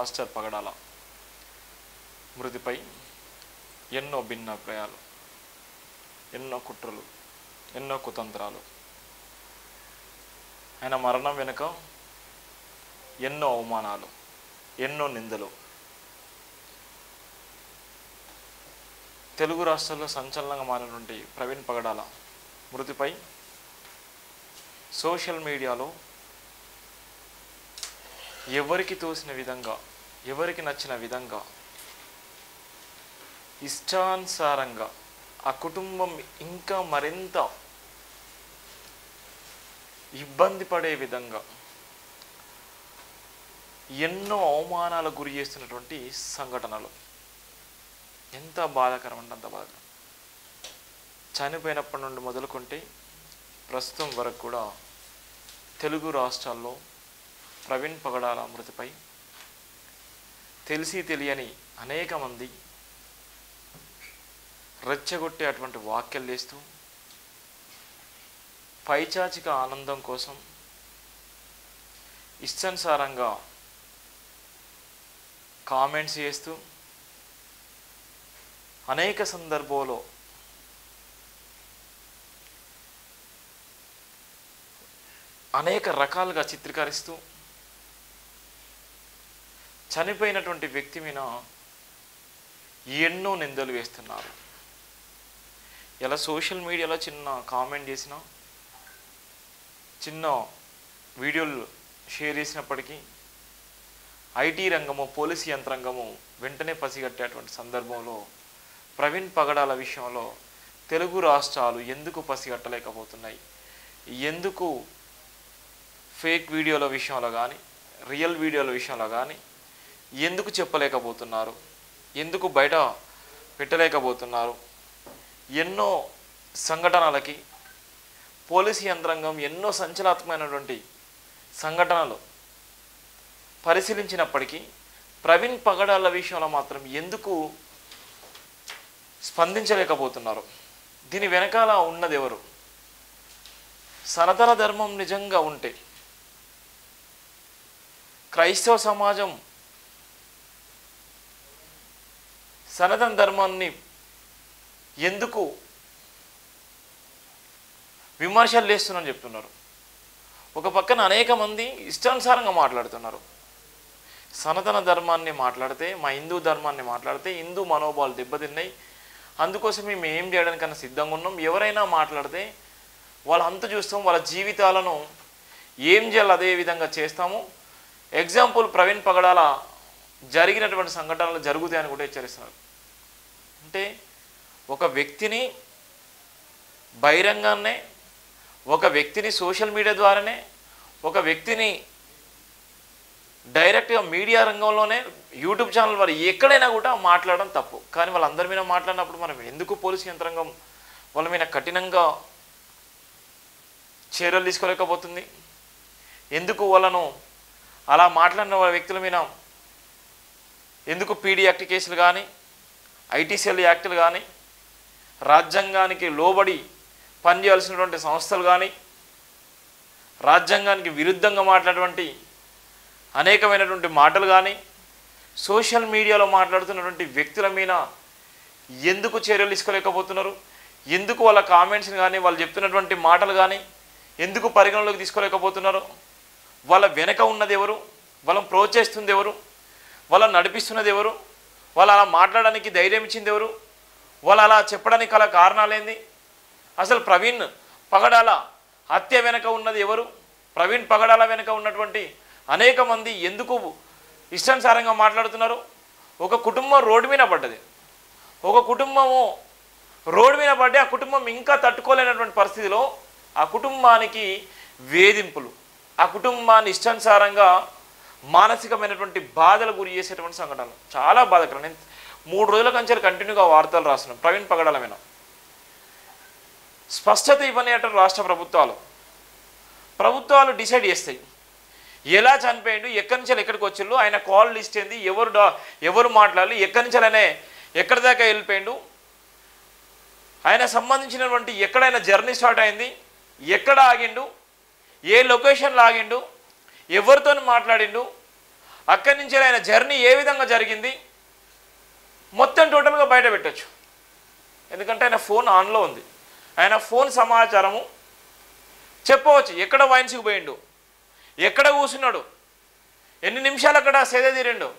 Pastor పగడాల మృతిపై ఎన్నో భిన్నాభిప్రాయాలు, ఎన్నో కుట్రలు, ఎన్నో కుతంత్రాలు. ఆయన మరణం వెనుక ఎన్నో అవమానాలు, ఎన్నో నిందలు. తెలుగు రాష్ట్రాల్లో సంచలనంగా మారినటువంటి ప్రవీణ్ పగడాల మృతిపై సోషల్ మీడియాలో ఎవరికి తోసిన విధంగా, ఎవరికి నచ్చిన విధంగా, ఇష్టానుసారంగా ఆ కుటుంబం ఇంకా మరింత ఇబ్బంది పడే విధంగా ఎన్నో అవమానాలకు గురి చేస్తున్నటువంటి సంఘటనలు. ఎంత బాధాకరం అంటే అంత బాధ. చనిపోయినప్పటి నుండి మొదలుకుంటే ప్రస్తుతం వరకు కూడా తెలుగు రాష్ట్రాల్లో ప్రవీణ్ పగడాల మృతిపై తెలిసి తెలియని అనేక మంది రెచ్చగొట్టే అటువంటి వ్యాఖ్యలు చేస్తూ పైచాచిక ఆనందం కోసం ఇష్టానుసారంగా కామెంట్స్ చేస్తూ అనేక సందర్భాల్లో అనేక రకాలుగా చిత్రీకరిస్తూ చనిపోయినటువంటి వ్యక్తి మీద ఎన్నో నిందలు వేస్తున్నారు. ఇలా సోషల్ మీడియాలో చిన్న కామెంట్ చేసినా, చిన్న వీడియోలు షేర్ చేసినప్పటికీ ఐటీ రంగము, పోలీసు యంత్రాంగము వెంటనే పసిగట్టేటువంటి సందర్భంలో ప్రవీణ్ పగడాల విషయంలో తెలుగు రాష్ట్రాలు ఎందుకు పసిగట్టలేకపోతున్నాయి? ఎందుకు ఫేక్ వీడియోల విషయంలో కానీ, రియల్ వీడియోల విషయంలో కానీ ఎందుకు చెప్పలేకపోతున్నారు? ఎందుకు బయట పెట్టలేకపోతున్నారు? ఎన్నో సంఘటనలకి పోలీసు యంత్రాంగం ఎన్నో సంచలనాత్మకమైనటువంటి సంఘటనలు పరిశీలించినప్పటికీ ప్రవీణ్ పగడాల విషయంలో మాత్రం ఎందుకు స్పందించలేకపోతున్నారు? దీని వెనకాల ఉన్నది ఎవరు? సనాతన ధర్మం నిజంగా ఉంటే, క్రైస్తవ సమాజం సనాతన ధర్మాన్ని ఎందుకు విమర్శలు చేస్తున్నారని చెప్తున్నారు. ఒక పక్కన అనేక మంది ఇష్టానుసారంగా మాట్లాడుతున్నారు. సనాతన ధర్మాన్ని మాట్లాడితే, మా హిందూ ధర్మాన్ని మాట్లాడితే హిందూ మనోభావాలు దెబ్బతిన్నాయి, అందుకోసం మేము ఏం చేయడానికన్నా సిద్ధంగా ఉన్నాం. ఎవరైనా మాట్లాడితే వాళ్ళ అంత చూస్తాం, వాళ్ళ జీవితాలను ఏం చేయాలి అదే విధంగా చేస్తాము. ఎగ్జాంపుల్ ప్రవీణ్ పగడాల జరిగినటువంటి సంఘటనలు జరుగుతాయని కూడా హెచ్చరిస్తున్నారు. అంటే ఒక వ్యక్తిని బహిరంగానే, ఒక వ్యక్తిని సోషల్ మీడియా ద్వారానే, ఒక వ్యక్తిని డైరెక్ట్గా మీడియా రంగంలోనే, యూట్యూబ్ ఛానల్ వారు ఎక్కడైనా కూడా మాట్లాడడం తప్పు. కానీ వాళ్ళందరి మీద మాట్లాడినప్పుడు మనం ఎందుకు పోలీసు యంత్రాంగం వాళ్ళ మీద కఠినంగా చర్యలు తీసుకోలేకపోతుంది? ఎందుకు వాళ్ళను అలా మాట్లాడిన వ్యక్తుల మీద ఎందుకు పీడీ యాక్ట్ కేసులు కానీ, ఐటీసీఎల్ యాక్టులు కానీ, రాజ్యాంగానికి లోబడి పనిచేయాల్సినటువంటి సంస్థలు కానీ, రాజ్యాంగానికి విరుద్ధంగా మాట్లాడేటువంటి అనేకమైనటువంటి మాటలు కానీ, సోషల్ మీడియాలో మాట్లాడుతున్నటువంటి వ్యక్తుల మీద ఎందుకు చర్యలు తీసుకోలేకపోతున్నారు? ఎందుకు వాళ్ళ కామెంట్స్ని కానీ, వాళ్ళు చెప్తున్నటువంటి మాటలు కానీ ఎందుకు పరిగణలోకి తీసుకోలేకపోతున్నారు? వాళ్ళ వెనక ఉన్నది ఎవరు? వాళ్ళని ప్రోత్సహిస్తుంది ఎవరు? వాళ్ళని నడిపిస్తున్నది ఎవరు? వాళ్ళు అలా మాట్లాడడానికి ధైర్యం ఇచ్చింది ఎవరు? వాళ్ళు అలా చెప్పడానికి గల కారణాలేంది? అసలు ప్రవీణ్ పగడాల హత్య వెనక ఉన్నది ఎవరు? ప్రవీణ్ పగడాల వెనక ఉన్నటువంటి అనేక మంది ఎందుకు ఇష్టానుసారంగా మాట్లాడుతున్నారు? ఒక కుటుంబం రోడ్డు మీద పడ్డది, ఒక కుటుంబము రోడ్డు మీద పడ్డి ఆ కుటుంబం ఇంకా తట్టుకోలేనటువంటి పరిస్థితిలో ఆ కుటుంబానికి వేధింపులు, ఆ కుటుంబాన్ని ఇష్టానుసారంగా మానసికమైనటువంటి బాధలు గురి చేసేటువంటి సంఘటనలు చాలా బాధాకరం. నేను 3 రోజుల కంచెలు కంటిన్యూగా వార్తలు రాస్తున్నాను ప్రవీణ్ పగడాల మీద. స్పష్టత ఇవ్వని రాష్ట్ర ప్రభుత్వాలు డిసైడ్ చేస్తాయి ఎలా చనిపోయిండు, ఎక్కడి నుంచి ఎక్కడికి వచ్చిండు, ఆయన కాల్ లిస్ట్ ఏంది, ఎవరు మాట్లాడాలి, ఎక్కడి నుంచి ఆయన ఎక్కడి దాకా వెళ్ళిపోయిండు, ఆయన సంబంధించినటువంటి ఎక్కడైనా జర్నీ స్టార్ట్ అయింది, ఎక్కడ ఆగిండు, ఏ లొకేషన్లో ఆగిండు, ఎవరితో మాట్లాడిండు, అక్కడి నుంచి ఆయన జర్నీ ఏ విధంగా జరిగింది మొత్తం టోటల్గా బయట పెట్టచ్చు. ఎందుకంటే ఆయన ఫోన్ ఆన్లో ఉంది. ఆయన ఫోన్ సమాచారము చెప్పవచ్చు. ఎక్కడ వైన్స్కి పోయిండు, ఎక్కడ కూర్చున్నాడు, ఎన్ని నిమిషాలు అక్కడ సేద తీరిండు,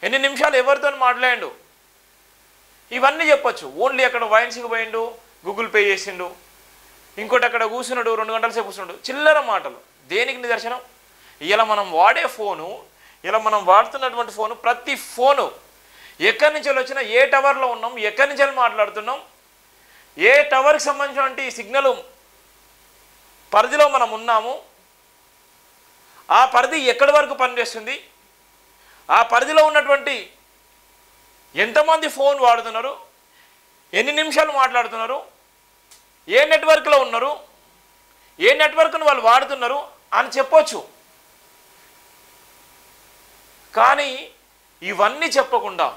ఎన్ని నిమిషాలు ఎవరితో మాట్లాడిండు, ఇవన్నీ చెప్పచ్చు. ఓన్లీ అక్కడ వైన్స్కి పోయిండు, గూగుల్ పే చేసిండు, ఇంకోటి అక్కడ కూర్చున్నాడు, 2 గంటల సేపు కూర్చున్నాడు, చిల్లర మాటలు. దేనికి నిదర్శనం? ఇలా మనం వాడే ఫోను, ఇలా మనం వాడుతున్నటువంటి ఫోను, ప్రతి ఫోను ఎక్కడి నుంచి వచ్చినా, ఏ టవర్లో ఉన్నాం, ఎక్కడి నుంచి మాట్లాడుతున్నాం, ఏ టవర్కి సంబంధించినటువంటి సిగ్నల్ పరిధిలో మనం ఉన్నాము, ఆ పరిధి ఎక్కడి వరకు పనిచేస్తుంది, ఆ పరిధిలో ఉన్నటువంటి ఎంతమంది ఫోన్ వాడుతున్నారు, ఎన్ని నిమిషాలు మాట్లాడుతున్నారు, ఏ నెట్వర్క్లో ఉన్నారు, ఏ నెట్వర్క్ను వాళ్ళు వాడుతున్నారు అని చెప్పొచ్చు. కానీ ఇవన్నీ చెప్పకుండా,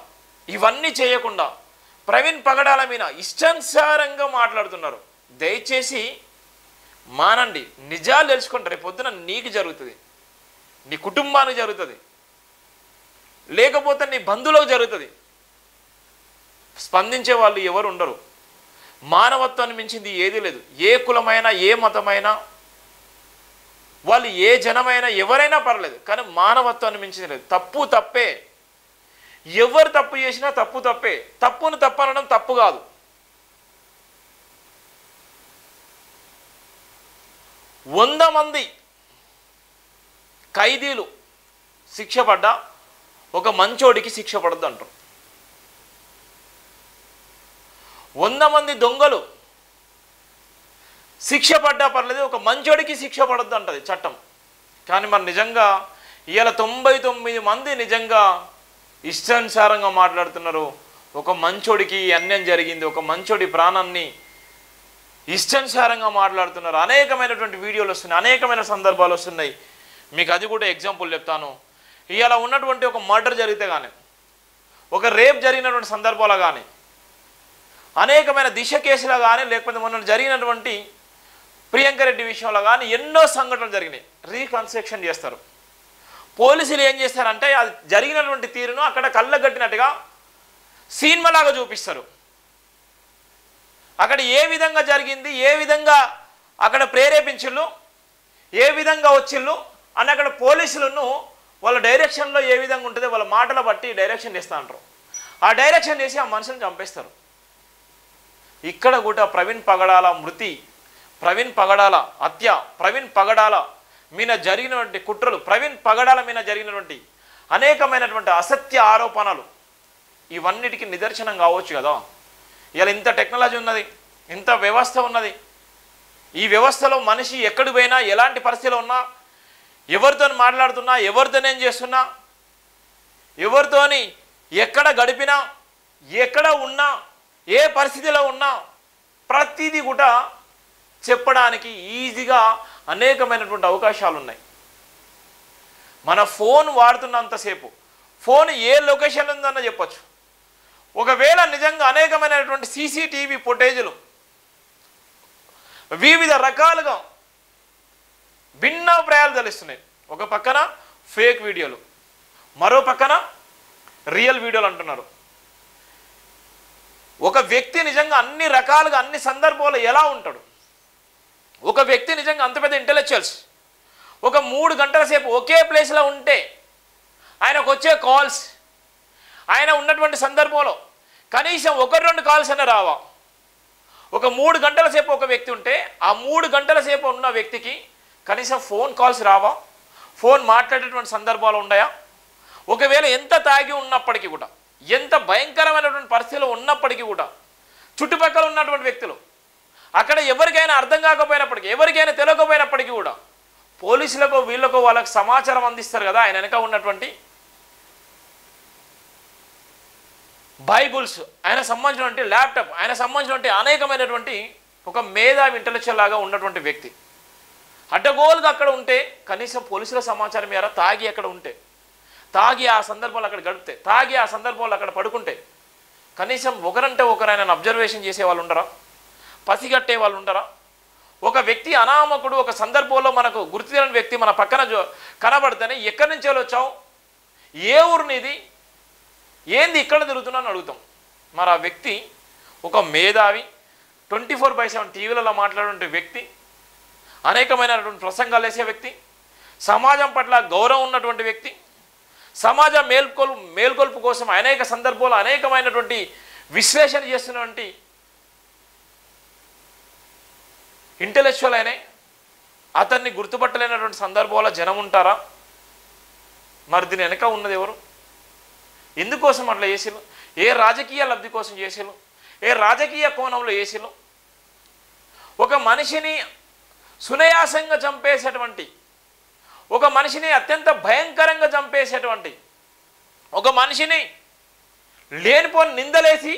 ఇవన్నీ చేయకుండా ప్రవీణ్ పగడాల మీద ఇష్టానుసారంగా మాట్లాడుతున్నారు. దయచేసి మానండి, నిజాలు తెలుసుకుంటారు. రేపు పొద్దున నీకు జరుగుతుంది, నీ కుటుంబానికి జరుగుతుంది, లేకపోతే నీ బంధువులకు జరుగుతుంది. స్పందించే వాళ్ళు ఎవరు ఉండరు. మానవత్వాన్ని మించింది ఏదీ లేదు. ఏ కులమైనా, ఏ మతమైనా, వాళ్ళు ఏ జనమైనా, ఎవరైనా పర్లేదు, కానీ మానవత్వాన్ని మించింది లేదు. తప్పు తప్పే. ఎవరు తప్పు చేసినా తప్పు తప్పే. తప్పును తప్పనడం తప్పు కాదు. వంద మంది ఖైదీలు శిక్ష పడ్డా ఒక మంచోడికి శిక్ష పడద్దు అంటారు. 100 మంది దొంగలు శిక్ష పడ్డా పర్లేదు, ఒక మంచోడికి శిక్ష పడద్దు అంటది చట్టం. కానీ మరి నిజంగా ఇవాళ 99 మంది నిజంగా ఇష్టానుసారంగా మాట్లాడుతున్నారు. ఒక మంచోడికి అన్యాయం జరిగింది, ఒక మంచోడి ప్రాణాన్ని ఇష్టానుసారంగా మాట్లాడుతున్నారు. అనేకమైనటువంటి వీడియోలు వస్తున్నాయి, అనేకమైన సందర్భాలు వస్తున్నాయి. మీకు అది కూడా ఎగ్జాంపుల్ చెప్తాను. ఇవాళ ఉన్నటువంటి ఒక మర్డర్ జరిగితే కానీ, ఒక రేప్ జరిగినటువంటి సందర్భాలు కానీ, అనేకమైన దిశ కేసులో కానీ, లేకపోతే మొన్న జరిగినటువంటి ప్రియాంక రెడ్డి విషయంలో కానీ ఎన్నో సంఘటనలు జరిగినాయి. రీకన్స్ట్రక్షన్ చేస్తారు. పోలీసులు ఏం చేస్తారంటే అది జరిగినటువంటి తీరును అక్కడ కళ్ళగట్టినట్టుగా సినిమాలాగా చూపిస్తారు. అక్కడ ఏ విధంగా జరిగింది, ఏ విధంగా అక్కడ ప్రేరేపించిళ్ళు, ఏ విధంగా వచ్చిళ్ళు అని అక్కడ పోలీసులను వాళ్ళ డైరెక్షన్లో ఏ విధంగా ఉంటుందో వాళ్ళ మాటలు బట్టి డైరెక్షన్ చేస్తూ అంటారు. ఆ డైరెక్షన్ చేసి ఆ మనుషులను చంపేస్తారు. ఇక్కడ కూడా ప్రవీణ్ పగడాల మృతి, ప్రవీణ్ పగడాల హత్య, ప్రవీణ్ పగడాల మీద జరిగినటువంటి కుట్రలు, ప్రవీణ్ పగడాల మీద జరిగినటువంటి అనేకమైనటువంటి అసత్య ఆరోపణలు, ఇవన్నిటికీ నిదర్శనం కావచ్చు కదా. ఇలా ఇంత టెక్నాలజీ ఉన్నది, ఇంత వ్యవస్థ ఉన్నది. ఈ వ్యవస్థలో మనిషి ఎక్కడికి పోయినా, ఎలాంటి పరిస్థితిలో ఉన్నా, ఎవరితో మాట్లాడుతున్నా, ఎవరితోనేం చేస్తున్నా, ఎవరితోని ఎక్కడ గడిపినా, ఎక్కడ ఉన్నా, ఏ పరిస్థితిలో ఉన్నా ప్రతిదీ కూడా చెప్పడానికి ఈజీగా అనేకమైనటువంటి అవకాశాలు ఉన్నాయి. మన ఫోన్ వాడుతున్నంతసేపు ఫోన్ ఏ లొకేషన్ ఉందన్న చెప్పచ్చు. ఒకవేళ నిజంగా అనేకమైనటువంటి సీసీటీవీ ఫుటేజీలు వివిధ రకాలుగా భిన్నాభిప్రాయాలు తెలుస్తున్నాయి. ఒక పక్కన ఫేక్ వీడియోలు, మరో పక్కన రియల్ వీడియోలు అంటున్నారు. ఒక వ్యక్తి నిజంగా అన్ని రకాలుగా అన్ని సందర్భాల్లో ఎలా ఉంటాడు? ఒక వ్యక్తి నిజంగా అంత పెద్ద ఇంటెలెక్చువల్స్ ఒక 3 గంటల సేపు ఒకే ప్లేస్లో ఉంటే ఆయనకు వచ్చే కాల్స్, ఆయన ఉన్నటువంటి సందర్భంలో కనీసం 1-2 కాల్స్ అన్న రావా? ఒక 3 గంటల సేపు ఒక వ్యక్తి ఉంటే ఆ 3 గంటల సేపు ఉన్న వ్యక్తికి కనీసం ఫోన్ కాల్స్ రావా? ఫోన్ మాట్లాడేటువంటి సందర్భాలు ఉన్నాయా? ఒకవేళ ఎంత తాగి ఉన్నప్పటికీ కూడా, ఎంత భయంకరమైనటువంటి పరిస్థితిలో ఉన్నప్పటికీ కూడా చుట్టుపక్కల ఉన్నటువంటి వ్యక్తులు అక్కడ ఎవరికైనా అర్థం కాకపోయినప్పటికీ, ఎవరికైనా తెలియకపోయినప్పటికీ కూడా పోలీసులకు వీళ్ళకు వాళ్ళకి సమాచారం అందిస్తారు కదా. ఆయన వెనక ఉన్నటువంటి బైబుల్స్, ఆయన సంబంధించినటువంటి ల్యాప్టాప్, ఆయన సంబంధించినటువంటి అనేకమైనటువంటి ఒక మేధావి ఇంటెలెక్చువల్ లాగా ఉన్నటువంటి వ్యక్తి అడ్డగోలుగా అక్కడ ఉంటే కనీసం పోలీసుల సమాచారం మేర తాగి అక్కడ ఉంటే, తాగి ఆ సందర్భంలో అక్కడ గడిపితే, తాగి ఆ సందర్భంలో అక్కడ పడుకుంటే కనీసం ఒకరంటే ఒకరు ఆయన అబ్జర్వేషన్ చేసే వాళ్ళు ఉండరా? పసిగట్టే వాళ్ళు ఉండరా? ఒక వ్యక్తి అనామకుడు ఒక సందర్భంలో మనకు గుర్తు తెలియని వ్యక్తి మన పక్కన కనబడితేనే ఎక్కడి నుంచి వచ్చావు, ఏ ఊరినిది, ఏంది ఇక్కడ తిరుగుతున్నా అని అడుగుతాం. మరి ఆ వ్యక్తి ఒక మేధావి, 24/7 టీవీలలో మాట్లాడే వ్యక్తి, అనేకమైనటువంటి ప్రసంగాలు వేసే వ్యక్తి, సమాజం పట్ల గౌరవం ఉన్నటువంటి వ్యక్తి, సమాజ మేల్కొల్పు కోసం అనేక సందర్భాల్లో అనేకమైనటువంటి విశ్లేషణ చేస్తున్నటువంటి ఇంటెలెక్చువల్ అయినే అతన్ని గుర్తుపట్టలేనటువంటి సందర్భాల్లో జనం ఉంటారా? మరి దీని వెనక ఉన్నది ఎవరు? ఎందుకోసం అట్లా చేసిలు? ఏ రాజకీయ లబ్ధి కోసం చేసిలు? ఏ రాజకీయ కోణంలో చేసిలు? ఒక మనిషిని సునాయాసంగా చంపేసేటువంటి, ఒక మనిషిని అత్యంత భయంకరంగా చంపేసేటువంటి, ఒక మనిషిని లేనిపోని నిందలేసి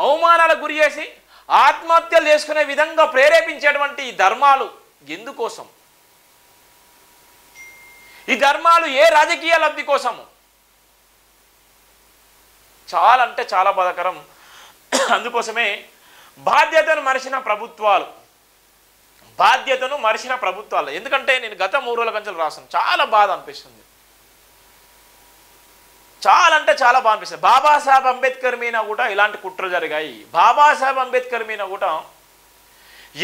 అవమానాలకు గురి చేసి ఆత్మహత్యలు చేసుకునే విధంగా ప్రేరేపించేటువంటి ఈ ధర్మాలు ఎందుకోసం? ఈ ధర్మాలు ఏ రాజకీయ లబ్ధి కోసము? చాలా అంటే చాలా బాధాకరం. అందుకోసమే బాధ్యతను మరిచిన ప్రభుత్వాలు, ఎందుకంటే నేను గత 3 రోజుల కంచెలు రాసాను, చాలా బాధ అనిపిస్తుంది, చాలా అంటే చాలా బాగా అనిపిస్తుంది. బాబాసాహెబ్ అంబేద్కర్ మీద కూడా ఇలాంటి కుట్రలు జరిగాయి. బాబాసాహెబ్ అంబేద్కర్ మీద కూడా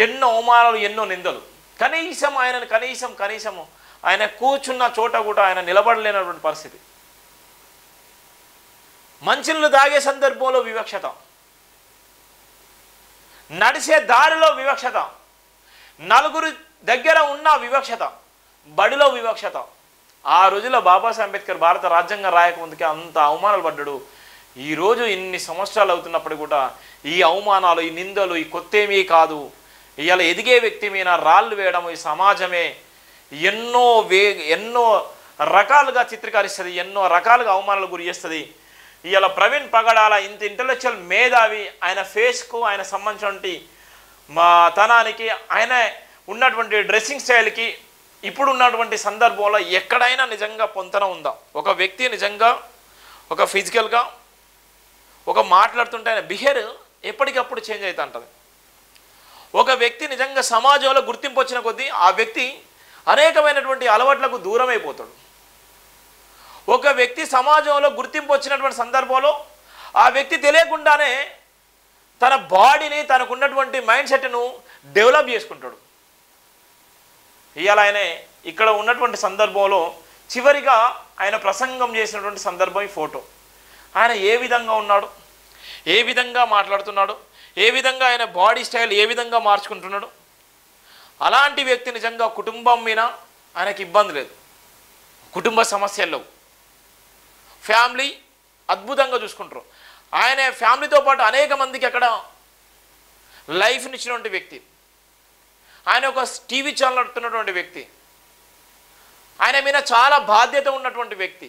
ఎన్నో అవమానాలు, ఎన్నో నిందలు. కనీసం ఆయన కూర్చున్న చోట కూడా ఆయన నిలబడలేనటువంటి పరిస్థితి. మంచినీళ్ళు తాగే సందర్భంలో వివక్షత, నడిచే దారిలో వివక్షత, నలుగురు దగ్గర ఉన్న వివక్షత, బడిలో వివక్షత. ఆ రోజుల్లో బాబాసాహెబ్ అంబేద్కర్ భారత రాజ్యాంగం రాయకముందుకే అంత అవమానాలు పడ్డాడు. ఈరోజు ఇన్ని సంవత్సరాలు అవుతున్నప్పుడు కూడా ఈ అవమానాలు, ఈ నిందలు, ఈ కొత్తేమీ కాదు. ఇవాళ ఎదిగే వ్యక్తి మీద రాళ్ళు వేయడం ఈ సమాజమే ఎన్నో రకాలుగా చిత్రీకరిస్తుంది, ఎన్నో రకాలుగా అవమానాలు గురి చేస్తుంది. ఇవాళ ప్రవీణ్ పగడాల ఇంత ఇంటెలెక్చువల్ మేధావి, ఆయన ఫేస్కు, ఆయన సంబంధించినటువంటి మా తనానికి, ఆయన ఉన్నటువంటి డ్రెస్సింగ్ స్టైల్కి ఇప్పుడు ఉన్నటువంటి సందర్భంలో ఎక్కడైనా నిజంగా పొంతన ఉందా? ఒక వ్యక్తి నిజంగా ఒక ఫిజికల్గా ఒక మాట్లాడుతుంటే ఆయన బిహేవియర్ ఎప్పటికప్పుడు చేంజ్ అవుతూ ఉంటుంది. ఒక వ్యక్తి నిజంగా సమాజంలో గుర్తింపు వచ్చిన కొద్దీ ఆ వ్యక్తి అనేకమైనటువంటి అలవాట్లకు దూరం అయిపోతాడు. ఒక వ్యక్తి సమాజంలో గుర్తింపు వచ్చినటువంటి సందర్భంలో ఆ వ్యక్తి తెలియకుండానే తన బాడీని, తనకున్నటువంటి మైండ్ సెట్ను డెవలప్ చేసుకుంటాడు. ఇవాళ ఆయన ఇక్కడ ఉన్నటువంటి సందర్భంలో చివరిగా ఆయన ప్రసంగం చేసినటువంటి సందర్భం ఈ ఫోటో. ఆయన ఏ విధంగా ఉన్నాడు, ఏ విధంగా మాట్లాడుతున్నాడు, ఏ విధంగా ఆయన బాడీ స్టైల్ ఏ విధంగా మార్చుకుంటున్నాడు. అలాంటి వ్యక్తి నిజంగా కుటుంబం మీద ఆయనకి ఇబ్బంది లేదు, కుటుంబ సమస్యల్లో ఫ్యామిలీ అద్భుతంగా చూసుకుంటారు. ఆయన ఫ్యామిలీతో పాటు అనేక మందికి అక్కడ లైఫ్నిచ్చినటువంటి వ్యక్తి. ఆయన ఒక టీవీ ఛానల్ నడుపుతున్నటువంటి వ్యక్తి. ఆయన మీద చాలా బాధ్యత ఉన్నటువంటి వ్యక్తి.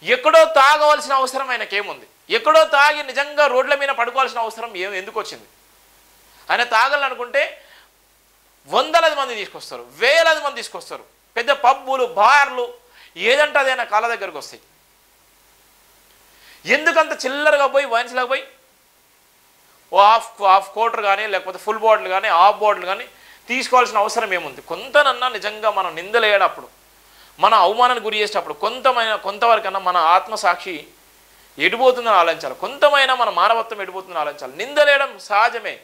ఎక్కడో తాగవలసిన అవసరం ఆయనకేముంది? ఎక్కడో తాగి నిజంగా రోడ్ల మీద పడుకోవాల్సిన అవసరం ఎందుకు వచ్చింది? ఆయన తాగాలనుకుంటే వందలాది మంది తీసుకొస్తారు, వేలాది మంది తీసుకొస్తారు. పెద్ద పబ్బులు, బార్లు, ఏదంటే అదైనా కాళ్ళ దగ్గరకు వస్తాయి. ఎందుకంత చిల్లరగా పోయి వైన్స్లాగా పోయి ఓ హాఫ్ క్వార్టర్ కానీ, లేకపోతే ఫుల్ బాటిల్ కానీ, హాఫ్ బాటిల్ కానీ తీసుకోవాల్సిన అవసరం ఏముంది? కొంతనన్నా నిజంగా మనం నిందలేయడప్పుడు, మన అవమానానికి గురి చేసేటప్పుడు కొంతవరకన్నా మన ఆత్మసాక్షి ఎడిపోతుందని ఆలోచించాలి. కొంతమైనా మన మానవత్వం ఎడిపోతుందని ఆలోచించాలి. నిందలేయడం సహజమే,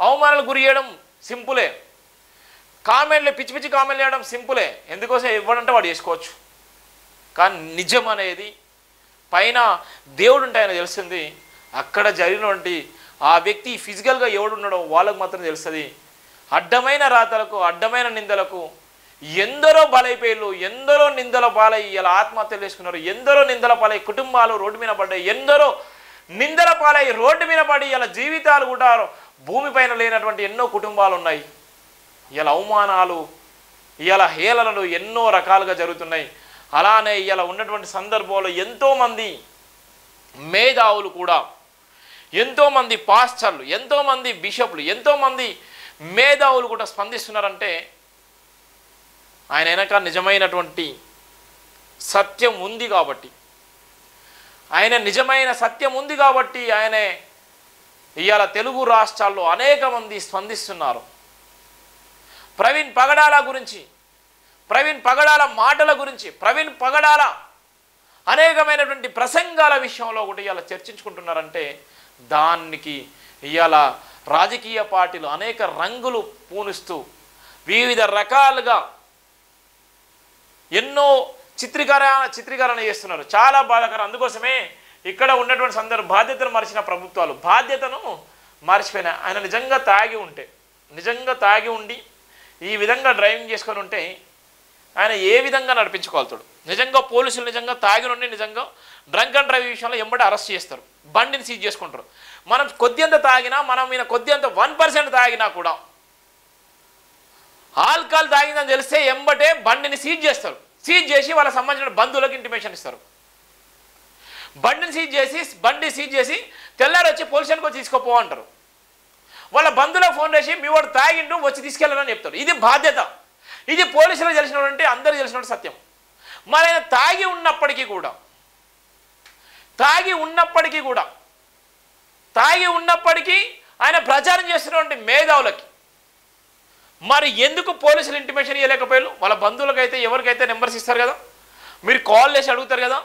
అవమానాలు గురి చేయడం సింపులే, కామెంట్లు, పిచ్చి పిచ్చి కామెంట్లు వేయడం సింపులే. ఎందుకోసం ఇవ్వడంటే వాడు చేసుకోవచ్చు. కానీ నిజం అనేది పైన దేవుడు ఉంటే ఆయన తెలుస్తుంది. అక్కడ జరిగినటువంటి ఆ వ్యక్తి ఫిజికల్గా ఎవడున్నాడో వాళ్ళకు మాత్రం తెలుస్తుంది. అడ్డమైన రాతలకు, అడ్డమైన నిందలకు ఎందరో బలైపోయారు, ఎందరో నిందల పాలై ఇలా ఆత్మహత్యలు చేసుకున్నారు, ఎందరో నిందల పాలై కుటుంబాలు రోడ్డు మీద పడ్డాయి, ఎందరో నిందల పాలై రోడ్డు మీద పడి ఇలా జీవితాలు కూడా భూమిపైన లేనటువంటి ఎన్నో కుటుంబాలు ఉన్నాయి. ఇలా అవమానాలు, ఇలా హేళనలు ఎన్నో రకాలుగా జరుగుతున్నాయి. అలానే ఇలా ఉన్నటువంటి సందర్భంలో ఎంతోమంది మేధావులు కూడా, ఎంతోమంది పాస్టర్లు, ఎంతోమంది బిషప్లు, ఎంతోమంది మేధావులు కూడా స్పందిస్తున్నారంటే ఆయన వెనక నిజమైనటువంటి సత్యం ఉంది కాబట్టి, ఆయన నిజమైన సత్యం ఉంది కాబట్టి ఆయన ఇవాళ తెలుగు రాష్ట్రాల్లో అనేక మంది స్పందిస్తున్నారు. ప్రవీణ్ పగడాల గురించి, ప్రవీణ్ పగడాల మాటల గురించి, ప్రవీణ్ పగడాల అనేకమైనటువంటి ప్రసంగాల విషయంలో ఒకటి ఇలా చర్చించుకుంటున్నారంటే దానికి ఇలా రాజకీయ పార్టీలు అనేక రంగులు పూనిస్తూ వివిధ రకాలుగా ఎన్నో చిత్రీకరణ చేస్తున్నారు. చాలా బాధాకరం. అందుకోసమే ఇక్కడ ఉన్నటువంటి బాధ్యతను మరిచిన ప్రభుత్వాలు బాధ్యతను మర్చిపోయినాయి. ఆయన నిజంగా తాగి ఉండి ఈ విధంగా డ్రైవింగ్ చేసుకొని ఉంటే ఆయన ఏ విధంగా నడిపించుకోగలుగుతాడు? నిజంగా పోలీసులు నిజంగా తాగి నుండి నిజంగా డ్రంక్ అండ్ డ్రైవ్ విషయంలో ఎంబడి అరెస్ట్ చేస్తారు, బండిని సీజ్ చేసుకుంటారు. మనం కొద్దింత తాగినా, మనం మీద కొద్దింత 1% తాగినా కూడా ఆల్కహాల్ తాగిందని తెలిస్తే ఎంబటే బండిని సీజ్ చేస్తారు. సీజ్ చేసి వాళ్ళకి సంబంధించిన బంధువులకు ఇంటిమేషన్ ఇస్తారు. బండి సీజ్ చేసి తెల్లారి వచ్చి పోలీస్ స్టేషన్కి వచ్చి తీసుకోపో అంటారు. వాళ్ళ బంధువులకు ఫోన్ చేసి మీ వాడు తాగిండు వచ్చి తీసుకెళ్ళాలని చెప్తారు. ఇది బాధ్యత. ఇది పోలీసులకు తెలిసినటువంటి అందరికీ తెలిసినటువంటి సత్యం. మరి ఆయన తాగి ఉన్నప్పటికీ ఆయన ప్రచారం చేస్తున్నటువంటి మేధావులకి మరి ఎందుకు పోలీసులు ఇంటిమేషన్ ఇవ్వలేకపోయారు? వాళ్ళ బంధువులకైతే ఎవరికైతే నెంబర్స్ ఇస్తారు కదా, మీరు కాల్ చేసి అడుగుతారు కదా.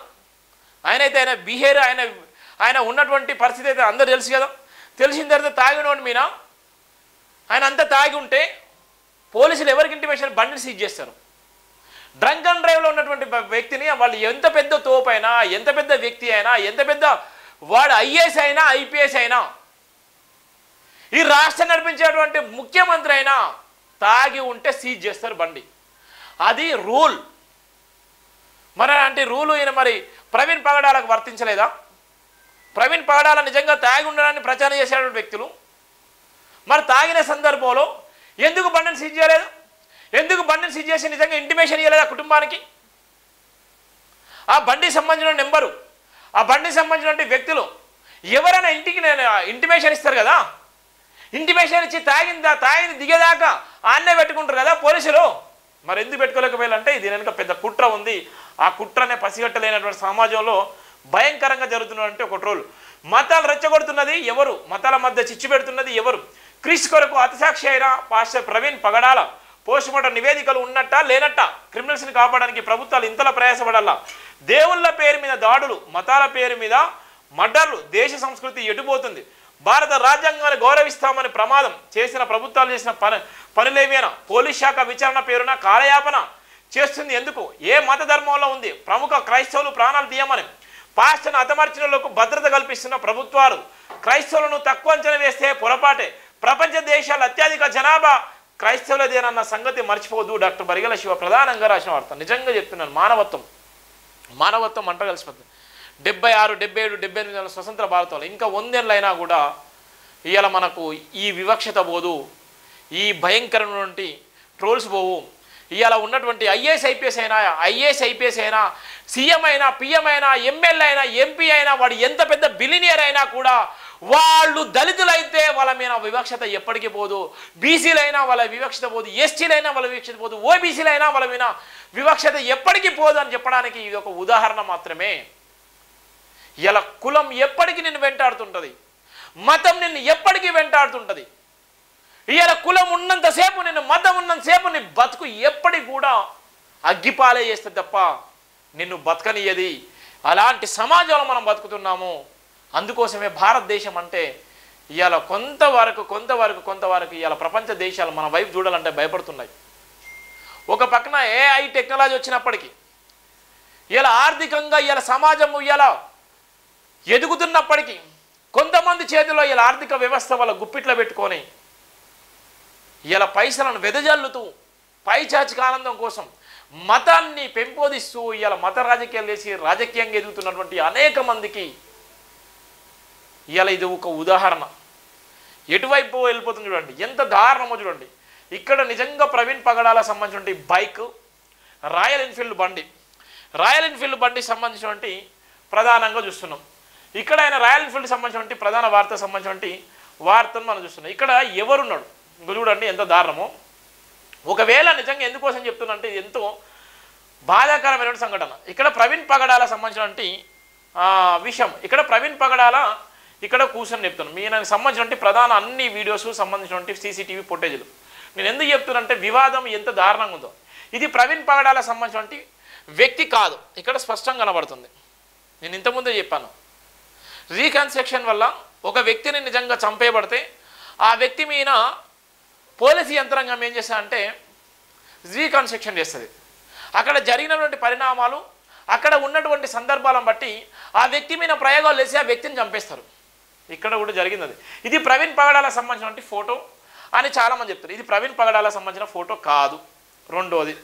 ఆయన బిహేవియర్ ఆయన ఉన్నటువంటి పరిస్థితి అయితే అందరూ తెలుసు కదా. తెలిసిన తర్వాత తాగినోడి మీద ఆయన అంతా తాగి ఉంటే పోలీసులు ఎవరికి ఇంటిమేషన్ బండిని సీజ్ చేస్తారు. డ్రంక్ అండ్ డ్రైవ్లో ఉన్నటువంటి వ్యక్తిని వాళ్ళు ఎంత పెద్ద తోపైనా, ఎంత పెద్ద వ్యక్తి అయినా, ఎంత పెద్ద వాడు ఐఏఎస్ అయినా, ఐపీఎస్ అయినా, ఈ రాష్ట్రం నడిపించేటువంటి ముఖ్యమంత్రి అయినా తాగి ఉంటే సీజ్ చేస్తారు బండి. అది రూల్. మరి అంటే రూలు ఈయన మరి ప్రవీణ్ పగడాలకు వర్తించలేదా? ప్రవీణ్ పగడాల నిజంగా తాగి ఉండడాన్ని ప్రచారం చేసేటువంటి వ్యక్తులు మరి తాగిన సందర్భంలో ఎందుకు బండిని సీజ్ చేయలేదు? ఎందుకు బండిని సీజ్ చేసి నిజంగా ఇంటిమేషన్ ఇవ్వలేదు ఆ కుటుంబానికి? ఆ బండికి సంబంధించిన నెంబరు, ఆ బండికి సంబంధించిన వ్యక్తులు ఎవరైనా ఇంటికి ఇంటిమేషన్ ఇస్తారు కదా. ఇంటిమేషన్ ఇచ్చి తాగింది దిగేదాకా ఆన్నే పెట్టుకుంటారు కదా పోలీసులు. మరి ఎందుకు పెట్టుకోలేకపోయాలంటే దీని వెనుక పెద్ద కుట్ర ఉంది. ఆ కుట్రనే పసిగట్టలేనటువంటి సమాజంలో భయంకరంగా జరుగుతున్నటువంటి ఒక రోల్. మతాలు రెచ్చగొడుతున్నది ఎవరు? మతాల మధ్య చిచ్చు పెడుతున్నది ఎవరు? క్రీస్తు కొరకు అతిసాక్షి అయిన పాస్టర్ ప్రవీణ్ పగడాల పోస్టుమార్టం నివేదికలు ఉన్నట్ట లేనట్ట? క్రిమినల్స్ని కాపాడడానికి ప్రభుత్వాలు ఇంతలా ప్రయాసపడాలా? దేవుళ్ళ పేరు మీద దాడులు, మతాల పేరు మీద మర్డర్లు, దేశ సంస్కృతి ఎటుపోతుంది? భారత రాజ్యాంగాన్ని గౌరవిస్తామని ప్రమాదం చేసిన ప్రభుత్వాలు చేసిన పనులేమైనా పోలీస్ శాఖ విచారణ పేరున కాలయాపన చేస్తుంది ఎందుకు? ఏ మత ధర్మంలో ఉంది? ప్రముఖ క్రైస్తవులు ప్రాణాలు తీయమని పాస్టర్ను హతమార్చినలకు భద్రత కల్పిస్తున్న ప్రభుత్వాలు క్రైస్తవులను తక్కువ అంచనా వేస్తే పొరపాటే. ప్రపంచ దేశాల అత్యధిక జనాభా క్రైస్తవులదేనన్న సంగతి మర్చిపోదు. డాక్టర్ బరిగెల శివ ప్రధానంగా రాసిన వార్త. నిజంగా చెప్తున్నాను, మానవత్వం మంట కలిసిపోతుంది. 76, 77, 78 స్వతంత్ర భారతంలో ఇంకా 100 ఏళ్ళైనా కూడా ఇవాళ మనకు ఈ వివక్షత పోదు, ఈ భయంకరమైనటువంటి ట్రోల్స్ పోవు. ఇవాళ ఉన్నటువంటి ఐఏఎస్ ఐపీఎస్ అయినా సీఎం అయినా, పిఎం అయినా, ఎమ్మెల్యే అయినా, ఎంపీ అయినా, వాడు ఎంత పెద్ద బిలినియర్ అయినా కూడా వాళ్ళు దళితులైతే వాళ్ళ మీద వివక్షత ఎప్పటికీ పోదు. బీసీలైనా వాళ్ళ వివక్షత పోదు, ఎస్టీలైనా వాళ్ళ వివక్షత పోదు, ఓబీసీలైనా వాళ్ళ మీద వివక్షత ఎప్పటికీ పోదు అని చెప్పడానికి ఇది ఒక ఉదాహరణ మాత్రమే. ఇలా కులం ఎప్పటికీ నిన్ను వెంటాడుతుంటుంది, మతం నిన్ను ఎప్పటికీ వెంటాడుతుంటుంది. ఇలా కులం ఉన్నంతసేపు నిన్ను, మతం ఉన్నంతసేపు నీ బతుకు ఎప్పటికి కూడా అగ్గిపాలే చేస్తే తప్ప నిన్ను బతకనియది. అలాంటి సమాజంలో మనం బతుకుతున్నాము. అందుకోసమే భారతదేశం అంటే ఇవాళ కొంతవరకు ఇవాళ ప్రపంచ దేశాలు మన వైపు చూడాలంటే భయపడుతున్నాయి. ఒక పక్కన ఏఐ టెక్నాలజీ వచ్చినప్పటికీ ఇలా ఆర్థికంగా ఇలా సమాజం ఇలా ఎదుగుతున్నప్పటికీ కొంతమంది చేతిలో ఇలా ఆర్థిక వ్యవస్థ వాళ్ళ గుప్పిట్లో పెట్టుకొని ఇలా పైసలను వెదజల్లుతూ పైచాచిక ఆనందం కోసం మతాన్ని పెంపొందిస్తూ ఇలా మత రాజకీయాలు చేసి రాజకీయంగా ఎదుగుతున్నటువంటి అనేక మందికి ఇలా ఇది ఒక ఉదాహరణ. ఎటువైపు వెళ్ళిపోతుంది చూడండి, ఎంత దారుణమో చూడండి. ఇక్కడ నిజంగా ప్రవీణ్ పగడాల సంబంధించిన బైక్, రాయల్ ఎన్ఫీల్డ్ బండికి సంబంధించినటువంటి ప్రధానంగా చూస్తున్నాం. ఇక్కడ ఆయన రాయల్ ఎన్ఫీల్డ్ సంబంధించినటువంటి ప్రధాన వార్తకు సంబంధించినటువంటి వార్తను మనం చూస్తున్నాం. ఇక్కడ ఎవరున్నాడు ఇంకా చూడండి ఎంత దారుణమో. ఒకవేళ నిజంగా ఎందుకోసం చెప్తున్నా అంటే ఎంతో బాధాకరమైన సంఘటన. ఇక్కడ ప్రవీణ్ పగడాల సంబంధించినటువంటి విషయం. ఇక్కడ ప్రవీణ్ పగడాల ఇక్కడ కూర్చొని చెప్తున్నాను. మీకు సంబంధించినటువంటి ప్రధాన అన్ని వీడియోస్ సంబంధించినటువంటి సీసీటీవీ ఫుటేజ్లు నేను ఎందుకు చెప్తున్నానంటే వివాదం ఎంత దారుణంగా ఉందో. ఇది ప్రవీణ్ పగడాల సంబంధించినటువంటి వ్యక్తి కాదు, ఇక్కడ స్పష్టంగా కనబడుతుంది. నేను ఇంతకుముందే చెప్పాను, రీకన్స్ట్రక్షన్ వల్ల ఒక వ్యక్తిని నిజంగా చంపేయబడితే ఆ వ్యక్తి మీద పోలీసు యంత్రాంగం ఏం చేస్తారంటే రీకన్స్ట్రక్షన్ చేస్తుంది. అక్కడ జరిగినటువంటి పరిణామాలు, అక్కడ ఉన్నటువంటి సందర్భాలను బట్టి ఆ వ్యక్తి మీద ప్రయోగాలు వేసి ఆ వ్యక్తిని చంపేస్తారు. ఇక్కడ కూడా జరిగింది అది. ఇది ప్రవీణ్ పగడాలకు సంబంధించిన ఫోటో అని చాలామంది చెప్తారు. ఇది ప్రవీణ్ పగడాలకు సంబంధించిన ఫోటో కాదు. రెండోది,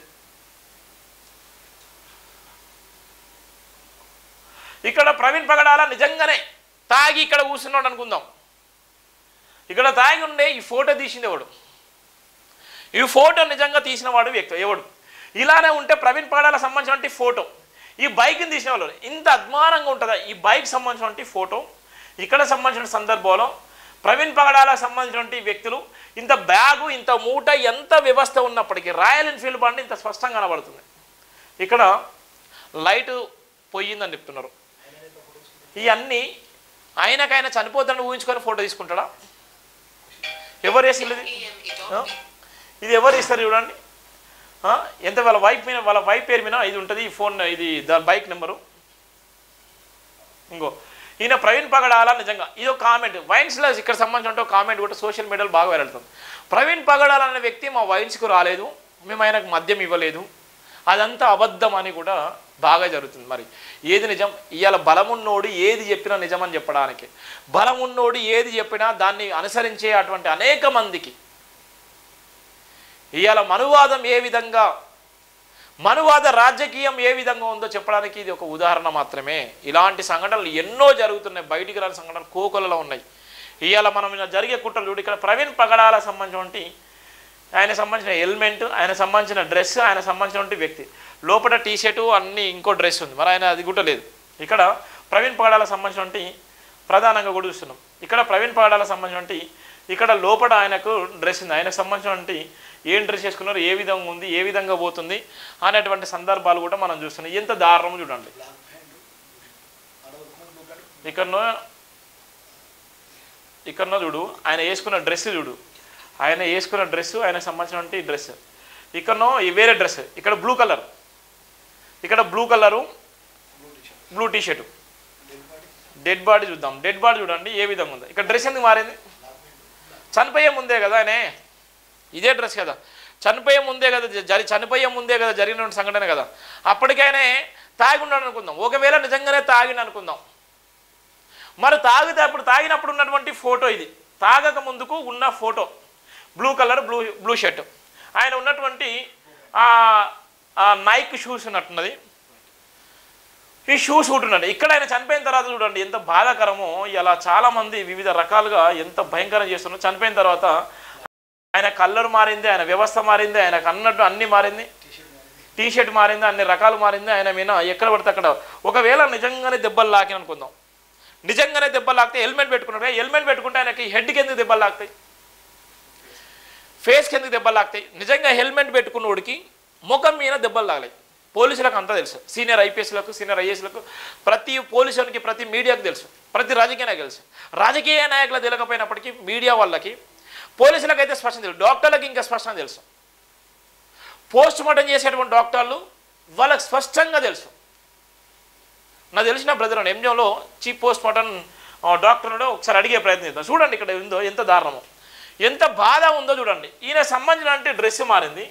ఇక్కడ ప్రవీణ్ పగడాల నిజంగానే తాగి ఇక్కడ కూర్చున్నాడు అనుకుందాం. ఇక్కడ తాగి ఉండే ఈ ఫోటో తీసింది ఎవడు? ఈ ఫోటో నిజంగా తీసిన వాడు వ్యక్తి ఎవడు? ఇలానే ఉంటే ప్రవీణ్ పగడాలకు సంబంధించిన ఫోటో, ఈ బైక్ని తీసిన వాళ్ళు ఇంత అద్మానంగా ఉంటుందా? ఈ బైక్ సంబంధించిన ఫోటో, ఇక్కడ సంబంధించిన సందర్భంలో ప్రవీణ్ పగడాలకు సంబంధించిన వ్యక్తులు ఇంత బ్యాగు, ఇంత మూట, ఎంత వ్యవస్థ ఉన్నప్పటికీ రాయల్ ఎన్ఫీల్డ్ బండి ఇంత స్పష్టంగా కనబడుతుంది. ఇక్కడ లైట్ పోయిందని చెప్తున్నారు. ఇవన్నీ ఆయనకైనా చనిపోతాడని ఊహించుకొని ఫోటో తీసుకుంటాడా? ఎవరు వేసింది ఇది? ఎవరు ఇస్తారు చూడండి. ఎంత వాళ్ళ వైఫ్ పేరు మీద ఇది ఉంటుంది. ఈ ఫోన్, ఇది బైక్ నెంబరు. ఇంకో ఈయన ప్రవీణ్ పగడాల నిజంగా ఇది ఒక కామెంట్ వైన్స్లో ఇక్కడ సంబంధించిన కామెంట్ కూడా సోషల్ మీడియాలో బాగా వెళ్తుంది. ప్రవీణ్ పగడాల అనే వ్యక్తి మా వైన్స్కు రాలేదు, మేము ఆయనకు మద్యం ఇవ్వలేదు, అదంతా అబద్ధం అని కూడా బాగా జరుగుతుంది. మరి ఏది నిజం? ఇవాళ బలమున్నోడు ఏది చెప్పినా నిజం అని చెప్పడానికి, బలమున్నోడు ఏది చెప్పినా దాన్ని అనుసరించే అటువంటి అనేక మందికి ఇవాళ మనువాదం ఏ విధంగా, మనువాద రాజకీయం ఏ విధంగా ఉందో చెప్పడానికి ఇది ఒక ఉదాహరణ మాత్రమే. ఇలాంటి సంఘటనలు ఎన్నో జరుగుతున్నాయి, బయటికి రాని సంఘటనలు కోకొలలో ఉన్నాయి. ఇవాళ మనం జరిగే కుట్రలు చూడు. ఇక్కడ ప్రవీణ్ పగడాలకు సంబంధించిన ఆయన సంబంధించిన హెల్మెట్, ఆయన సంబంధించిన డ్రెస్, ఆయన సంబంధించిన వ్యక్తి లోపల టీషర్టు అన్నీ, ఇంకో డ్రెస్ ఉంది, మరి ఆయన అది కూడా లేదు. ఇక్కడ ప్రవీణ్ పగడాలకు సంబంధించిన ప్రధానంగా కూడా చూస్తున్నాం. ఇక్కడ ప్రవీణ్ పగడాలకు సంబంధించిన ఇక్కడ లోపల ఆయనకు డ్రెస్ ఉంది, ఆయనకు సంబంధించిన ఏం డ్రెస్ చేసుకున్నారు, ఏ విధంగా ఉంది, ఏ విధంగా పోతుంది అనేటువంటి సందర్భాలు కూడా మనం చూస్తున్నాం. ఎంత దారుణం చూడండి. ఇక్కడనో చూడు, ఆయన వేసుకున్న డ్రెస్ చూడు, ఆయన వేసుకున్న డ్రెస్సు, ఆయనకు సంబంధించిన డ్రెస్. ఇక్కడనో వేరే డ్రెస్, ఇక్కడ బ్లూ కలర్, ఇక్కడ blue colour, blue T-shirt. Dead body చూద్దాం. డెడ్ బాడీ చూడండి ఏ విధంగా ఉంది. ఇక్కడ డ్రెస్ ఎందుకు మారింది? చనిపోయే ముందే కదా ఆయన ఇదే డ్రెస్ కదా, చనిపోయే ముందే కదా, చనిపోయే ముందే కదా జరిగిన సంఘటన కదా. అప్పటికైనా తాగి ఉన్నాడు అనుకుందాం, ఒకవేళ నిజంగానే తాగిన అనుకుందాం. మరి తాగితే అప్పుడు తాగినప్పుడు ఉన్నటువంటి ఫోటో ఇది, తాగక ముందుకు ఉన్న photo, blue colour, blue shirt, ఆయన ఉన్నటువంటి నైక్ షూస్ ఉన్నట్టున్నది, ఈ షూస్ ఉంటున్నాడు. ఇక్కడ ఆయన చనిపోయిన తర్వాత చూడండి ఎంత బాధాకరమో. ఇలా చాలామంది వివిధ రకాలుగా ఎంత భయంకరం చేస్తున్నారు. చనిపోయిన తర్వాత ఆయన కలర్ మారింది, ఆయన వ్యవస్థ మారింది, ఆయనకు అన్నట్టు అన్నీ మారింది, టీషర్ట్ మారింది, అన్ని రకాలు మారింది. ఆయన మీద ఎక్కడ పడితే అక్కడ ఒకవేళ నిజంగానే దెబ్బలు లాకిన అనుకుందాం, నిజంగానే దెబ్బలు లాగితే హెల్మెట్ పెట్టుకున్నాడు, హెల్మెట్ పెట్టుకుంటే ఆయనకి హెడ్కి ఎందుకు దెబ్బలు లాగుతాయి, ఫేస్కి ఎందుకు దెబ్బలు లాగుతాయి? నిజంగా హెల్మెట్ పెట్టుకున్నోడికి ముఖం మీద దెబ్బలు లాగలేదు. పోలీసులకు అంతా తెలుసు, సీనియర్ ఐపీఎస్లకు, సీనియర్ ఐఏఎస్లకు, ప్రతి పోలీసులకి, ప్రతి మీడియాకు తెలుసు, ప్రతి రాజకీయ నాయకులకు తెలుసు. రాజకీయ నాయకులకు తెలియకపోయినప్పటికీ మీడియా వాళ్ళకి, పోలీసులకు అయితే స్పష్టంగా తెలుసు, డాక్టర్లకు ఇంకా స్పష్టంగా తెలుసు, పోస్ట్ మార్టం చేసేటువంటి డాక్టర్లు వాళ్ళకి స్పష్టంగా తెలుసు. నాకు తెలిసిన బ్రదర్ ఎంజంలో చీఫ్ పోస్ట్ మార్టం డాక్టర్ ఒకసారి అడిగే ప్రయత్నం చేద్దాం. చూడండి ఇక్కడ ఉందో ఎంత దారుణమో, ఎంత బాధ ఉందో చూడండి. ఈయన సంబంధించిన డ్రెస్ మారింది,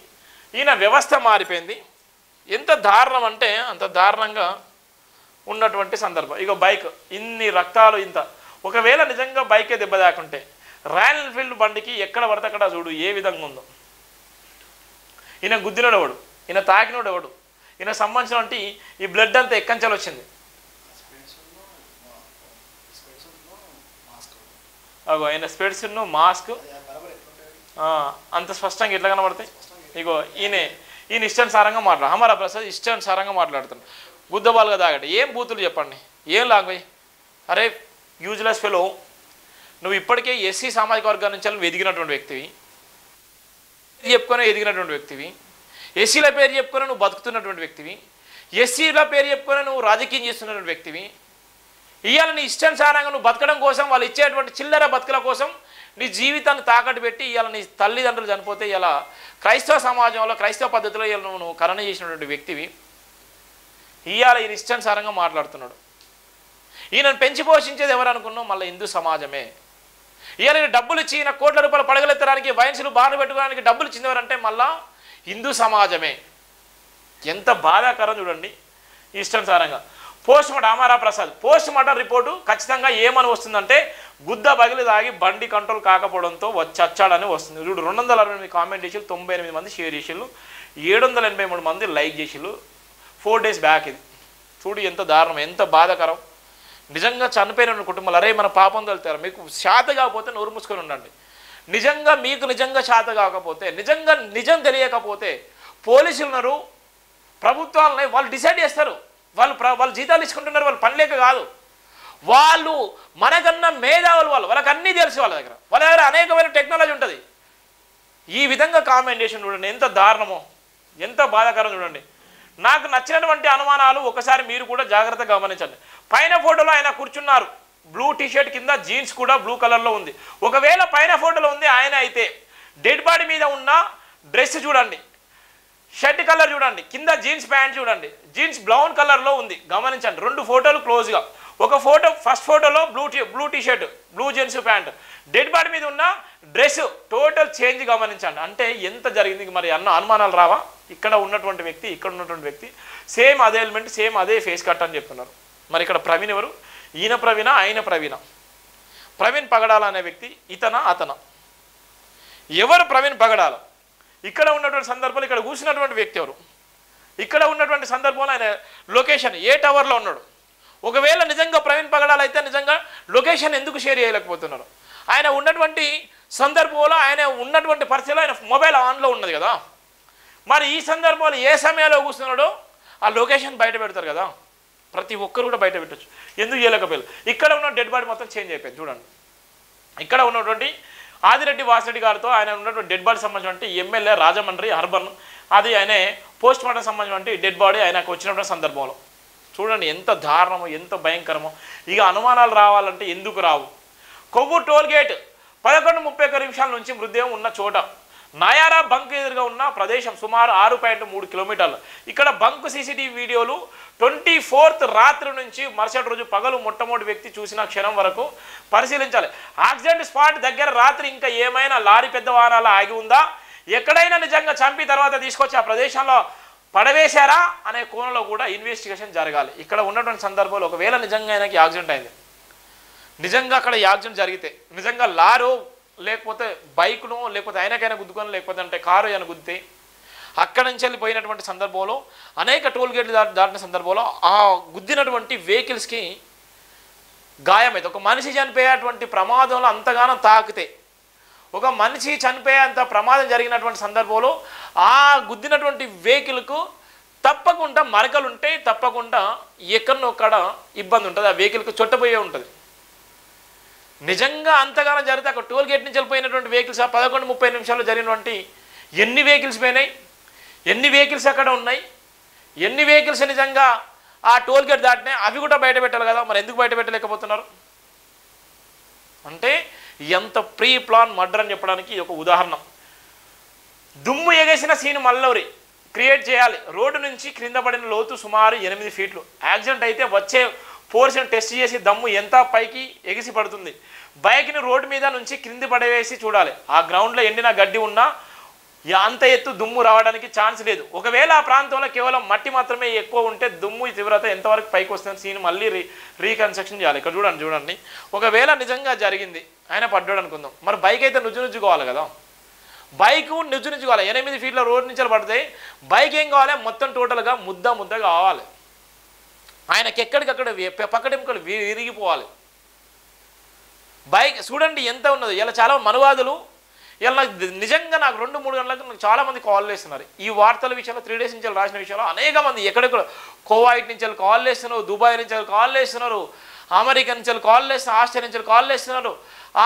ఈయన వ్యవస్థ మారిపోయింది. ఎంత దారుణం అంటే అంత దారుణంగా ఉన్నటువంటి సందర్భం. ఇక బైక్, ఇన్ని రక్తాలు, ఇంత ఒకవేళ నిజంగా బైకే దెబ్బ దాకుంటే రాయల్ ఎన్ఫీల్డ్ బండికి ఎక్కడ పడితే అక్కడ చూడు ఏ విధంగా ఉందో. ఈయన గుద్దినోడు ఎవడు, ఈయన తాకినోడు ఎవడు, ఈయన సంబంధించిన ఈ బ్లడ్ అంతా ఎక్కంచెలు వచ్చింది. అగో ఆయన స్పెడ్స్ను, మాస్క్ అంత స్పష్టంగా ఎట్లా కనబడతాయి. ఇగో ఈయన ఇష్టానుసారంగా మాట్లాడు, హమారా ప్రసాద్ ఇష్టానుసారంగా మాట్లాడుతాను. గుద్దబాలుగా తాగట ఏం బూతులు చెప్పండి, ఏం లాంగ్వేజ్. అరే యూజ్లెస్ ఫెలో, నువ్వు ఇప్పటికే ఎస్సీ సామాజిక వర్గాల నుంచి ఎదిగినటువంటి వ్యక్తివి, చెప్పుకొని ఎదిగినటువంటి వ్యక్తివి, ఎస్సీల పేరు చెప్పుకొని నువ్వు బతుకుతున్నటువంటి వ్యక్తివి, ఎస్సీల పేరు చెప్పుకొని నువ్వు రాజకీయం చేస్తున్నటువంటి వ్యక్తివి. ఇవాళ నీ ఇష్టానుసారంగా నువ్వు బతకడం కోసం, వాళ్ళు ఇచ్చేటువంటి చిల్లర బతుకుల కోసం నీ జీవితాన్ని తాకట్టు పెట్టి ఇవాళ నీ తల్లిదండ్రులు చనిపోతే ఇలా క్రైస్తవ సమాజంలో, క్రైస్తవ పద్ధతిలో ఇవాళ నువ్వు కరణ చేసినటువంటి వ్యక్తివి. ఇవాళ ఈయన ఇష్టానుసారంగా మాట్లాడుతున్నాడు. ఈయనను పెంచి పోషించేది ఎవరు అనుకున్నాం? మళ్ళీ హిందూ సమాజమే. ఈయన డబ్బులు ఇచ్చి ఈయన కోట్ల రూపాయలు పడగలెత్తడానికి వైన్సులు బాను పెట్టుకోవడానికి డబ్బులు ఇచ్చింది ఎవరంటే మళ్ళా హిందూ సమాజమే. ఎంత బాధాకరం చూడండి. ఇష్టానుసారంగా post mortem Amara Prasad post mortem report ఖచ్చితంగా ఏమని వస్తుందంటే గుద్ద బగిలి తాగి బండి కంట్రోల్ కాకపోవడంతో చచ్చాడని వస్తుంది. చూడు 268 కామెంట్ చేసి 98 మంది షేర్ చేసిళ్ళు, 783 మంది లైక్ చేసిళ్ళు 4 days బ్యాక్. ఇది చూడు ఎంత దారుణం, ఎంత బాధాకరం. నిజంగా చనిపోయిన కుటుంబాలు అరే మన పాపం తలుతారు. మీకు శాత కాకపోతే నోరు మూసుకొని ఉండండి. నిజంగా మీకు నిజంగా శాత కాకపోతే, నిజంగా నిజం తెలియకపోతే పోలీసులున్నారు, ప్రభుత్వాలని వాళ్ళు డిసైడ్ చేస్తారు. వాళ్ళు జీతాలు ఇచ్చుకుంటున్నారు, వాళ్ళు పని లేక కాదు. వాళ్ళు మనకన్నా మేధావులు, వాళ్ళకి అన్నీ తెలుసు. వాళ్ళ దగ్గర అనేకమైన టెక్నాలజీ ఉంటుంది. ఈ విధంగా కామెంట్ చేసి చూడండి ఎంత దారుణమో, ఎంత బాధాకరం చూడండి. నాకు నచ్చినటువంటి అనుమానాలు ఒకసారి మీరు కూడా జాగ్రత్తగా గమనించండి. పైన ఫోటోలో ఆయన కూర్చున్నారు, బ్లూ టీషర్ట్ కింద జీన్స్ కూడా బ్లూ కలర్లో ఉంది. ఒకవేళ పైన ఫోటోలో ఉంది ఆయన అయితే డెడ్ బాడీ మీద ఉన్న డ్రెస్ చూడండి, షర్ట్ కలర్ చూడండి, కింద జీన్స్ ప్యాంట్ చూడండి, జీన్స్ బ్రౌన్ కలర్లో ఉంది. గమనించండి 2 ఫోటోలు క్లోజ్గా. ఒక ఫోటో ఫస్ట్ ఫోటోలో blue T-shirt blue jeans pant, dead body మీద ఉన్న డ్రెస్ టోటల్ చేంజ్ గమనించండి. అంటే ఎంత జరిగింది మరి అనుమానాలు రావా? ఇక్కడ ఉన్నటువంటి వ్యక్తి, ఇక్కడ ఉన్నటువంటి వ్యక్తి సేమ్ అదే ఎలిమెంట్, సేమ్ అదే ఫేస్ కట్ అని చెప్తున్నారు. మరి ఇక్కడ ప్రవీణ్ ఎవరు? ఈయన ప్రవీణ, ఆయన ప్రవీణ. ప్రవీణ్ పగడాల అనే వ్యక్తి అతన ఎవరు? ప్రవీణ్ పగడాల. ఇక్కడ ఉన్నటువంటి సందర్భంలో ఇక్కడ కూర్చున్నటువంటి వ్యక్తి ఎవరు? ఇక్కడ ఉన్నటువంటి సందర్భంలో ఆయన లొకేషన్ ఏ టవర్లో ఉన్నాడు? ఒకవేళ నిజంగా ప్రవీణ్ పగడాల అయితే నిజంగా లొకేషన్ ఎందుకు షేర్ చేయలేకపోతున్నారు? ఆయన ఉన్నటువంటి సందర్భంలో, ఆయన ఉన్నటువంటి పరిస్థితిలో ఆయన మొబైల్ ఆన్లో ఉన్నది కదా. మరి ఈ సందర్భంలో ఏ సమయంలో కూర్చున్నాడో ఆ లొకేషన్ బయట పెడతారు కదా. ప్రతి ఒక్కరు కూడా బయట పెట్టచ్చు. ఎందుకు చేయలేకపోయారు? ఇక్కడ ఉన్న డెడ్ బాడీ మొత్తం చేంజ్ అయిపోయింది చూడండి. ఇక్కడ ఉన్నటువంటి ఆదిరెడ్డి వాసిరెడ్డి గారితో ఆయన ఉన్నటువంటి డెడ్ బాడీ సంబంధించినటువంటి ఎమ్మెల్యే రాజమండ్రి అర్బన్, అది ఆయన పోస్ట్ మార్టం సంబంధించినటువంటి డెడ్ బాడీ ఆయనకు వచ్చినటువంటి సందర్భంలో చూడండి ఎంత దారుణమో, ఎంత భయంకరమో. ఇక అనుమానాలు రావాలంటే ఎందుకు రావు? కొవ్వూరు టోల్గేట్ 11:31 నుంచి మృతదేహం ఉన్న చోట నయారా బంక్ ఎదురుగా ఉన్న ప్రదేశం సుమారు 6.3 కిలోమీటర్లు. ఇక్కడ బంక్ సీసీటీవీ వీడియోలు 24th రాత్రి నుంచి మరుసటి రోజు పగలు మొట్టమొదటి వ్యక్తి చూసిన క్షణం వరకు పరిశీలించాలి. యాక్సిడెంట్ స్పాట్ దగ్గర రాత్రి ఇంకా ఏమైనా లారీ పెద్ద వాహనాలు ఆగి ఉందా, ఎక్కడైనా నిజంగా చంపి తర్వాత తీసుకొచ్చి ఆ ప్రదేశంలో పడవేశారా అనే కోణంలో కూడా ఇన్వెస్టిగేషన్ జరగాలి. ఇక్కడ ఉన్నటువంటి సందర్భంలో ఒకవేళ నిజంగా ఆయనకి యాక్సిడెంట్ అయింది, నిజంగా అక్కడ యాక్సిడెంట్ జరిగితే, నిజంగా లారో లేకపోతే బైక్ను లేకపోతే ఆయనకైనా గుద్దుకొని లేకపోతే అంటే కారు అయినా గుద్దితే అక్కడి నుంచి వెళ్ళిపోయినటువంటి సందర్భంలో అనేక టోల్ గేట్లు దాటిన సందర్భంలో ఆ గుద్దినటువంటి వెహికల్స్కి గాయమైతే ఒక మనిషి చనిపోయేటువంటి ప్రమాదంలో అంతగానో తాకితే, ఒక మనిషి చనిపోయేంత ప్రమాదం జరిగినటువంటి సందర్భంలో ఆ గుద్దినటువంటి వెహికల్కు తప్పకుండా మరకలు ఉంటాయి, తప్పకుండా ఎక్కడొక్కడ ఇబ్బంది ఉంటుంది, ఆ వెహికల్కి చుట్టపోయే ఉంటుంది. నిజంగా అంతగానో జరిగితే అక్కడ టోల్ గేట్ నుంచి వెళ్ళిపోయినటువంటి వెహికల్స్ ఆ 11:30 జరిగినటువంటి ఎన్ని వెహికల్స్ పోయినాయి, ఎన్ని వెహికల్స్ అక్కడ ఉన్నాయి, ఎన్ని వెహికల్స్ నిజంగా ఆ టోల్ గేట్ దాటినాయి, అవి కూడా బయట పెట్టాలి కదా. మరి ఎందుకు బయట పెట్టలేకపోతున్నారు? అంటే ఎంత ప్రీ ప్లాన్ మర్డర్ అని చెప్పడానికి ఒక ఉదాహరణ. దుమ్ము ఎగేసిన సీన్ మల్లూరి క్రియేట్ చేయాలి. రోడ్డు నుంచి క్రింద పడిన లోతు సుమారు 8 ఫీట్లు. యాక్సిడెంట్ అయితే వచ్చే ఫోర్స్ని టెస్ట్ చేసి దమ్ము ఎంత పైకి ఎగిసి పడుతుంది. బైక్ని రోడ్డు మీద నుంచి క్రింది పడవేసి చూడాలి. ఆ గ్రౌండ్లో ఎండిన గడ్డి ఉన్నా అంత ఎత్తు దుమ్ము రావడానికి ఛాన్స్ లేదు. ఒకవేళ ఆ ప్రాంతంలో కేవలం మట్టి మాత్రమే ఎక్కువ ఉంటే దుమ్ము తీవ్రత ఎంతవరకు పైకి వస్తుంది సీన్ మళ్ళీ రీకన్స్ట్రక్షన్ చేయాలి. ఇక్కడ చూడండి ఒకవేళ నిజంగా జరిగింది, ఆయన పడ్డాడు అనుకుందాం, మరి బైక్ అయితే నుజ్జుకోవాలి కదా. బైక్ నుజ్జుకోవాలి. 8 ఫీట్ల రోడ్డు నుంచి పడితే బైక్ ఏం కావాలి, మొత్తం టోటల్గా ముద్ద కావాలి. ఆయనకి ఎక్కడికక్కడ పక్కడెంకలు విరిగిపోవాలి. బైక్ చూడండి ఎంత ఉన్నది. ఇలా చాలా మనువాదులు ఇలా నిజంగా నాకు 2-3 గంటలకు నాకు చాలామంది కాల్ చేస్తున్నారు. ఈ వార్తల విషయంలో 3 days నుంచి రాసిన విషయంలో అనేక మంది ఎక్కడెక్కడ కువైట్ నుంచి కాల్ చేస్తున్నారు, దుబాయ్ నుంచి కాల్ చేస్తున్నారు, అమెరికా నుంచి కాల్ చేస్తున్నారు, ఆస్ట్రేలియా నుంచి కాల్ చేస్తున్నారు,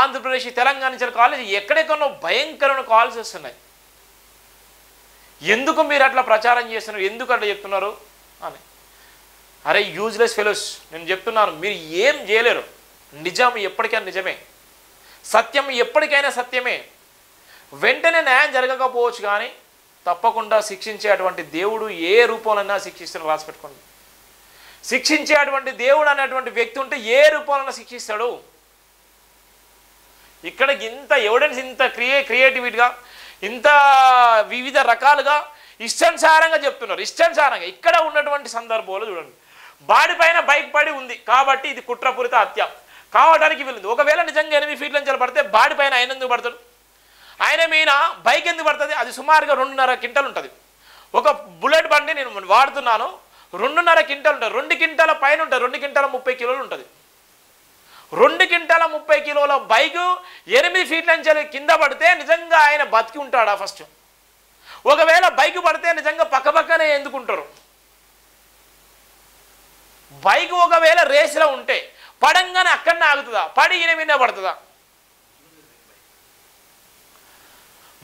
ఆంధ్రప్రదేశ్ తెలంగాణ నుంచి కాల్ చేసి ఎక్కడెక్కడో భయంకరమైన కాల్స్ వస్తున్నాయి. ఎందుకు మీరు అట్లా ప్రచారం చేస్తున్నారు, ఎందుకు అట్లా చెప్తున్నారు అని. అరే యూజ్లెస్ ఫెలోస్, నేను చెప్తున్నాను మీరు ఏం చేయలేరు. నిజం ఎప్పటికైనా నిజమే, సత్యం ఎప్పటికైనా సత్యమే. వెంటనే న్యాయం జరగకపోవచ్చు కానీ తప్పకుండా శిక్షించేటువంటి దేవుడు ఏ రూపంలోనైనా శిక్షిస్తున్న రాసి పెట్టుకోండి. శిక్షించేటువంటి దేవుడు అనేటువంటి వ్యక్తి ఉంటే ఏ రూపంలో శిక్షిస్తాడు? ఇక్కడ ఇంత ఎవిడెన్స్, ఇంత క్రియేటివిటీగా, ఇంత వివిధ రకాలుగా ఇష్టానుసారంగా చెప్తున్నారు. ఇష్టానుసారంగా ఇక్కడ ఉన్నటువంటి సందర్భంలో చూడండి, బాడీ పైన బైక్ పడి ఉంది కాబట్టి ఇది కుట్రపూరిత హత్య కావడానికి వెళ్ళింది. ఒకవేళ నిజంగా 8 ఫీట్ల నుంచి పడితే బాడీ పైన ఆయన ఎందుకు పడతాడు? ఆయన మీద బైక్ ఎందుకు పడుతుంది? అది సుమారుగా 2.5 క్వింటాలు ఉంటుంది. ఒక బుల్లెట్ బండి నేను వాడుతున్నాను, 2.5 క్వింటాలు ఉంటుంది. 2 క్వింటాల పైన ఉంటుంది, 2 క్వింటాల 30 కిలోలు ఉంటుంది. 2 క్వింటాల 30 కిలోల బైకు 8 ఫీట్ల నుంచి కింద పడితే నిజంగా ఆయన బతికి ఉంటాడా? ఫస్ట్ ఒకవేళ బైక్ పడితే నిజంగా పక్కపక్కనే ఎందుకుంటారు? బైక్ ఒకవేళ రేసులో ఉంటే పడంగానే అక్కడనే ఆగుతుందా? పడి ఈయన మీద పడుతుందా?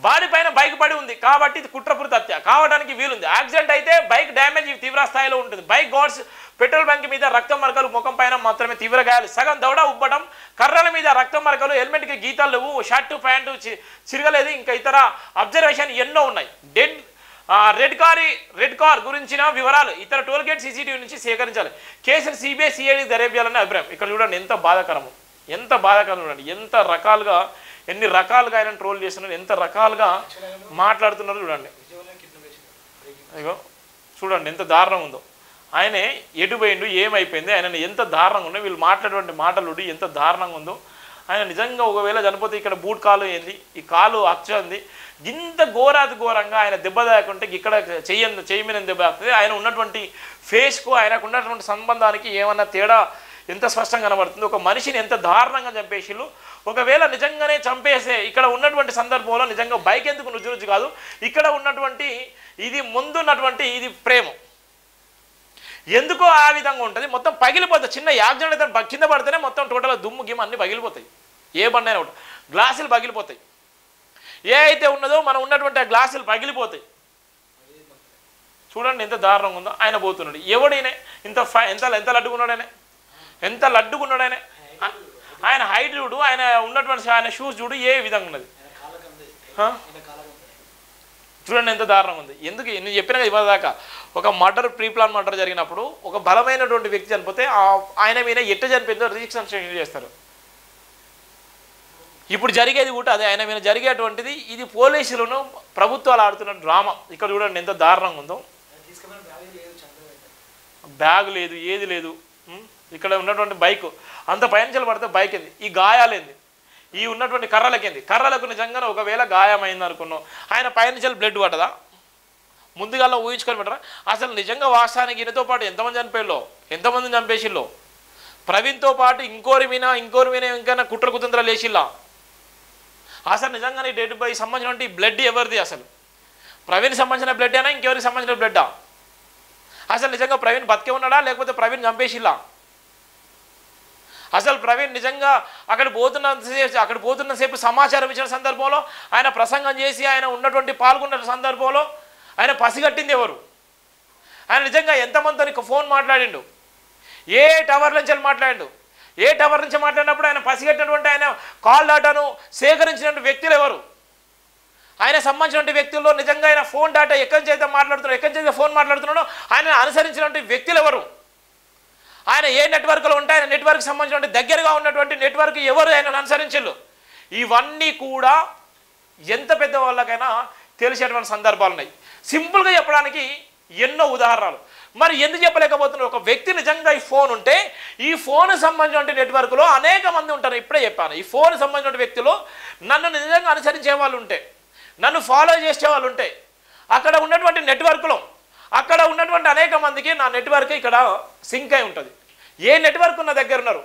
బాడీ పైన బైక్ పడి ఉంది కాబట్టి ఇది కుట్రపూరిత హత్య కావడానికి వీలుంది. యాక్సిడెంట్ అయితే బైక్ డ్యామేజ్ తీవ్ర స్థాయిలో ఉంటుంది. బైక్ గార్డ్స్ పెట్రోల్ బంక్ మీద రక్తం మరకలు, ముఖం పైన మాత్రమే తీవ్ర గాయాలు, సగం దవడ ఉబ్బటం, కర్రల మీద రక్తం మరకలు, హెల్మెట్కి గీతాలు లేవు, షర్టు ప్యాంటు చిరగలేదు, ఇంకా ఇతర అబ్జర్వేషన్ ఎన్నో ఉన్నాయి. రెడ్ కార్ గురించిన వివరాలు ఇతర టోల్ గేట్ సీసీటీవీ నుంచి సేకరించాలి. కేసును సిబిఐ సిఐడి దర్యాప్యాలనే అభిప్రాయం. ఇక్కడ చూడండి ఎంత బాధాకరము, ఎంత బాధాకరం చూడండి, ఎంత రకాలుగా, ఎన్ని రకాలుగా ఆయన ట్రోల్ చేస్తున్నారు, ఎంత రకాలుగా మాట్లాడుతున్నారు చూడండి. ఇగో చూడండి ఎంత దారుణం ఉందో. ఆయనే ఎటు పోయిండు, ఏమైపోయింది, ఆయన ఎంత దారుణంగా ఉందో, వీళ్ళు మాట్లాడేటువంటి మాటలు ఎంత దారుణంగా ఉందో. ఆయన నిజంగా ఒకవేళ చనిపోతే ఇక్కడ బూట్ కాలు ఏంది, ఈ కాలు అచ్చింది, ఇంత ఘోరాతి ఘోరంగా ఆయన దెబ్బ తాకుంటే ఇక్కడ చెయ్యి మీద దెబ్బ తాకుతుంది. ఆయన ఉన్నటువంటి ఫేస్కు ఆయనకు ఉన్నటువంటి సంబంధానికి ఏమన్నా తేడా ఎంత స్పష్టంగా కనబడుతుంది. ఒక మనిషిని ఎంత దారుణంగా చంపేసిళ్ళు. ఒకవేళ నిజంగానే చంపేసే ఇక్కడ ఉన్నటువంటి సందర్భంలో నిజంగా బైక్ ఎందుకు రుచి కాదు, ఇక్కడ ఉన్నటువంటి ఇది ముందున్నటువంటి ఇది ప్రేమ ఎందుకో ఆ విధంగా ఉంటుంది. మొత్తం పగిలిపోతుంది. చిన్న యాక్సిడెంట్ అయితే కింద పడితేనే మొత్తం టోటల్ దుమ్ము గిమ్ము అన్నీ పగిలిపోతాయి. ఏ బండి అయినా గ్లాసులు పగిలిపోతాయి. ఏ అయితే ఉన్నదో మనం ఉన్నటువంటి ఆ గ్లాసులు పగిలిపోతాయి. చూడండి ఎంత దారుణంగా ఉందో. ఆయన పోతున్నాడు, ఎవడైనా ఎంత లడ్డుకున్నాడైనా, ఎంత లడ్డుకున్నాడైనా, ఆయన హైట్ చూడు, ఆయన ఉన్నటువంటి ఆయన షూస్ చూడు ఏ విధంగా ఉన్నది. చూడండి ఎంత దారుణంగా ఉంది. ఎందుకు నేను చెప్పినా ఇవాళ దాకా ఒక ప్రీ ప్లాన్ మర్డర్ జరిగినప్పుడు ఒక బలమైనటువంటి వ్యక్తి చనిపోతే ఆయన మీద ఎట్ట చనిపోయిందో రిజిస్ట్రేషన్ చేస్తారు. ఇప్పుడు జరిగేది కూడా అదే, ఆయన మీద జరిగేటువంటిది ఇది పోలీసులను ప్రభుత్వాలు ఆడుతున్న డ్రామా. ఇక్కడ చూడండి ఎంత దారుణంగా ఉందో. బ్యాగ్ లేదు, ఏది లేదు. ఇక్కడ ఉన్నటువంటి బైక్ అంత పయనించలు పడితే బైక్ ఏంది, ఈ గాయాలేంది, ఈ ఉన్నటువంటి కర్రలకు నిజంగానే ఒకవేళ గాయమైంది అనుకున్నాం, ఆయన పయనించలు బ్లడ్ పట్టదా? ముందుగా ఊహించుకొని పెట్టరా? అసలు నిజంగా వాస్తవానికి ఈయనతో పాటు ఎంతమంది చనిపోయిల్లో, ఎంతమందిని చంపేసిల్లో, ప్రవీణ్తో పాటు ఇంకోరి మీద ఇంకైనా కుట్ర కుతంత్రాలు వేసిల్లా? అసలు నిజంగానే డెడ్ బాయ్ సంబంధించిన బ్లడ్ ఎవరిది? అసలు ప్రవీణ్ సంబంధించిన బ్లడ్ అయినా ఇంకెవరికి సంబంధించిన బ్లడ్డా? అసలు నిజంగా ప్రవీణ్ బతికే ఉన్నాడా లేకపోతే ప్రవీణ్ చంపేసిల్లా? అసలు ప్రవీణ్ నిజంగా అక్కడ పోతున్నసేపు సమాచారం ఇచ్చిన సందర్భంలో, ఆయన ప్రసంగం చేసి ఆయన ఉన్నటువంటి పాల్గొన్న సందర్భంలో ఆయన పసిగట్టింది ఎవరు? ఆయన నిజంగా ఎంతమందితో ఫోన్ మాట్లాడిండు, ఏ టవర్ నుంచి మాట్లాడిండు, ఏ టవర్ నుంచి మాట్లాడినప్పుడు ఆయన పసిగట్టినటువంటి ఆయన కాల్ డాటాను సేకరించినటువంటి వ్యక్తులు ఎవరు? ఆయన సంబంధించిన వ్యక్తుల్లో నిజంగా ఆయన ఫోన్ డాటా ఎక్కడి నుంచి అయితే మాట్లాడుతున్నాడో, ఎక్కడి నుంచి అయితే ఫోన్ మాట్లాడుతున్నాడో ఆయన అనుసరించినటువంటి వ్యక్తులు ఎవరు? ఆయన ఏ నెట్వర్క్లో ఉంటే ఆయన నెట్వర్క్ సంబంధించిన దగ్గరగా ఉన్నటువంటి నెట్వర్క్ ఎవరు ఆయన అనుసరించారు? ఇవన్నీ కూడా ఎంత పెద్ద వాళ్ళకైనా తెలిసేటువంటి సందర్భాలు ఉన్నాయి. సింపుల్గా చెప్పడానికి ఎన్నో ఉదాహరణలు. మరి ఎందుకు చెప్పలేకపోతున్నారు? ఒక వ్యక్తి నిజంగా ఈ ఫోన్ ఉంటే ఈ ఫోన్ సంబంధించిన నెట్వర్క్లో అనేక మంది ఉంటారు. ఇప్పుడే చెప్పాను, ఈ ఫోన్ సంబంధించిన వ్యక్తులు నన్ను నిజంగా అనుసరించే వాళ్ళు ఉంటే, నన్ను ఫాలో చేసే వాళ్ళు ఉంటే, అక్కడ ఉన్నటువంటి నెట్వర్క్లో అక్కడ ఉన్నటువంటి అనేక మందికి నా నెట్వర్క్ ఇక్కడ సింక్ అయి ఉంటుంది. ఏ నెట్వర్క్ ఉన్న దగ్గర ఉన్నారు.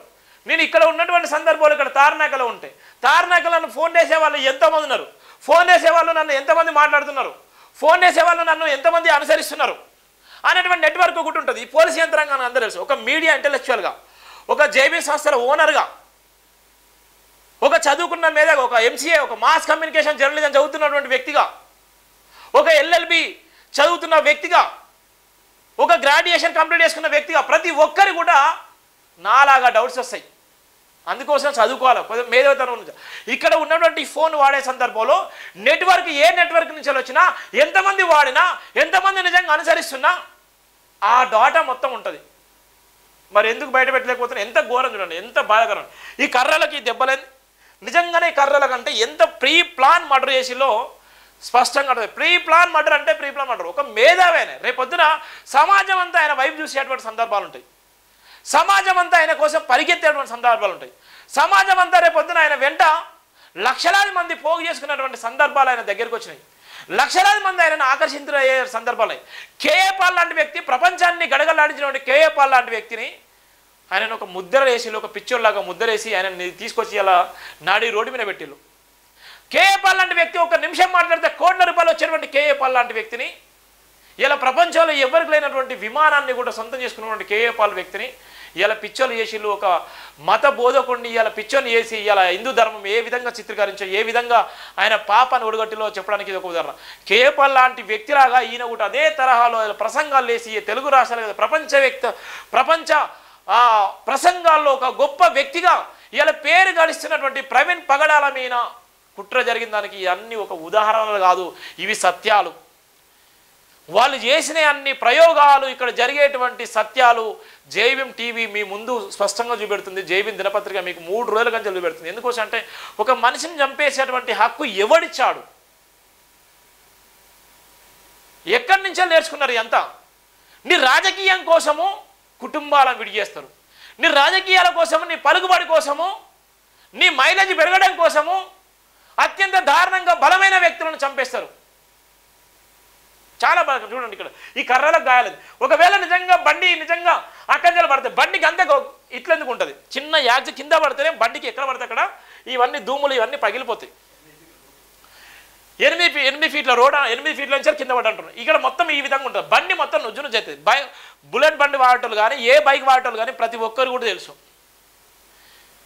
నేను ఇక్కడ ఉన్నటువంటి సందర్భంలో ఇక్కడ తార్నాకలో ఉంటే తార్నాకలను ఫోన్ చేసే వాళ్ళు ఎంతమంది ఉన్నారు, ఫోన్ చేసే వాళ్ళు నన్ను ఎంతమంది మాట్లాడుతున్నారు, ఫోన్ చేసే వాళ్ళు నన్ను ఎంతమంది అనుసరిస్తున్నారు అనేటువంటి నెట్వర్క్ ఒకటి ఉంటుంది. ఈ పోలీస్ యంత్రాంగాన్ని అందరూ తెలుసు. ఒక మీడియా ఇంటెలెక్చువల్గా, ఒక జేబీ సంస్థల ఓనర్గా, ఒక చదువుకున్న మీద ఒక ఎంసీఏ, ఒక మాస్ కమ్యూనికేషన్ జర్నలిజం చదువుతున్నటువంటి వ్యక్తిగా, ఒక ఎల్ఎల్బి చదువుతున్న వ్యక్తిగా, ఒక గ్రాడ్యుయేషన్ కంప్లీట్ చేసుకున్న వ్యక్తిగా ప్రతి ఒక్కరి కూడా నాలాగా డౌట్స్ వస్తాయి. అందుకోసం చదువుకోవాలి, మేధోతనం నుంచి. ఇక్కడ ఉన్నటువంటి ఫోన్ వాడే సందర్భంలో నెట్వర్క్ ఏ నెట్వర్క్ నుంచి వచ్చినా, ఎంతమంది వాడినా, ఎంతమంది నిజంగా అనుసరిస్తున్నా ఆ డాటా మొత్తం ఉంటుంది. మరి ఎందుకు బయట పెట్టలేకపోతున్నారు? ఎంత ఘోరం చూడండి, ఎంత బాధాకరం. ఈ కర్రలకి దెబ్బలేదు. నిజంగానే కర్రల కంటే ఎంత ప్రీ ప్లాన్ మర్డర్ చేసిలో స్పష్టంగా ఉంటుంది. ప్రీ ప్లాన్ మర్డర్ అంటే ప్రీ ప్లాన్ మర్డర్. ఒక మేధావేనే రేపొద్దున సమాజం అంతా ఆయన వైపు చూసేటువంటి సందర్భాలు ఉంటాయి. సమాజం అంతా ఆయన కోసం పరిగెత్తేటువంటి సందర్భాలు ఉంటాయి. సమాజం అంతా రేపొద్దున ఆయన వెంట లక్షలాది మంది పోగు చేసుకున్నటువంటి సందర్భాలు ఆయన దగ్గరికి వచ్చినాయి. లక్షలాది మంది ఆయనను ఆకర్షించే సందర్భాలు. కేఏ పాల్ లాంటి వ్యక్తి, ప్రపంచాన్ని గడగలాడించినటువంటి కేఏ పాల్ లాంటి వ్యక్తిని ఆయనను ఒక ముద్ర వేసి, ఒక పిచ్చోళ్ళలాగా ముద్ర వేసి ఆయన తీసుకొచ్చి అలా నాడి రోడ్డు మీద పెట్టిళ్ళు. కేఏ పాల్ లాంటి వ్యక్తి ఒక నిమిషం మాట్లాడితే కోట్ల రూపాయలు వచ్చేటువంటి కేఏ పాల్ లాంటి వ్యక్తిని, ఇలా ప్రపంచంలో ఎవరికి లేనటువంటి విమానాన్ని కూడా సొంతం చేసుకున్నటువంటి కేఏ పాల్ వ్యక్తిని ఇలా పిచ్చోలు చేసిళ్ళు. ఒక మత బోధకుడిని ఇలా పిచ్చోని చేసి ఇలా హిందూ ధర్మం ఏ విధంగా చిత్రీకరించో, ఏ విధంగా ఆయన పాపాన్ని ఒడగట్టిలో చెప్పడానికి ఇది ఒక ఉదాహరణ. కేఏ పాల్ లాంటి వ్యక్తిలాగా ఈయన కూడా అదే తరహాలో ప్రసంగాలు వేసి తెలుగు రాష్ట్రాలు ప్రపంచ ప్రసంగాల్లో ఒక గొప్ప వ్యక్తిగా ఇలా పేరు గడిస్తున్నటువంటి ప్రవీణ్ పగడాల మీద కుట్ర జరిగిన దానికి అన్ని ఒక ఉదాహరణలు కాదు, ఇవి సత్యాలు. వాళ్ళు చేసిన అన్ని ప్రయోగాలు, ఇక్కడ జరిగేటువంటి సత్యాలు జైభీం టీవీ మీ ముందు స్పష్టంగా చూపెడుతుంది. జైభీం దినపత్రిక మీకు 3 రోజుల కంటే చూపెడుతుంది. ఎందుకోసం అంటే ఒక మనిషిని చంపేసేటువంటి హక్కు ఎవడిచ్చాడు? ఎక్కడి నుంచో నేర్చుకున్నారు ఎంత? నీ రాజకీయం కోసము కుటుంబాలను విడిచేస్తారు, నీ రాజకీయాల కోసము, నీ పలుకుబడి కోసము, నీ మైలేజ్ పెరగడం కోసము అత్యంత దారుణంగా బలమైన వ్యక్తులను చంపేస్తారు. చాలా బాగా చూడండి, ఇక్కడ ఈ కర్రలకు గాయాలేదు. ఒకవేళ నిజంగా బండి నిజంగా అక్కడికి పడితే బండికి అంతే ఇట్లెందుకు ఉంటుంది, చిన్న యాక్సి కింద పడితేనే బండికి ఎక్కడ పడితే అక్కడ ఇవన్నీ ధూములు ఇవన్నీ పగిలిపోతాయి. 8 ఫీట్ల రోడ్, 8 ఫీట్ల నుంచి కింద పడి అంటున్నారు. ఇక్కడ మొత్తం ఈ విధంగా ఉంటుంది, బండి మొత్తం నుజ్జునుజ్జు అవుతుంది. బుల్లెట్ బండి వాడటోళ్ళు కానీ, ఏ బైక్ వాడటోళ్ళు కానీ ప్రతి ఒక్కరు కూడా తెలుసు.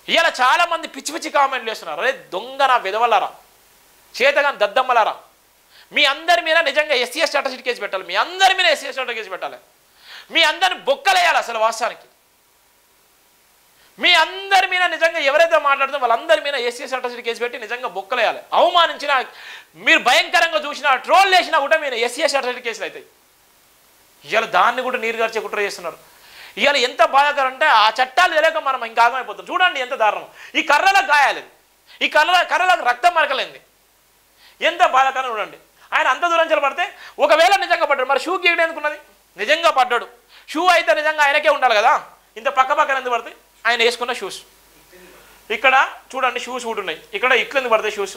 ఇలా చాలామంది పిచ్చి పిచ్చి కామెంట్లు చేస్తున్నారు. అరే దొంగ నా విధవలారా, చేతగాని దద్దమ్మలారా, మీ అందరి మీద నిజంగా ఎస్సీఎస్ అట్రాసిటీ కేసు పెట్టాలి, మీ అందరి మీద ఎస్సీఎస్ అట్రాసిటీ కేసు పెట్టాలి, మీ అందరిని బొక్కలేయాలి. అసలు వాస్తవానికి మీ అందరి మీద నిజంగా ఎవరైతే మాట్లాడుతుందో వాళ్ళందరి మీద ఎస్సీఎస్ అట్రాసిటీ కేసు పెట్టి నిజంగా బొక్కలేయాలి. అవమానించిన, మీరు భయంకరంగా చూసినా, ట్రోల్ చేసినా కూడా మీరు ఎస్సీఎస్ అట్రాసిటీ కేసులు అవుతాయి. ఇవాళ దాన్ని కూడా నీరుగార్చే కుట్ర చేస్తున్నారు. ఇవాళ ఎంత బాధాకరం అంటే ఆ చట్టాలు తెలియక మనం ఇంకా ఆగమైపోతాం. చూడండి ఎంత దారుణం. ఈ కర్రలకు గాయాలేదు, ఈ కర్రలకు రక్తం మరకలేంది, ఎంత బాధాకరం చూడండి. ఆయన అంత దూరం పడితే ఒకవేళ నిజంగా పడ్డాడు, మరి షూ గీయడం ఎందుకున్నది? నిజంగా పడ్డాడు, షూ అయితే నిజంగా ఆయనకే ఉండాలి కదా. ఇంత పక్క పక్కన ఎందుకు పడితే ఆయన వేసుకున్న షూస్ ఇక్కడ చూడండి, షూస్ కూడా ఉన్నాయి ఇక్కడ, ఇట్లా ఎందుకు పడతాయి షూస్?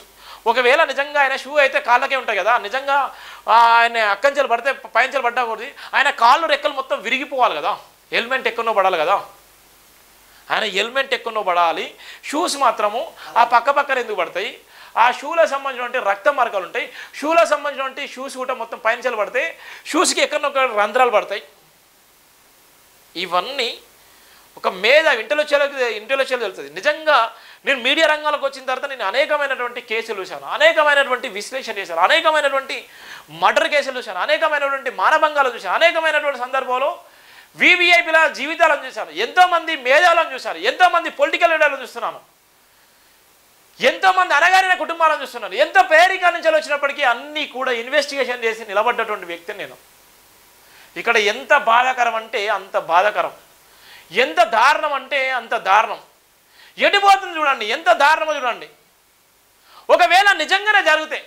ఒకవేళ నిజంగా ఆయన షూ అయితే కాళ్ళకే ఉంటాయి కదా, నిజంగా ఆయన అక్కంచెలు పడితే పైంచెలు పడ్డా కూడా ఆయన కాళ్ళు రెక్కలు మొత్తం విరిగిపోవాలి కదా, హెల్మెట్ ఎక్కడో పడాలి కదా, ఆయన హెల్మెట్ ఎక్కడో పడాలి. షూస్ మాత్రము ఆ పక్క పక్కన ఎందుకు పడతాయి? ఆ షూలకు సంబంధించినటువంటి రక్త మరకలు ఉంటాయి, షూలకు సంబంధించినటువంటి షూస్ కూడా మొత్తం పైంచెలు పడతాయి, షూస్కి ఎక్కడొక్క రంధ్రాలు పడతాయి. ఇవన్నీ ఒక ఇంటెలెక్చువల్ తెలుస్తుంది. నిజంగా నేను మీడియా రంగంలోకి వచ్చిన తర్వాత నేను అనేకమైనటువంటి కేసులు చూశాను, అనేకమైనటువంటి విశ్లేషణ చేశాను, అనేకమైనటువంటి మర్డర్ కేసులు చూశాను, అనేకమైనటువంటి మానభంగాలు చూశాను, అనేకమైనటువంటి సందర్భంలో వివిఐపీల జీవితాలను చూశాను, ఎంతోమంది మేధావులను చూశాను, ఎంతోమంది పొలిటికల్ లీడర్లను చూస్తున్నాను, ఎంతోమంది అనగారిన కుటుంబాలను చూస్తున్నాను. ఎంత పేరిక నుంచి వచ్చినప్పటికీ అన్నీ కూడా ఇన్వెస్టిగేషన్ చేసి నిలబడ్డటువంటి వ్యక్తిని నేను. ఇక్కడ ఎంత బాధాకరం అంటే అంత బాధాకరం, ఎంత దారుణం అంటే అంత దారుణం. ఎడిపోతుంది చూడండి, ఎంత దారుణమో చూడండి. ఒకవేళ నిజంగానే జరిగితే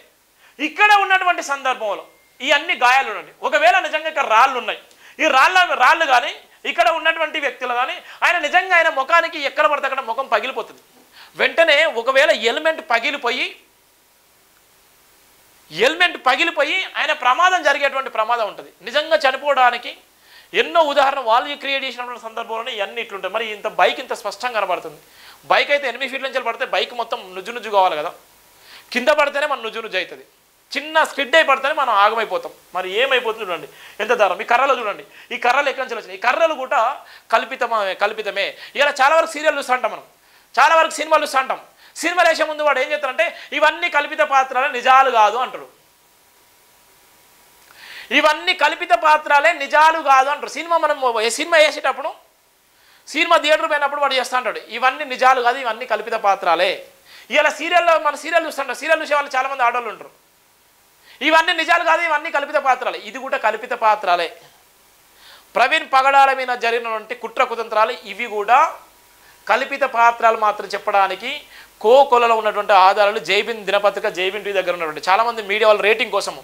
ఇక్కడ ఉన్నటువంటి సందర్భంలో ఈ అన్ని గాయాలు ఉండండి, ఒకవేళ నిజంగా ఇక్కడ రాళ్ళు ఉన్నాయి, ఈ రాళ్ళు కానీ ఇక్కడ ఉన్నటువంటి వ్యక్తులు కానీ ఆయన నిజంగా ఆయన ముఖానికి ఎక్కడ పడితే అక్కడ ముఖం పగిలిపోతుంది. వెంటనే ఒకవేళ హెల్మెట్ పగిలిపోయి ఆయన ప్రమాదం జరిగేటువంటి ప్రమాదం ఉంటుంది. నిజంగా చనిపోవడానికి ఎన్నో ఉదాహరణ వాళ్ళు క్రియేట్ చేసినటువంటి సందర్భంలోనే ఇవన్నీ ఇట్లుంటాయి. మరి ఇంత బైక్ ఇంత స్పష్టంగా కనబడుతుంది. బైక్ అయితే 8 ఫీట్ల నుంచి పడితే బైక్ మొత్తం నుజ్జు కావాలి కదా, కింద పడితేనే మనం నుజ్జు అవుతుంది, చిన్న స్కిడ్ అయి పడితేనే మనం ఆగమైపోతాం. మరి ఏమైపోతుంది చూడండి ఎంత దారుణం. ఈ కర్రలు చూడండి, ఈ కర్రలు ఎక్కడి నుంచి వచ్చినాయి? ఈ కర్రలు కూడా కల్పితమే. ఇలా చాలా వరకు సీరియల్ చూస్తుంటాం, మనం చాలా వరకు సినిమాలు చూస్తుంటాం. సినిమాలు వేసే ముందు వాడు ఏం చేస్తారంటే ఇవన్నీ కల్పిత పాత్రలే, నిజాలు కాదు అంటారు. ఇవన్నీ కల్పిత పాత్రలే, నిజాలు కాదు అంటారు. సినిమా వేసేటప్పుడు, సినిమా థియేటర్ పోయినప్పుడు వాడు చేస్తూ ఉంటాడు ఇవన్నీ నిజాలు కాదు, ఇవన్నీ కల్పిత పాత్రలే. ఇలా మన సీరియల్ చూస్తుంటాం, సీరియల్ చూసే వాళ్ళు చాలామంది ఆడవాళ్ళు ఉంటారు. ఇవన్నీ నిజాలు కాదు, ఇవన్నీ కల్పిత పాత్రలే. ఇది కూడా కల్పిత పాత్రలే. ప్రవీణ్ పగడాల మీద జరిగినటువంటి కుట్ర కుతంత్రాలు ఇవి కూడా కల్పిత పాత్రలు మాత్రం చెప్పడానికి కోకొలలో ఉన్నటువంటి ఆధారాలు జైబిన్ దినపత్రిక జైబిన్ టీవీ దగ్గర ఉన్నటువంటి చాలామంది మీడియా వాళ్ళ రేటింగ్ కోసము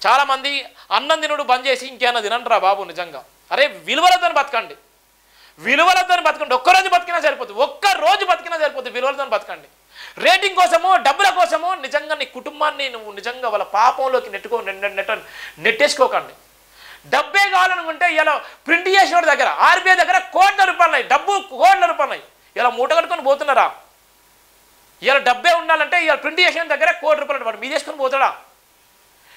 చాలామంది అన్నం తినుడు బంద్ చేసి ఇంకేమన్నా తినంటారా బాబు నిజంగా అరే విలువలతో బతకండి ఒక్కరోజు బతికినా సరిపోతుంది ఒక్కరోజు బతికినా సరిపోతుంది విలువలతో బతకండి రేటింగ్ కోసము డబ్బుల కోసము నిజంగా నీ కుటుంబాన్ని నువ్వు నిజంగా వాళ్ళ పాపంలోకి నెట్టేసుకోకండి డబ్బే కావాలనుకుంటే ఇలా ప్రింట్ చేసిన దగ్గర ఆర్బీఐ దగ్గర కోట్ల రూపాయలు డబ్బు కోట్ల రూపాయలు ఇలా మూట కట్టుకొని పోతున్నారా ఇలా డబ్బే ఉండాలంటే ఇలా ప్రింట్ చేసిన దగ్గర కోటి రూపాయలు వాడు మీ చేసుకొని పోతాడా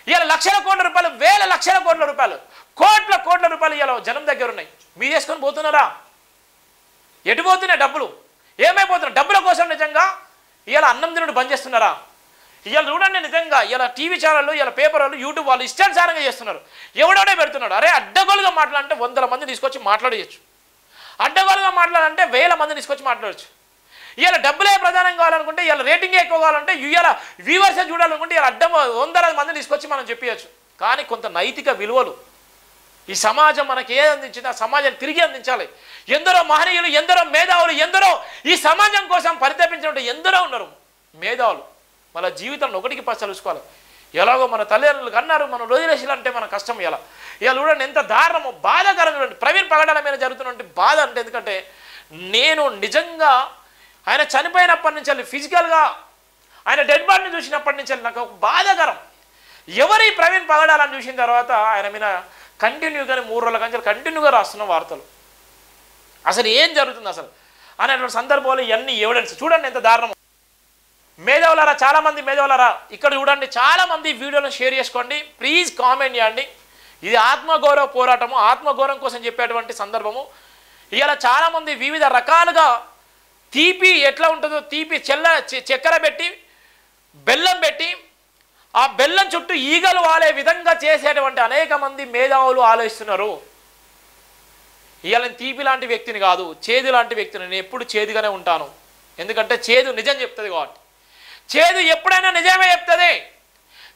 ఇలా లక్షల కోట్ల రూపాయలు వేల లక్షల కోట్ల రూపాయలు కోట్ల రూపాయలు ఇలా జనం దగ్గర ఉన్నాయి మీ చేసుకొని పోతున్నారా ఎటు పోతున్నాయి డబ్బులు ఏమైపోతున్నాయి డబ్బుల కోసం నిజంగా ఇలా అన్నం తినడు బంద్ చేస్తున్నారా ఇలా చూడండి నిజంగా ఇలా టీవీ ఛానళ్ళు ఇలా పేపర్ వాళ్ళు యూట్యూబ్ వాళ్ళు ఇష్టానుసారంగా చేస్తున్నారు ఎవడోడే పెడుతున్నాడు అరే అడ్డగోలుగా మాట్లాడంటే 100 మంది తీసుకొచ్చి మాట్లాడవచ్చు అడ్డగోలుగా మాట్లాడాలంటే 1000 మంది తీసుకొచ్చి మాట్లాడవచ్చు ఇలా డబ్బులే ప్రధానం కావాలనుకుంటే ఇలా రేటింగే ఎక్కువ కావాలంటే ఇలా వ్యూవర్సే చూడాలనుకుంటే ఇలా 100 మంది తీసుకొచ్చి మనం చెప్పవచ్చు కానీ కొంత నైతిక విలువలు ఈ సమాజం మనకి ఏది అందించింది ఆ సమాజాన్ని తిరిగి అందించాలి ఎందరో మహనీయులు ఎందరో మేధావులు ఎందరో ఈ సమాజం కోసం పరితపించినట్టు ఎందరో ఉన్నారు మేధావులు మన జీవితంలో ఒకటికి పచ్చలుసుకోవాలి ఎలాగో మన తల్లిదండ్రులు కన్నారు మనం వదిలేసాలంటే మన కష్టం ఇలా చూడండి ఎంత దారుణమో బాధాకరంగా ప్రవీణ్ పగడాల మీద జరుగుతున్నటువంటి బాధ అంటే ఎందుకంటే నేను నిజంగా ఆయన చనిపోయినప్పటి నుంచి ఫిజికల్గా ఆయన డెడ్ బాడీని చూసినప్పటి నుంచి నాకు ఒక బాధాకరం ఎవరి ప్రవీణ్ పగడాలని చూసిన తర్వాత ఆయన మీద కంటిన్యూగానే 3 రోజుల కంచెలు కంటిన్యూగా రాస్తున్న వార్తలు అసలు ఏం జరుగుతుంది అసలు అనేటువంటి సందర్భంలో ఇవన్నీ ఎవిడెన్స్ చూడండి ఎంత దారుణం మేధావులారా చాలామంది మేధావులారా ఇక్కడ చూడండి చాలామంది వీడియోలను షేర్ చేసుకోండి ప్లీజ్ కామెంట్ చేయండి ఇది ఆత్మగౌరవ పోరాటము ఆత్మగౌరవం కోసం చెప్పేటువంటి సందర్భము ఇలా చాలామంది వివిధ రకాలుగా తీపి ఎట్లా ఉంటుందో తీపి చక్కెర పెట్టి బెల్లం పెట్టి ఆ బెల్లం చుట్టూ ఈగలు వాలే విధంగా చేసేటువంటి అనేక మంది మేధావులు ఆలోచిస్తున్నారు ఇవాళ తీపి లాంటి వ్యక్తిని కాదు చేదు లాంటి వ్యక్తిని నేను ఎప్పుడు చేదుగానే ఉంటాను ఎందుకంటే చేదు నిజం చెప్తుంది కాబట్టి చేదు ఎప్పుడైనా నిజమే చెప్తుంది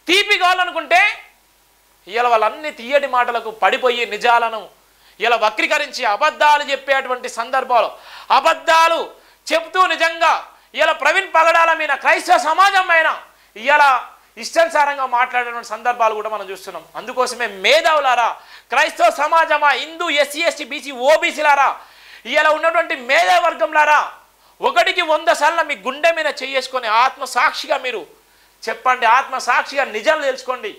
తీపి కావాలనుకుంటే ఇవాళ వాళ్ళన్ని తీయటి మాటలకు పడిపోయి నిజాలను ఇలా వక్రీకరించి అబద్ధాలు చెప్పేటువంటి సందర్భాలు అబద్ధాలు చెప్తూ నిజంగా ఇలా ప్రవీణ్ పగడాల మీద క్రైస్తవ సమాజం పైన ఇలా ఇష్టానుసారంగా మాట్లాడేటువంటి సందర్భాలు కూడా మనం చూస్తున్నాం అందుకోసమే మేధావులారా క్రైస్తవ సమాజమా హిందూ ఎస్సీ ఎస్టీ బీసీ ఓబీసీలారా ఇలా ఉన్నటువంటి మేధావర్గంలారా 100 సార్లు మీ గుండె మీద చేసుకొని ఆత్మసాక్షిగా మీరు చెప్పండి ఆత్మసాక్షిగా నిజాలు తెలుసుకోండి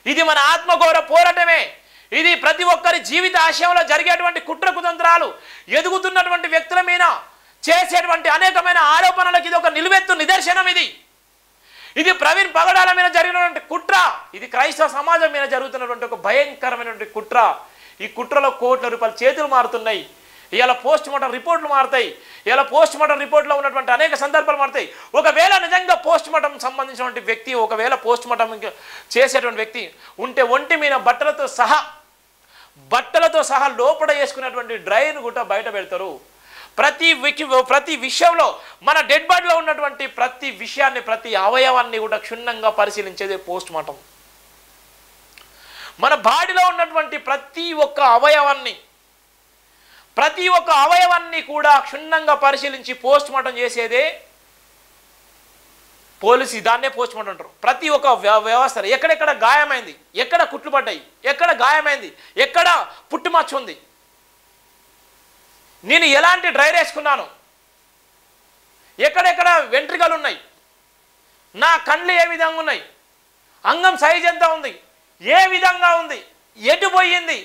ఇది మన ఆత్మగౌరవ పోరాటమే ఇది ప్రతి ఒక్కరి జీవిత ఆశయంలో జరిగేటువంటి కుట్ర కుతంత్రాలు ఎదుగుతున్నటువంటి వ్యక్తుల మీద చేసేటువంటి అనేకమైన ఆరోపణలకు ఇది ఒక నిలువెత్తు నిదర్శనం ఇది ప్రవీణ్ పగడాల మీద జరిగినటువంటి కుట్ర ఇది క్రైస్తవ సమాజం మీద జరుగుతున్నటువంటి ఒక భయంకరమైనటువంటి కుట్ర ఈ కుట్రలో కోట్ల రూపాయల చేతులు మారుతున్నాయి ఇలా పోస్ట్ మార్టం రిపోర్ట్లు మారుతాయి ఇలా పోస్ట్ మార్టం రిపోర్ట్లో ఉన్నటువంటి అనేక సందర్భాలు మారుతాయి ఒకవేళ నిజంగా పోస్ట్ మార్టం సంబంధించినటువంటి వ్యక్తి ఒకవేళ పోస్ట్ మార్టం చేసేటువంటి వ్యక్తి ఉంటే ఒంటి మీద బట్టలతో సహా లోపల వేసుకున్నటువంటి డ్రైను కూడా బయట పెడతారు ప్రతి విషయంలో మన డెడ్ బాడీలో ఉన్నటువంటి ప్రతి విషయాన్ని ప్రతి అవయవాన్ని కూడా క్షుణ్ణంగా పరిశీలించేదే పోస్ట్ మార్టం మన బాడీలో ఉన్నటువంటి ప్రతి ఒక్క అవయవాన్ని కూడా క్షుణ్ణంగా పరిశీలించి పోస్ట్ మార్టం చేసేదే పోలీసు దాన్నే పోస్ట్ మార్టం అంటారు ప్రతి ఒక్క వ్యవస్థ ఎక్కడెక్కడ గాయమైంది ఎక్కడ కుట్లు పడ్డాయి ఎక్కడ గాయమైంది ఎక్కడ పుట్టుమచ్చ ఉంది నేను ఎలాంటి డ్రైర్ వేసుకున్నాను ఎక్కడెక్కడ వెంట్రుకలు ఉన్నాయి నా కళ్ళు ఏ విధంగా ఉన్నాయి అంగం సైజ్ ఎంత ఉంది ఏ విధంగా ఉంది ఎటు పోయింది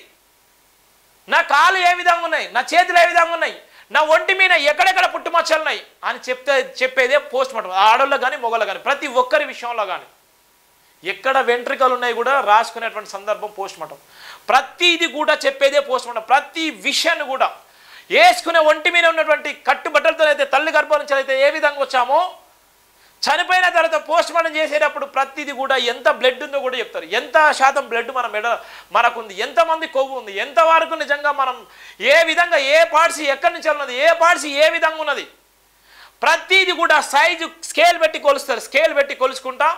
నా కాళ్ళు ఏ విధంగా ఉన్నాయి నా చేతులు ఏ విధంగా ఉన్నాయి నా ఒంటి మీద ఎక్కడెక్కడ పుట్టుమచ్చలు ఉన్నాయి అని చెప్పేదే పోస్ట్ మార్టం ఆడోళ్ళు కానీ మొగళ్ళు కానీ ప్రతి ఒక్కరి విషయంలో కానీ ఎక్కడ వెంట్రుకలు ఉన్నాయి కూడా రాసుకునేటువంటి సందర్భం పోస్ట్ మార్టం ప్రతిది కూడా చెప్పేదే పోస్ట్ మార్టం ప్రతి విషయాన్ని కూడా వేసుకునే ఒంటి మీద ఉన్నటువంటి కట్టుబట్టలతో అయితే తల్లి గర్భం నుంచి అయితే ఏ విధంగా వచ్చామో చనిపోయిన తర్వాత పోస్ట్ మార్టం చేసేటప్పుడు ప్రతిదీ కూడా ఎంత బ్లడ్ ఉందో కూడా చెప్తారు ఎంత శాతం బ్లడ్ మన మనకుంది ఎంతమంది కొవ్వు ఉంది ఎంతవరకు నిజంగా మనం ఏ విధంగా ఏ పార్ట్స్ ఎక్కడి నుంచి ఉన్నది ఏ పార్ట్స్ ఏ విధంగా ఉన్నది ప్రతిదీ కూడా సైజు స్కేల్ పెట్టి కొలుస్తారు స్కేల్ పెట్టి కొలుసుకుంటా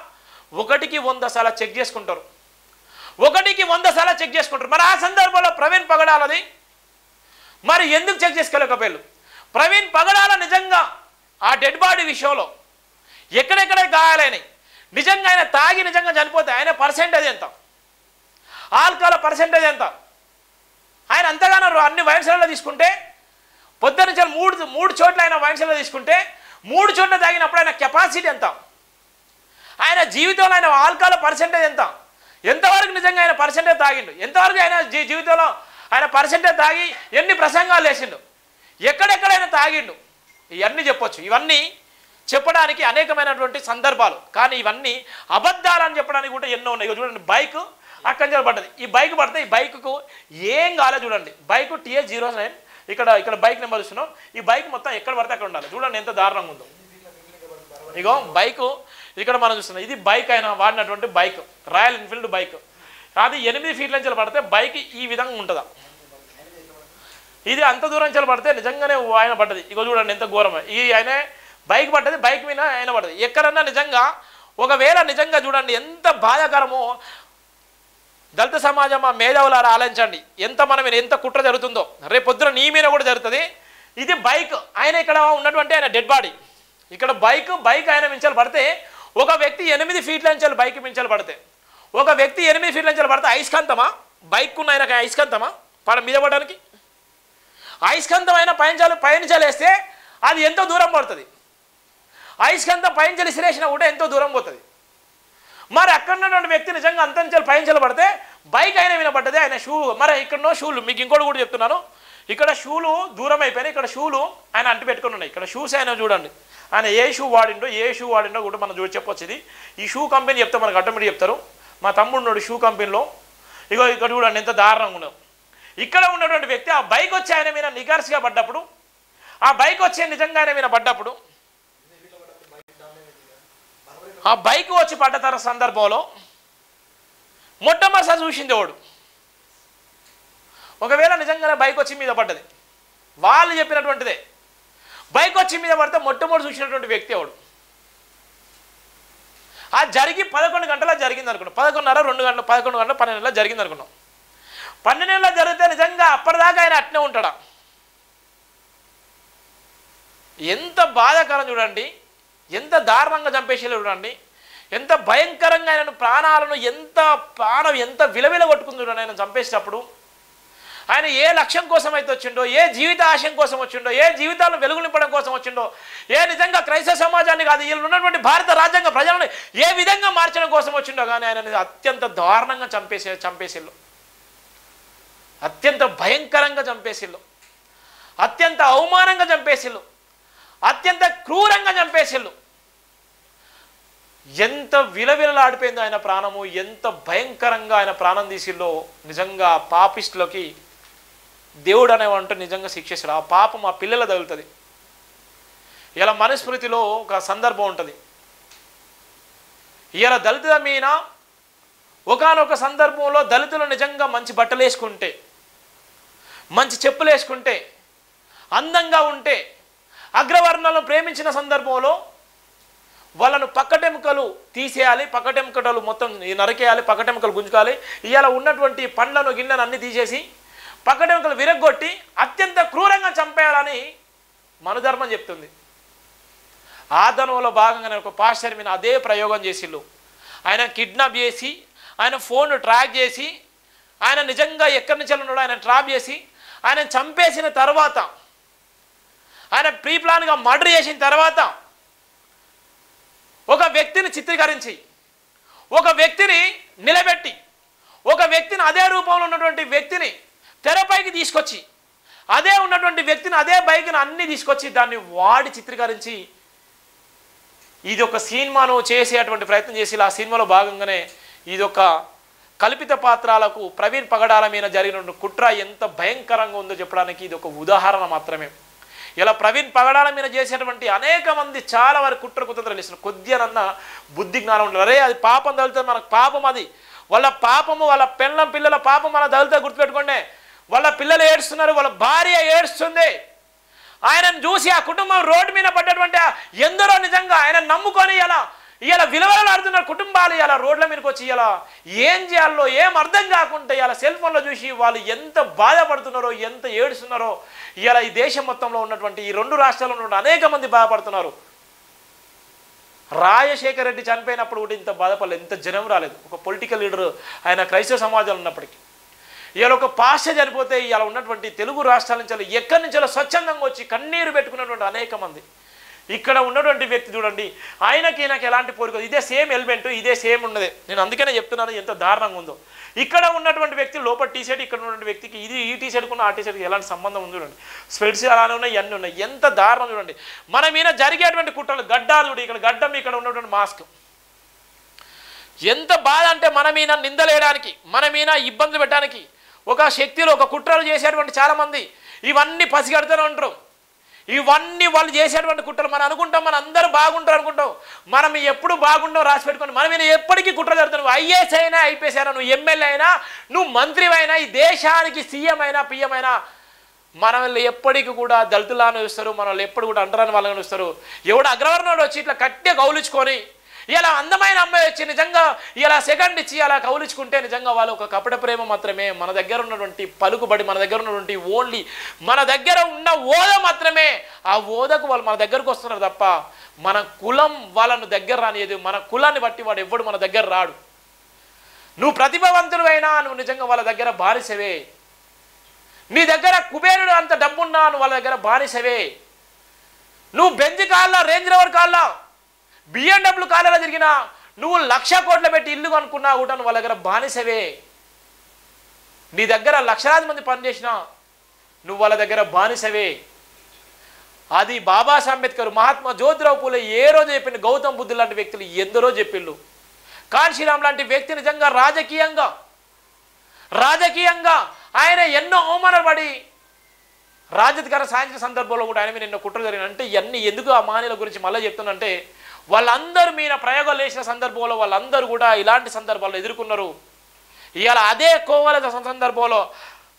1కి 100 సార్లు చెక్ చేసుకుంటారు ఒకటికి 100 సార్లు చెక్ చేసుకుంటారు. మరి ఆ సందర్భంలో ప్రవీణ్ పగడాలది మరి ఎందుకు చెక్ చేసుకోలేకపోయారు? ప్రవీణ్ పగడాల నిజంగా ఆ డెడ్ బాడీ విషయంలో ఎక్కడెక్కడ గాయాలైనాయి, నిజంగా ఆయన తాగి నిజంగా చనిపోతే ఆయన పర్సెంటేజ్ ఎంత, ఆల్కహాల్ పర్సెంటేజ్ ఎంత, ఆయన అంతగానో అన్ని వైన్స్లలో తీసుకుంటే పొద్దున్న నుంచి మూడు చోట్ల ఆయన వైన్స్లలో తీసుకుంటే 3 చోట్ల తాగినప్పుడు ఆయన కెపాసిటీ ఎంత, ఆయన జీవితంలో ఆయన ఆల్కహాల్ పర్సెంటేజ్ ఎంత, ఎంతవరకు నిజంగా ఆయన పర్సెంటేజ్ తాగిండు, ఎంతవరకు ఆయన జీవితంలో ఆయన పర్సెంటేజ్ తాగి ఎన్ని ప్రసంగాలు వేసిండు, ఎక్కడెక్కడైనా తాగిండు, ఇవన్నీ చెప్పొచ్చు. ఇవన్నీ చెప్పడానికి అనేకమైనటువంటి సందర్భాలు, కానీ ఇవన్నీ అబద్ధాలని చెప్పడానికి కూడా ఎన్నో ఉన్నాయి. చూడండి, బైక్ అక్కడి నుంచి పడ్డది, ఈ బైక్ పడితే ఈ బైక్కు ఏం కాలే. చూడండి, బైక్ TS09, ఇక్కడ బైక్ నెంబర్ చూస్తున్నాం. ఈ బైక్ మొత్తం ఎక్కడ పడితే అక్కడ ఉండాలి. చూడండి ఎంత దారుణంగా ఉందో. ఇగో బైకు ఇక్కడ మనం చూస్తున్నాం, ఇది బైక్ ఆయన వాడినటువంటి బైక్, రాయల్ ఎన్ఫీల్డ్ బైక్. అది 8 ఫీట్ల నుంచి పడితే బైక్ ఈ విధంగా ఉంటుందా, ఇది అంత దూరం నుంచి పడితే నిజంగానే ఆయన పడ్డది. ఇగో చూడండి ఎంత ఘోరమే, ఈ ఆయన బైక్ పడ్డది, బైక్ మీద ఆయన పడ్డది. ఎక్కడన్నా నిజంగా ఒకవేళ నిజంగా చూడండి ఎంత బాధాకరమో. దళిత సమాజం ఆ మేధావులారా ఆలోచించండి, ఎంత కుట్ర జరుగుతుందో. రేపు పొద్దున నీ మీద కూడా జరుగుతుంది. ఇది బైక్, ఆయన ఇక్కడ ఉన్నటువంటి ఆయన డెడ్ బాడీ, ఇక్కడ బైక్ ఆయన మించాలి పడితే, ఒక వ్యక్తి 8 ఫీట్ల నుంచి బైక్ మించాలి పడితే, ఒక వ్యక్తి 8 ఫీట్ల నుంచి పడితే అయస్కాంతమా, బైక్ ఉన్న ఆయనకి అయస్కాంతమా మీద పడడానికి? అయస్కాంతం పయనించాలేస్తే అది ఎంతో దూరం పడుతుంది. అయస్కాంతం పయనించాలి విసిరేసినా కూడా ఎంతో దూరం పోతుంది. మరి అక్కడ ఉన్నటువంటి వ్యక్తి నిజంగా అంతంచెలు పయనించాలి పడితే బైక్ అయినా వినపడ్డది, ఆయన షూ. మరి ఇక్కడనో షూలు, మీకు ఇంకోటి కూడా చెప్తున్నాను, ఇక్కడ షూలు దూరం అయిపోయినాయి, ఇక్కడ షూలు ఆయన అంటి పెట్టుకుని ఉన్నాయి. ఇక్కడ షూస్ ఆయన చూడండి, ఆయన ఏ షూ వాడిండో కూడా మనం చెప్పొచ్చు. ఇది ఈ షూ కంపెనీ చెప్తే మనకు ఆటోమేటిక్ చెప్తారు. మా తమ్ముడు షూ కంపెనీలో. ఇక్కడ చూడండి ఎంత దారుణంగా ఉన్నాం. ఇక్కడ ఉన్నటువంటి వ్యక్తి ఆ బైక్ వచ్చి ఆయన మీద నిగార్స్గా పడ్డప్పుడు, ఆ బైక్ వచ్చి నిజంగా ఆయన మీద పడ్డప్పుడు, ఆ బైక్ వచ్చి పడ్డ సందర్భంలో మొట్టమొదటిసారి చూసింది వాడు. ఒకవేళ నిజంగానే బైక్ వచ్చి మీద పడ్డది, వాళ్ళు చెప్పినటువంటిదే, బైక్ వచ్చి మీద పడితే మొట్టమొదటి చూసినటువంటి వ్యక్తి వాడు. ఆ జరిగి 11 గంటల జరిగింది అనుకున్నాం, 11:30, 2 గంటలు, 11 గంటల 12 నెలల జరిగింది అనుకున్నాం. 12 నెలల జరిగితే నిజంగా అప్పటిదాకా ఆయన అట్నే ఉంటాడా? ఎంత బాధాకరం చూడండి, ఎంత దారుణంగా చంపేసి చూడండి, ఎంత భయంకరంగా ఆయన ప్రాణాలను ఎంత విలవిల కొట్టుకుంది చూడండి. ఆయన చంపేసేటప్పుడు ఆయన ఏ లక్ష్యం కోసం అయితే వచ్చిండో, ఏ జీవిత ఆశయం కోసం వచ్చిండో, ఏ జీవితాలను వెలుగు నింపడం కోసం వచ్చిండో, ఏ నిజంగా క్రైస్తవ సమాజాన్ని కాదు వీళ్ళు ఉన్నటువంటి భారత రాజ్యాంగ ప్రజలను ఏ విధంగా మార్చడం కోసం వచ్చిండో, కానీ ఆయన అత్యంత దారుణంగా చంపేసిళ్ళు, అత్యంత భయంకరంగా చంపేసిళ్ళు, అత్యంత అవమానంగా చంపేసిళ్ళు, అత్యంత క్రూరంగా చంపేసిళ్ళు. ఎంత విలవిలలాడిపోయిందో ఆయన ప్రాణము, ఎంత భయంకరంగా ఆయన ప్రాణం తీసిల్లో. నిజంగా పాపిస్టులకి దేవుడు అనేవంటే నిజంగా శిక్షిస్తాడు. ఆ పాపం ఆ పిల్లల తగులుతుంది. ఇలా మనుస్మృతిలో ఒక సందర్భం ఉంటుంది. ఇలా దళితుల మీద ఒకానొక సందర్భంలో దళితులు నిజంగా మంచి బట్టలు వేసుకుంటే, మంచి చెప్పులు వేసుకుంటే, అందంగా ఉంటే, అగ్రవర్ణాలను ప్రేమించిన సందర్భంలో వాళ్ళను పక్కటెముకలు తీసేయాలి, పక్కటెముకలు మొత్తం నరికేయాలి, పక్కటెముకలు గుంజుకోవాలి. ఇవాళ ఉన్నటువంటి పండ్లను గిన్నెను అన్ని తీసేసి పక్కటెముకలు విరగ్గొట్టి అత్యంత క్రూరంగా చంపేయాలని మనుధర్మం చెప్తుంది. ఆ ధనంలో భాగంగానే ఒక పాస్టర్ మీద అదే ప్రయోగం చేసిళ్ళు. ఆయన కిడ్నాప్ చేసి, ఆయన ఫోన్ ట్రాక్ చేసి, ఆయన నిజంగా ఎక్కడి నుంచి ఉన్నాడో ఆయన ట్రాప్ చేసి, ఆయన చంపేసిన తర్వాత, ఆయన ప్రీ ప్లాన్గా మర్డర్ చేసిన తర్వాత ఒక వ్యక్తిని చిత్రీకరించి, ఒక వ్యక్తిని నిలబెట్టి, ఒక వ్యక్తిని అదే రూపంలో ఉన్నటువంటి వ్యక్తిని తెరపైకి తీసుకొచ్చి, అదే ఉన్నటువంటి వ్యక్తిని అదే బైక్ని అన్ని తీసుకొచ్చి దాన్ని వాడి చిత్రీకరించి ఇది ఒక సినిమాను చేసేటువంటి ప్రయత్నం చేసి, ఆ సినిమాలో భాగంగానే ఇది ఒక కల్పిత పాత్రాలకు ప్రవీణ్ పగడాల మీద జరిగిన కుట్ర ఎంత భయంకరంగా ఉందో చెప్పడానికి ఇది ఒక ఉదాహరణ మాత్రమే. ఇలా ప్రవీణ్ పగడాల మీద చేసేటువంటి అనేక మంది చాలా వారి కుట్ర కుతంత్రాలు ఇస్తున్నారు. కొద్దిగానన్నా బుద్ధి జ్ఞానం ఉంటుంది. అరే అది పాపం తగులుతుంది, మనకు పాపం అది, వాళ్ళ పాపము, వాళ్ళ పిల్లల పాపం మన తగులుతా గుర్తుపెట్టుకోండి. వాళ్ళ పిల్లలు ఏడుస్తున్నారు, వాళ్ళ భార్య ఏడుస్తుంది. ఆయనను చూసి ఆ కుటుంబం రోడ్డు మీద పడ్డటువంటి ఎందరో నిజంగా ఆయన నమ్ముకొని ఇలా విలువలాడుతున్న కుటుంబాలు ఇలా రోడ్ల మీదకి వచ్చి ఇలా ఏం చేయాలో ఏం అర్థం కాకుండా ఇలా సెల్ ఫోన్లో చూసి వాళ్ళు ఎంత బాధపడుతున్నారో ఎంత ఏడుస్తున్నారో ఇలా ఈ దేశం మొత్తంలో ఉన్నటువంటి ఈ 2 రాష్ట్రాల్లో ఉన్న అనేక మంది బాధపడుతున్నారు. రాజశేఖర రెడ్డి చనిపోయినప్పుడు కూడా ఇంత బాధపడలేదు, ఇంత జనం రాలేదు. ఒక పొలిటికల్ లీడర్, ఆయన క్రైస్తవ సమాజంలో ఉన్నప్పటికీ ఇలా ఒక పాస్టర్ చనిపోతే ఇలా ఉన్నటువంటి తెలుగు రాష్ట్రాల నుంచి ఎక్కడి నుంచో స్వచ్ఛందంగా వచ్చి కన్నీరు పెట్టుకున్నటువంటి అనేక మంది. ఇక్కడ ఉన్నటువంటి వ్యక్తి చూడండి, ఆయనకి నాకు ఎలాంటి పోలిక, ఇదే సేమ్ ఎలిమెంట్, ఇదే సేమ్ ఉన్నదే. నేను అందుకనే చెప్తున్నాను ఎంత దారుణంగా ఉందో. ఇక్కడ ఉన్నటువంటి వ్యక్తి లోపల టీషర్ట్, ఇక్కడ ఉన్నటువంటి వ్యక్తికి ఇది ఈ టీషర్ట్కున్న ఆ టీషర్ట్కి ఎలాంటి సంబంధం ఉంది చూడండి. స్పెట్స్ అలానే ఉన్నాయి, ఇవన్నీ ఉన్నాయి. ఎంత దారుణం చూడండి. మన మీద జరిగేటువంటి కుట్రలు, గడ్డాలు చూడు, ఇక్కడ గడ్డం, ఇక్కడ ఉన్నటువంటి మాస్క్. ఎంత బాధ అంటే మన మీద నిందలేయడానికి, మన మీద ఇబ్బందులు పెట్టడానికి ఒక శక్తిలో ఒక కుట్రలు చేసేటువంటి చాలామంది ఇవన్నీ పసిగడుతూనే ఉంటారు. ఇవన్నీ వాళ్ళు చేసేటువంటి కుట్రలు. మనం అనుకుంటాం మన అందరూ బాగుంటారు అనుకుంటాం, మనం ఎప్పుడు బాగుంటాం రాసి పెట్టుకొని మన మీద ఎప్పటికీ కుట్రలు జరుగుతావు. నువ్వు ఐఏఎస్ అయినా ఐపీఎస్ అయినా, నువ్వు ఎమ్మెల్యే అయినా, నువ్వు మంత్రి అయినా, ఈ దేశానికి సీఎం అయినా పిఎం అయినా, మనల్ని ఎప్పటికీ కూడా దళితులాను చూస్తారు, మనల్ని ఎప్పుడు కూడా అంటరాని వాళ్ళని చూస్తారు. ఎవడు అగ్రవర్ణుడు వచ్చి ఇట్లా కట్టే కౌలించుకొని ఇలా అందమైన అమ్మాయి వచ్చి నిజంగా ఇలా సెకండ్ ఇచ్చి అలా కౌలించుకుంటే నిజంగా వాళ్ళు ఒక కపట ప్రేమ మాత్రమే. మన దగ్గర ఉన్నటువంటి పలుకుబడి, మన దగ్గర ఉన్నటువంటి ఓన్లీ మన దగ్గర ఉన్న ఓద మాత్రమే, ఆ ఓదకు వాళ్ళు మన దగ్గరకు వస్తున్నారు తప్ప మన కులం వాళ్ళను దగ్గర రానియదు. మన కులాన్ని బట్టి వాడు ఎవ్వడు మన దగ్గర రాడు. నువ్వు ప్రతిభావంతుడు అయినా నువ్వు నిజంగా వాళ్ళ దగ్గర బానిసవే. నీ దగ్గర కుబేరుడు అంత డబ్బున్నా నువ్వు వాళ్ళ దగ్గర బానిసవే. నువ్వు బెంజ్ కాళ్ళ, రేంజ్ రోవర్ కాళ్ళ, BMW కాళ్ళలో తిరిగినా, నువ్వు 1,00,000 కోట్లు పెట్టి ఇల్లు కొనుక్కున్నా కూడా నువ్వు వాళ్ళ దగ్గర బానిసవే. నీ దగ్గర లక్షలాది మంది పనిచేసినా నువ్వు వాళ్ళ దగ్గర బానిసవే. అది బాబాసాహెబ్ అంబేద్కర్, మహాత్మా జ్యోతిరావు పూలే ఏ రోజు చెప్పిండు, గౌతమ్ బుద్ధుడు లాంటి వ్యక్తులు ఎందరో చెప్పిండు. కాన్షీరామ్ లాంటి వ్యక్తి నిజంగా రాజకీయంగా ఆయన ఎన్నో అవమానాలు పడి రాజధికార సాధించిన సందర్భంలో కూడా ఆయన మీద ఎన్నో కుట్రలు జరిగిన. అంటే ఇవన్నీ ఎందుకు ఆ మహనీయుల గురించి మళ్ళీ చెప్తున్నంటే, వాళ్ళందరూ మీద ప్రయోగాలు వేసిన సందర్భంలో వాళ్ళందరూ కూడా ఇలాంటి సందర్భాల్లో ఎదుర్కొన్నారు. ఇవాళ అదే కోవల సందర్భంలో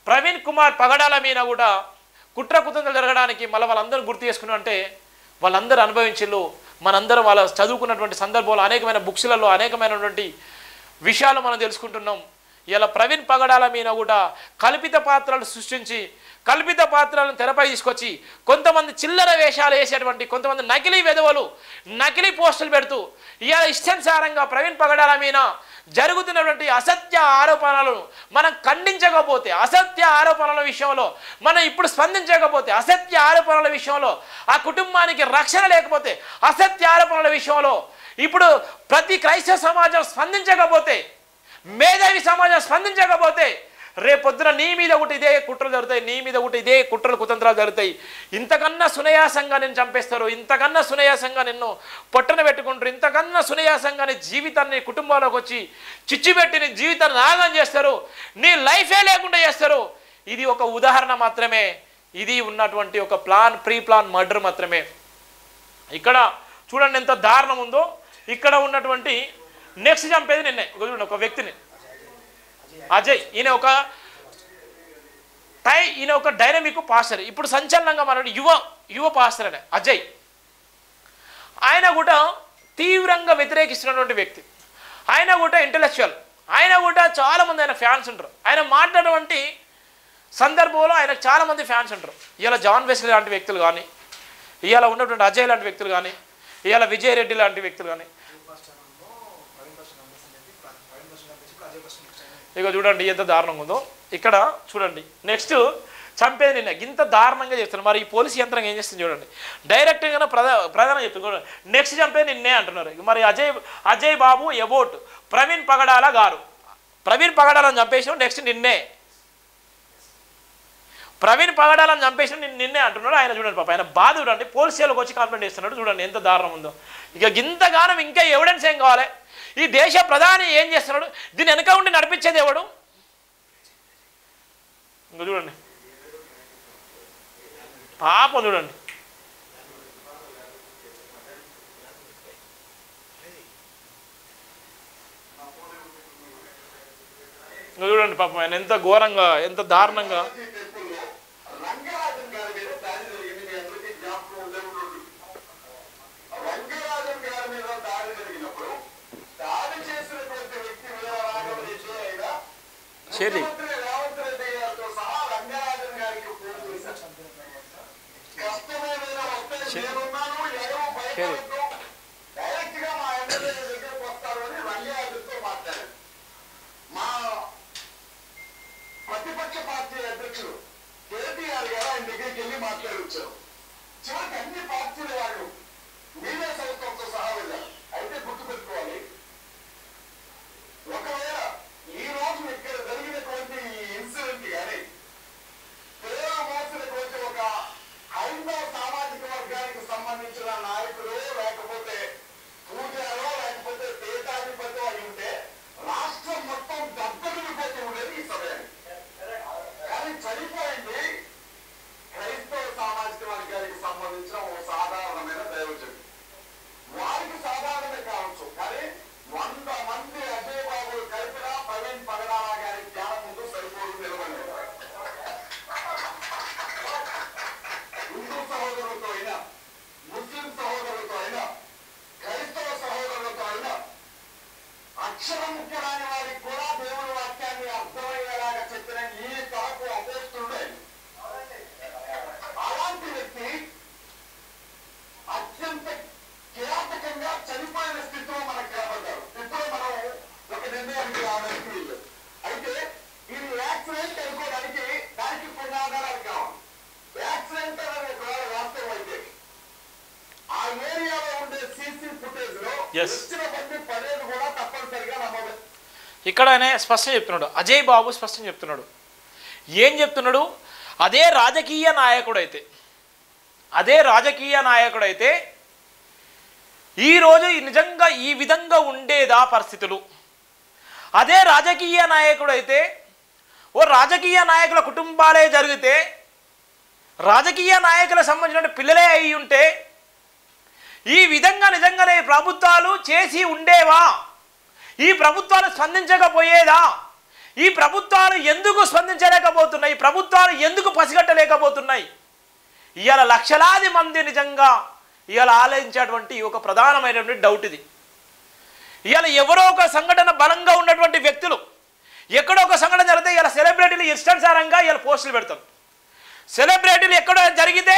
ప్రవీణ్ కుమార్ పగడాల మీద కూడా కుట్రకుతంత్రం జరగడానికి మళ్ళీ వాళ్ళందరూ గుర్తు చేసుకున్నారు. అంటే వాళ్ళందరూ అనుభవించిళ్ళు. మనందరం వాళ్ళ చదువుకున్నటువంటి సందర్భంలో అనేకమైన బుక్స్లలో అనేకమైనటువంటి విషయాలు మనం తెలుసుకుంటున్నాం. ఇలా ప్రవీణ్ పగడాల మీద కూడా కల్పిత పాత్రలు సృష్టించి, కల్పిత పాత్రలను తెరపై తీసుకొచ్చి కొంతమంది చిల్లర వేషాలు వేసేటువంటి కొంతమంది నకిలీ వెధవలు నకిలీ పోస్టులు పెడుతూ ఇలా ఇష్టానుసారంగా ప్రవీణ్ పగడాల మీద జరుగుతున్నటువంటి అసత్య ఆరోపణలను మనం ఖండించకపోతే, అసత్య ఆరోపణల విషయంలో మనం ఇప్పుడు స్పందించకపోతే, అసత్య ఆరోపణల విషయంలో ఆ కుటుంబానికి రక్షణ లేకపోతే, అసత్య ఆరోపణల విషయంలో ఇప్పుడు ప్రతి క్రైస్తవ సమాజం స్పందించకపోతే, మేధావి సమాజం స్పందించకపోతే, రేపొద్దున నీ మీద ఒకటి ఇదే కుట్రలు జరుగుతాయి, నీ మీద ఒకటి ఇదే కుట్రలు కుతంత్రాలు జరుగుతాయి. ఇంతకన్నా సునయాసంగా నేను చంపేస్తారు, ఇంతకన్నా సునయాసంగా నిన్ను పొట్టన పెట్టుకుంటారు, ఇంతకన్నా సునయాసంగా నీ జీవితాన్ని కుటుంబాలకు వచ్చి చిచ్చుపెట్టి నీ జీవితాన్ని నాగం చేస్తారు, నీ లైఫే లేకుండా చేస్తారు. ఇది ఒక ఉదాహరణ మాత్రమే. ఇది ఉన్నటువంటి ఒక ప్రీ ప్లాన్ మర్డర్ మాత్రమే. ఇక్కడ చూడండి ఎంత దారుణం ఉందో. ఇక్కడ ఉన్నటువంటి నెక్స్ట్ చంపేది నిన్నే చూడండి, ఒక వ్యక్తిని, అజయ్. ఈయన ఒక డైనమిక్ పాస్టర్. ఇప్పుడు సంచలనంగా మన యువ పాస్టర్ అనే అజయ్, ఆయన కూడా తీవ్రంగా వ్యతిరేకిస్తున్నటువంటి వ్యక్తి. ఆయన కూడా ఇంటలెక్చువల్, ఆయన కూడా చాలామంది ఆయన ఫ్యాన్స్ ఉంటారు. ఆయన మాట్లాడేటువంటి సందర్భంలో ఆయనకు చాలామంది ఫ్యాన్స్ ఉంటారు. ఇవాళ జాన్ వెస్లీ లాంటి వ్యక్తులు కానీ, ఇవాళ ఉన్నటువంటి అజయ్ లాంటి వ్యక్తులు కానీ, ఇవాళ విజయ్ రెడ్డి లాంటి వ్యక్తులు కానీ. ఇక చూడండి ఎంత దారుణంగా ఉందో. ఇక్కడ చూడండి నెక్స్ట్ చంపేది నిన్న. ఇంత దారుణంగా చెప్తున్నారు. మరి ఈ పోలీసు యంత్రం ఏం చేస్తుంది చూడండి. డైరెక్ట్గా ప్రధానంగా చెప్తున్నారు, నెక్స్ట్ చంపేది నిన్నే అంటున్నారు. మరి అజయ్ బాబు ఎబోట్ ప్రవీణ్ పగడాల గారు, ప్రవీణ్ పగడాలని చంపేసిన నెక్స్ట్ నిన్నే, ప్రవీణ్ పగడాలని చంపేసిన నిన్నే అంటున్నాడు. ఆయన చూడండి పాప, ఆయన బాధ చూడండి. పోలీసులకు వచ్చి కంప్లైంట్ చేస్తున్నాడు. చూడండి ఎంత దారుణం ఉందో. ఇక ఇంతగానం ఇంకా ఎవిడెన్స్ ఏం కావాలి? ఈ దేశ ప్రధాని ఏం చేస్తున్నాడు? దీని వెనక ఉండి నడిపించేది ఎవడు? ఇంకా చూడండి పాపం, చూడండి ఇంకా చూడండి పాపం, ఆయన ఎంత ఘోరంగా ఎంత దారుణంగా. షేర్ ప్రతిపక్ష పార్టీ అధ్యక్షుడు కేటీఆర్ గారు ఆయన దగ్గరికి వెళ్ళి మాట్లాడొచ్చారు. చివరికి అన్ని పార్టీల వాళ్ళు మీడియా సంస్థలతో సహా వెళ్ళారు. అయితే గుర్తుపెట్టుకోవాలి, ఒకవేళ ఈ రోజు ఇక్కడ జరిగినటువంటి ఈ ఇన్సిడెంట్ కానీ పేరు మోసినటువంటి ఒక హైందవ సామాజిక వర్గానికి సంబంధించిన నాయకులు లేకపోతే పూజారో లేకపోతే పేటాధిపతి అయి ఉంటే రాష్ట్రం మొత్తం దద్దరిల్లిపోతూ ఉండేది ఈ సమయానికి. కానీ చనిపోయింది క్రైస్తవ సామాజిక వర్గానికి సంబంధించిన ఓ సాధారణమైన దైవజనుడు. వారికి సాధారణమే కావచ్చు, కానీ 100 మంది అజయ్ బాబులు కలిపిన ప్రవీణ్ పగడాల గారి జ్ఞానం ముందు సరిపోదు నిలబడి హిందూ సహోదరులతో అయినా, ముస్లిం సహోదరులతో అయినా, క్రైస్తవ సహోదరులతో అయినా అక్షరం ముఖ్యమైన వారికి కూడా దేవుని వాక్యాన్ని అర్థమయ్యేలాగా చెప్పిన ఈ తరకు అపోస్తుడే. అలాంటి వ్యక్తి అత్యంత కిరాతకంగా చనిపోయిన స్థితిలో మనకు కనబడ్డారు. ఇప్పుడు మనం ఒక నిర్ణయానికి రావడానికి వీళ్ళు. అయితే ఇది యాక్సిడెంట్ అనుకోవడానికి దానికి కొన్ని ఆధారాలు కావాలి. యాక్సిడెంట్ అనేది ఒకవేళ వాస్తవం అయితే ఆ ఏరియాలో ఉండే సీసీ ఫుటేజ్ లో వచ్చిన బండి పడేది కూడా తప్పనిసరిగా నమోదు. ఇక్కడ ఆయన స్పష్టం చెప్తున్నాడు, అజయ్ బాబు స్పష్టం చెప్తున్నాడు. ఏం చెప్తున్నాడు? అదే రాజకీయ నాయకుడైతే ఈరోజు నిజంగా ఈ విధంగా ఉండేదా పరిస్థితులు? అదే రాజకీయ నాయకుడైతే ఓ రాజకీయ నాయకుల కుటుంబాలే జరిగితే, రాజకీయ నాయకులకు సంబంధించిన పిల్లలే అయి ఉంటే ఈ విధంగా నిజంగానే ప్రభుత్వాలు చేసి ఉండేవా? ఈ ప్రభుత్వాలు స్పందించకపోయేదా? ఈ ప్రభుత్వాలు ఎందుకు స్పందించలేకపోతున్నాయి? ప్రభుత్వాలు ఎందుకు పసిగట్టలేకపోతున్నాయి? ఇవాళ లక్షలాది మంది నిజంగా ఇవాళ ఆలోచించేటువంటి ఒక ప్రధానమైనటువంటి డౌట్ ఇది. ఇవాళ ఎవరో ఒక సంఘటన బలంగా ఉన్నటువంటి వ్యక్తులు ఎక్కడో ఒక సంఘటన జరిగితే ఇవాళ సెలబ్రిటీలు ఇష్టానుసారంగా ఇవాళ పోస్టులు పెడతారు. సెలబ్రిటీలు ఎక్కడో జరిగితే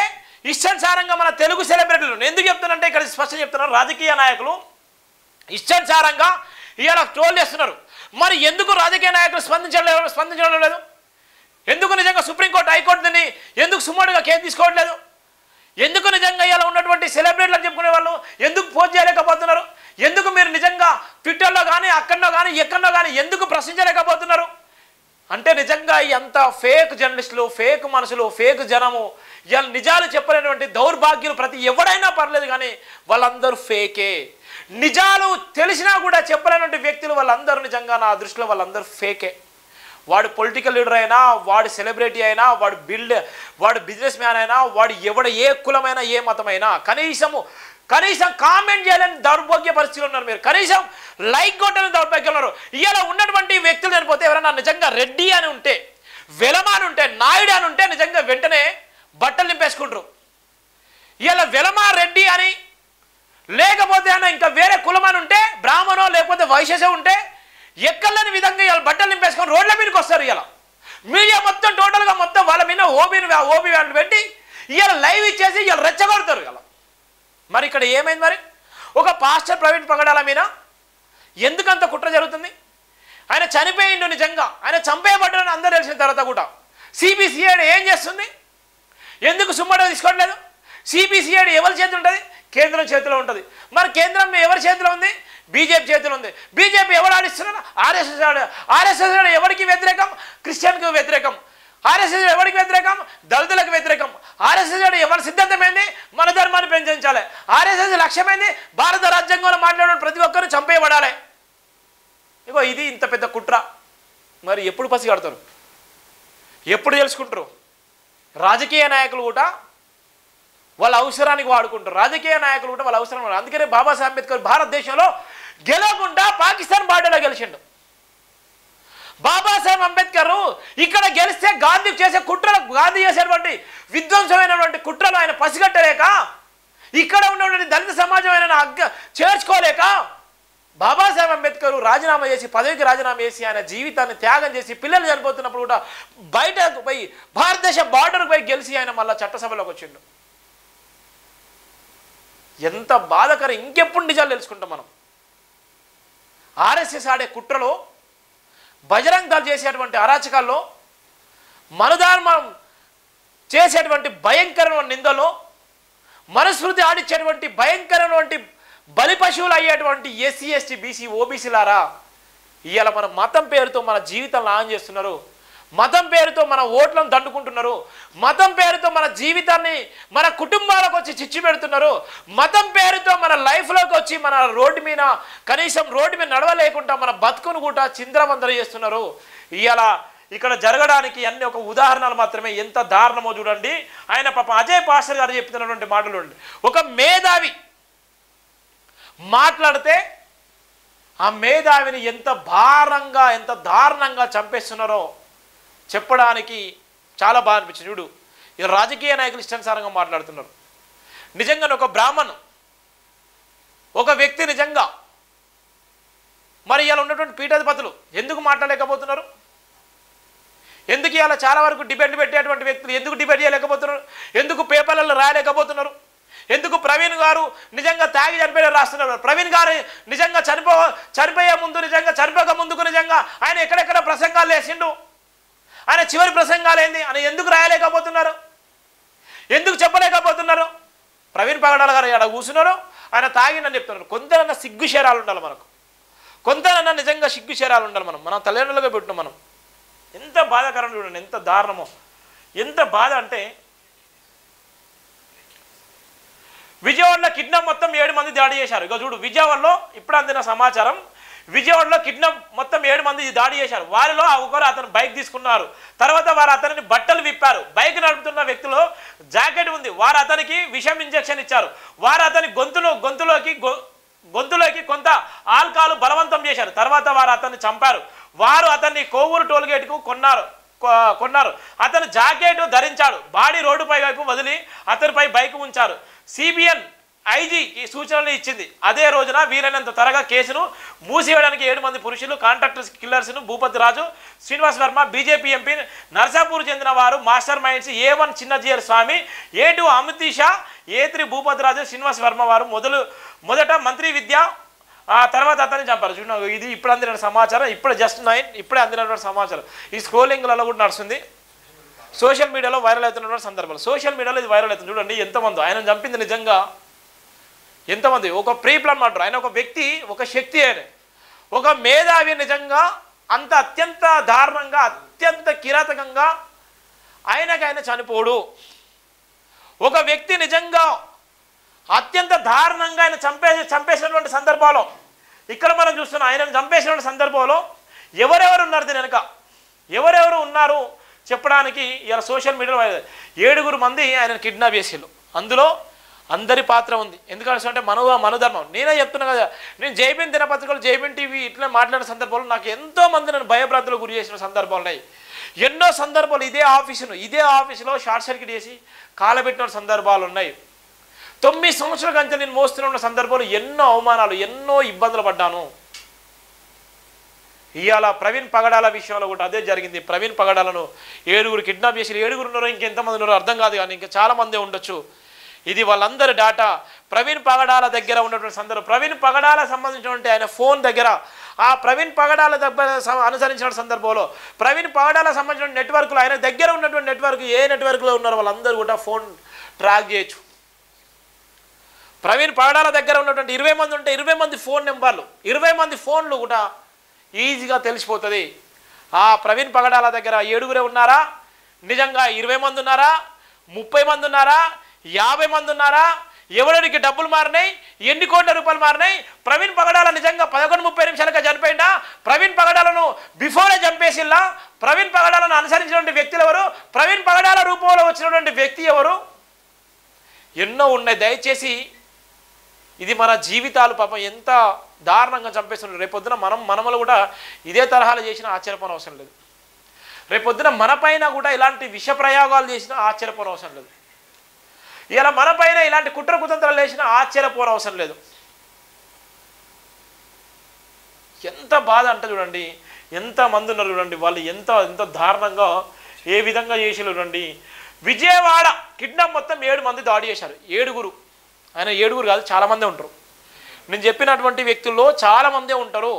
ఇష్టానుసారంగా మన తెలుగు సెలబ్రిటీలు ఎందుకు చెప్తున్నారంటే ఇక్కడ స్పష్టం చెప్తున్నారు, రాజకీయ నాయకులు ఇష్టానుసారంగా ఇవాళ ట్రోల్ చేస్తున్నారు. మరి ఎందుకు రాజకీయ నాయకులు స్పందించడం లేదు? ఎందుకు నిజంగా సుప్రీంకోర్టు హైకోర్టుని ఎందుకు సుమోటుగా కేసు తీసుకోవట్లేదు? ఎందుకు నిజంగా ఇలా ఉన్నటువంటి సెలబ్రిటీలు అని చెప్పుకునే వాళ్ళు ఎందుకు పోస్ట్ చేయలేకపోతున్నారు? ఎందుకు మీరు నిజంగా ట్విట్టర్లో కానీ అక్కడో కానీ ఎక్కడో కానీ ఎందుకు ప్రశ్నించలేకపోతున్నారు? అంటే నిజంగా ఎంత ఫేక్ జర్నలిస్టులు, ఫేక్ మనుషులు, ఫేక్ జనము, ఇలా నిజాలు చెప్పలేనటువంటి దౌర్భాగ్యులు ప్రతి ఎవడైనా పర్లేదు కానీ వాళ్ళందరూ ఫేకే. నిజాలు తెలిసినా కూడా చెప్పలేనటువంటి వ్యక్తులు వాళ్ళందరూ నిజంగా నా దృష్టిలో వాళ్ళందరూ ఫేకే. వాడు పొలిటికల్ లీడర్ అయినా, వాడు సెలబ్రిటీ అయినా, వాడు బిజినెస్ మ్యాన్ అయినా, వాడు ఏ కులమైనా ఏ మతమైనా కనీసం కామెంట్ చేయాలని దౌర్భాగ్య పరిస్థితులు ఉన్నారు. మీరు కనీసం లైక్ కొట్టని దౌర్భాగ్యం ఉన్నారు. ఇలా ఉన్నటువంటి వ్యక్తులు చనిపోతే ఎవరైనా నిజంగా రెడ్డి అని ఉంటే, వెలమాని ఉంటే, నాయుడు అని ఉంటే నిజంగా వెంటనే బట్టలు నింపేసుకుంటారు. ఇలా వెలమా రెడ్డి అని లేకపోతే అన్న ఇంకా వేరే కులమని ఉంటే, బ్రాహ్మణో లేకపోతే వైశ్యసో ఉంటే ఎక్కలేని విధంగా ఇలా బట్టలు నింపేసుకొని రోడ్ల మీదకి వస్తారు. ఇలా మీడియా మొత్తం టోటల్గా మొత్తం వాళ్ళ మీద ఓబీ వ్యాన్లు పెట్టి ఇలా లైవ్ ఇచ్చేసి ఇలా రెచ్చగొడతారు. ఇలా మరి ఇక్కడ ఏమైంది? మరి ఒక పాస్టర్ ప్రవీణ్ పగడాల మీద ఎందుకంత కుట్ర జరుగుతుంది? ఆయన చనిపోయిండు, నిజంగా ఆయన చంపేయబడ్డారని అందరూ తెలిసిన తర్వాత కూడా సిబిసిఐడి ఏం చేస్తుంది? ఎందుకు సుమ్మట తీసుకోవట్లేదు? సిబిసిఐడి ఎవరి చేతిలో ఉంటుంది? కేంద్రం చేతిలో ఉంటుంది. మరి కేంద్రం ఎవరి చేతిలో ఉంది? బీజేపీ చేతిలో ఉంది. బీజేపీ ఎవరు ఆడిస్తున్నారు? ఆర్ఎస్ఎస్ ఎవరికి వ్యతిరేకం? క్రిస్టియన్కి వ్యతిరేకం. ఆర్ఎస్ఎస్ ఎవరికి వ్యతిరేకం? దళితులకు వ్యతిరేకం. ఆర్ఎస్ఎస్ ఎవరి సిద్ధాంతం ఏంది? మన ధర్మాన్ని పెంచాలి. ఆర్ఎస్ఎస్ లక్ష్యమైంది భారత రాజ్యాంగంలో మాట్లాడే ప్రతి ఒక్కరు చంపేయబడాలి. ఇగో ఇది ఇంత పెద్ద కుట్ర. మరి ఎప్పుడు పసిగడతారు? ఎప్పుడు తెలుసుకుంటారు? రాజకీయ నాయకులు కూడా వాళ్ళ అవసరానికి వాడుకుంటారు. రాజకీయ నాయకులు కూడా వాళ్ళ అవసరం. అందుకనే బాబాసాహెబ్ అంబేద్కర్ భారతదేశంలో గెలవకుండా పాకిస్తాన్ బార్డర్లో గెలిచిండు. బాబాసాహెబ్ అంబేద్కర్ ఇక్కడ గెలిస్తే గాంధీ చేసే కుట్రలు, గాంధీ చేసేటువంటి విధ్వంసమైనటువంటి కుట్రలు ఆయన పసిగట్టలేక, ఇక్కడ ఉన్నటువంటి దళిత సమాజం ఆయన చేర్చుకోలేక బాబాసాహెబ్ అంబేద్కర్ రాజీనామా చేసి, పదవికి రాజీనామా చేసి, ఆయన జీవితాన్ని త్యాగం చేసి, పిల్లలు చనిపోతున్నప్పుడు కూడా బయటకు పోయి భారతదేశ బార్డర్కి పోయి గెలిచి ఆయన మళ్ళీ చట్టసభలోకి వచ్చిండు. ఎంత బాధకరం! ఇంకెప్పుడు నిజాలు తెలుసుకుంటాం మనం. ఆర్ఎస్ఎస్ ఆడే కుట్రలో, బజరంగ్ దళ్ చేసేటువంటి అరాచకాల్లో, మనుధర్మం చేసేటువంటి భయంకరమైన నిందలో, మనుస్మృతి ఆడిచ్చేటువంటి భయంకరమైనటువంటి బలి పశువులు అయ్యేటువంటి ఎస్సీ ఎస్టీ బీసీ ఓబీసీలారా, ఇవాళ మన మతం పేరుతో మన జీవితాలను ఆన్ చేస్తున్నారు. మతం పేరుతో మన ఓట్లను దండుకుంటున్నారు. మతం పేరుతో మన జీవితాన్ని, మన కుటుంబాలకు వచ్చి చిచ్చు పెడుతున్నారు. మతం పేరుతో మన లైఫ్లోకి వచ్చి మన రోడ్డు మీద, కనీసం రోడ్డు మీద నడవలేకుండా మన బతుకును కూడా చింద్రవందర చేస్తున్నారు. ఇవాళ ఇక్కడ జరగడానికి అన్ని ఒక ఉదాహరణలు మాత్రమే. ఎంత దారుణమో చూడండి. ఆయన పాప అజయ్ పాస్టర్ గారు చెప్తున్నటువంటి మాటలు ఉండి, ఒక మేధావి మాట్లాడితే ఆ మేధావిని ఎంత భారంగా, ఎంత దారుణంగా చంపేస్తున్నారో చెప్పడానికి చాలా బాగా అనిపించింది. చూడు, ఇది రాజకీయ నాయకులు ఇష్టానుసారంగా మాట్లాడుతున్నారు. నిజంగానే ఒక బ్రాహ్మణ్, ఒక వ్యక్తి నిజంగా మరి ఇలా ఉన్నటువంటి పీఠాధిపతులు ఎందుకు మాట్లాడలేకపోతున్నారు? ఎందుకు ఇలా చాలా వరకు డిబేట్లు పెట్టేటువంటి వ్యక్తులు ఎందుకు డిబేట్ చేయలేకపోతున్నారు? ఎందుకు పేపర్లలో రాయలేకపోతున్నారు? ఎందుకు ప్రవీణ్ గారు నిజంగా తాగి చనిపోయారు రాస్తున్నారు? ప్రవీణ్ గారు నిజంగా చనిపోయే ముందు, నిజంగా చనిపోక ముందుకు నిజంగా ఆయన ఎక్కడెక్కడ ప్రసంగాలు వేసిండు, ఆయన చివరి ప్రసంగాలు ఏంది అని ఎందుకు రాయలేకపోతున్నారు? ఎందుకు చెప్పలేకపోతున్నారు? ప్రవీణ్ పగడాల గారు ఇక్కడ కూర్చున్నారు, ఆయన తాగిందని చెప్తున్నారు. కొంతనన్నా సిగ్గు శరాలు ఉండాలి మనకు, కొంతనన్నా నిజంగా సిగ్గు శరాలు ఉండాలి. మనం తల్లిదండ్రులుగా పెట్టినాం. మనం ఎంత బాధాకరం చూడండి, ఎంత దారుణమో, ఎంత బాధ అంటే విజయవాడలో కిడ్నాప్ మొత్తం 7 మంది దాడి చేశారు. ఇక చూడు, విజయవాడలో ఇప్పుడు అందిన సమాచారం, విజయవాడలో కిడ్నాప్ మొత్తం 7 మంది దాడి చేశారు. వారిలో ఒకరు అతను బైక్ తీసుకున్నారు. తర్వాత వారు అతనిని బట్టలు విప్పారు. బైక్ నడుపుతున్న వ్యక్తిలో జాకెట్ ఉంది. వారు అతనికి విషం ఇంజెక్షన్ ఇచ్చారు. వారు అతని గొంతులోకి కొంత ఆల్కహాల్ బలవంతం చేశారు. తర్వాత వారు అతన్ని చంపారు. వారు అతన్ని కోవూరు టోల్గేట్కు కొన్నారు. అతను జాకెట్ ధరించాడు. బాడీ రోడ్డుపై వైపు వదిలి అతనిపై బైక్ ఉంచారు. సిబిఎన్ ఐజీకి సూచనలు ఇచ్చింది. అదే రోజున వీలైనంత త్వరగా కేసును మూసివేయడానికి 7 మంది పురుషులు కాంట్రాక్టర్స్ కిల్లర్స్ను భూపతి రాజు, శ్రీనివాస్ వర్మ, బీజేపీ ఎంపీ నర్సాపూర్ చెందిన వారు మాస్టర్ మైండ్స్ A1 చిన్నజీయర్ స్వామి, A2 అమిత్ షా, A3 భూపతి రాజు, శ్రీనివాస్ వర్మ వారు మొదట మంత్రి విద్య, తర్వాత అతన్ని చంపారు. చూడండి, ఇది ఇప్పుడు అందిన సమాచారం. ఇప్పుడు జస్ట్ 9 ఇప్పుడే అందినటువంటి సమాచారం. ఈ స్క్రోలింగ్లలో కూడా నడుస్తుంది. సోషల్ మీడియాలో వైరల్ అవుతున్నటువంటి సందర్భాలు, సోషల్ మీడియాలో ఇది వైరల్ అవుతుంది. చూడండి ఎంతమంది ఆయన చంపింది, నిజంగా ఎంతమంది. ఒక ప్రీ ప్లాన్ మర్డర్. ఆయన ఒక వ్యక్తి, ఒక శక్తి, ఆయన ఒక మేధావి. నిజంగా అంత అత్యంత దారుణంగా, అత్యంత కిరాతకంగా ఆయన చనిపోడు. ఒక వ్యక్తి నిజంగా అత్యంత దారుణంగా ఆయన చంపేసినటువంటి సందర్భాలు ఇక్కడ మనం చూస్తున్నాం. ఆయనను చంపేసినటువంటి సందర్భంలో ఎవరెవరు ఉన్నారు, దీని వెనక ఎవరెవరు ఉన్నారు చెప్పడానికి ఇలా సోషల్ మీడియాలో 7 మంది ఆయనను కిడ్నాప్ చేసేళ్ళు. అందులో అందరి పాత్ర ఉంది. ఎందుకంటే మనుధర్మం. నేనే చెప్తున్నా కదా, నేను జైబీన్ దినపత్రికలు, జైబీన్ టీవీ ఇట్లా మాట్లాడిన సందర్భాలు నాకు ఎంతోమంది నన్ను భయభ్రాంతులకు గురి చేసిన సందర్భాలు ఉన్నాయి. ఎన్నో సందర్భాలు ఇదే ఆఫీసులో షార్ట్ సర్క్యూట్ చేసి కాలబెట్టిన సందర్భాలు ఉన్నాయి. 9 సంవత్సరాల కంటే నేను మోస్తున్న సందర్భాలు ఎన్నో అవమానాలు, ఎన్నో ఇబ్బందులు పడ్డాను. ఇవాళ ప్రవీణ్ పగడాల విషయంలో కూడా అదే జరిగింది. ప్రవీణ్ పగడాలను 7 కిడ్నాప్ చేసి 7 ఉన్నారో ఇంకెంతమంది ఉన్నారో అర్థం కాదు, కానీ ఇంకా చాలామంది ఉండొచ్చు. ఇది వాళ్ళందరి డాటా. ప్రవీణ్ పగడాల దగ్గర ఉన్నటువంటి సందర్భం, ప్రవీణ్ పగడాల సంబంధించినటువంటి ఆయన ఫోన్ దగ్గర, ఆ ప్రవీణ్ పగడాల దగ్గర అనుసరించిన సందర్భంలో ప్రవీణ్ పగడాల సంబంధించిన నెట్వర్క్లు, ఆయన దగ్గర ఉన్నటువంటి నెట్వర్క్ ఏ నెట్వర్క్లో ఉన్నారో వాళ్ళందరూ కూడా ఫోన్ ట్రాక్ చేయొచ్చు. ప్రవీణ్ పగడాల దగ్గర ఉన్నటువంటి 20 మంది ఉంటే 20 మంది ఫోన్ నెంబర్లు, 20 మంది ఫోన్లు కూడా ఈజీగా తెలిసిపోతుంది. ఆ ప్రవీణ్ పగడాల దగ్గర 7 ఉన్నారా, నిజంగా 20 మంది ఉన్నారా, 30 మంది ఉన్నారా, 50 మంది ఉన్నారా, ఎవరికి డబ్బులు మారినాయి, ఎన్ని కోట్ల రూపాయలు మారినాయి, ప్రవీణ్ పగడాల నిజంగా 11:30 చనిపోయిందా, ప్రవీణ్ పగడాలను బిఫోరే చంపేసిల్లా, ప్రవీణ్ పగడాలను అనుసరించినటువంటి వ్యక్తులు ఎవరు, ప్రవీణ్ పగడాల రూపంలో వచ్చినటువంటి వ్యక్తి ఎవరు, ఎన్నో ఉన్నాయి. దయచేసి ఇది మన జీవితాలు పాపం ఎంత దారుణంగా చంపేస్తున్నారు. రేపొద్దున మనములు కూడా ఇదే తరహాలు చేసినా ఆశ్చర్యపోని అవసరం లేదు. రేపొద్దున మన పైన కూడా ఇలాంటి విష ప్రయోగాలు చేసినా ఆశ్చర్యపోని అవసరం లేదు. ఇలా మన పైన ఇలాంటి కుట్ర కుతంత్రాలు చేసినా ఆశ్చర్యపోని అవసరం లేదు. ఎంత బాధ అంటే చూడండి, ఎంతమంది ఉన్నారు చూడండి, వాళ్ళు ఎంత ఎంత దారుణంగా ఏ విధంగా చేసారు చూడండి. విజయవాడ కిడ్నాప్ మొత్తం 7 మంది దాడి చేశారు. 7గురు, ఆయన 7గురు కాదు, చాలామందే ఉంటారు. నేను చెప్పినటువంటి వ్యక్తుల్లో చాలామందే ఉంటారు.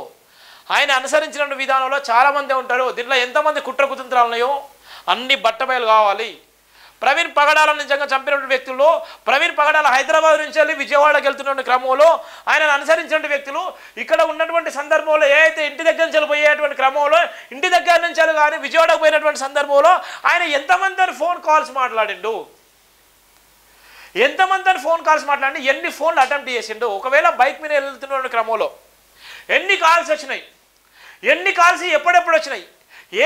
ఆయన అనుసరించిన విధానంలో చాలామందే ఉంటారు. దీంట్లో ఎంతమంది కుట్ర కుతంత్రాలు ఉన్నాయో అన్ని బట్టబయలు కావాలి. ప్రవీణ్ పగడాలను నిజంగా చంపినటువంటి వ్యక్తుల్లో ప్రవీణ్ పగడాల హైదరాబాద్ నుంచి వెళ్ళి విజయవాడకి వెళ్తున్న క్రమంలో ఆయనను అనుసరించిన వ్యక్తులు ఇక్కడ ఉన్నటువంటి సందర్భంలో ఏదైతే ఇంటి దగ్గర నుంచి పోయేటువంటి క్రమంలో ఇంటి దగ్గర నుంచి కానీ విజయవాడకు పోయినటువంటి సందర్భంలో ఆయన ఎంతమంది ఫోన్ కాల్స్ మాట్లాడిండు, ఎంతమంది ఫోన్ కాల్స్ మాట్లాడి ఎన్ని ఫోన్లు అటెంప్ట్ చేసిండు, ఒకవేళ బైక్ మీద వెళ్తున్న క్రమంలో ఎన్ని కాల్స్ వచ్చినాయి, ఎన్ని కాల్స్ ఎప్పుడెప్పుడు వచ్చినాయి,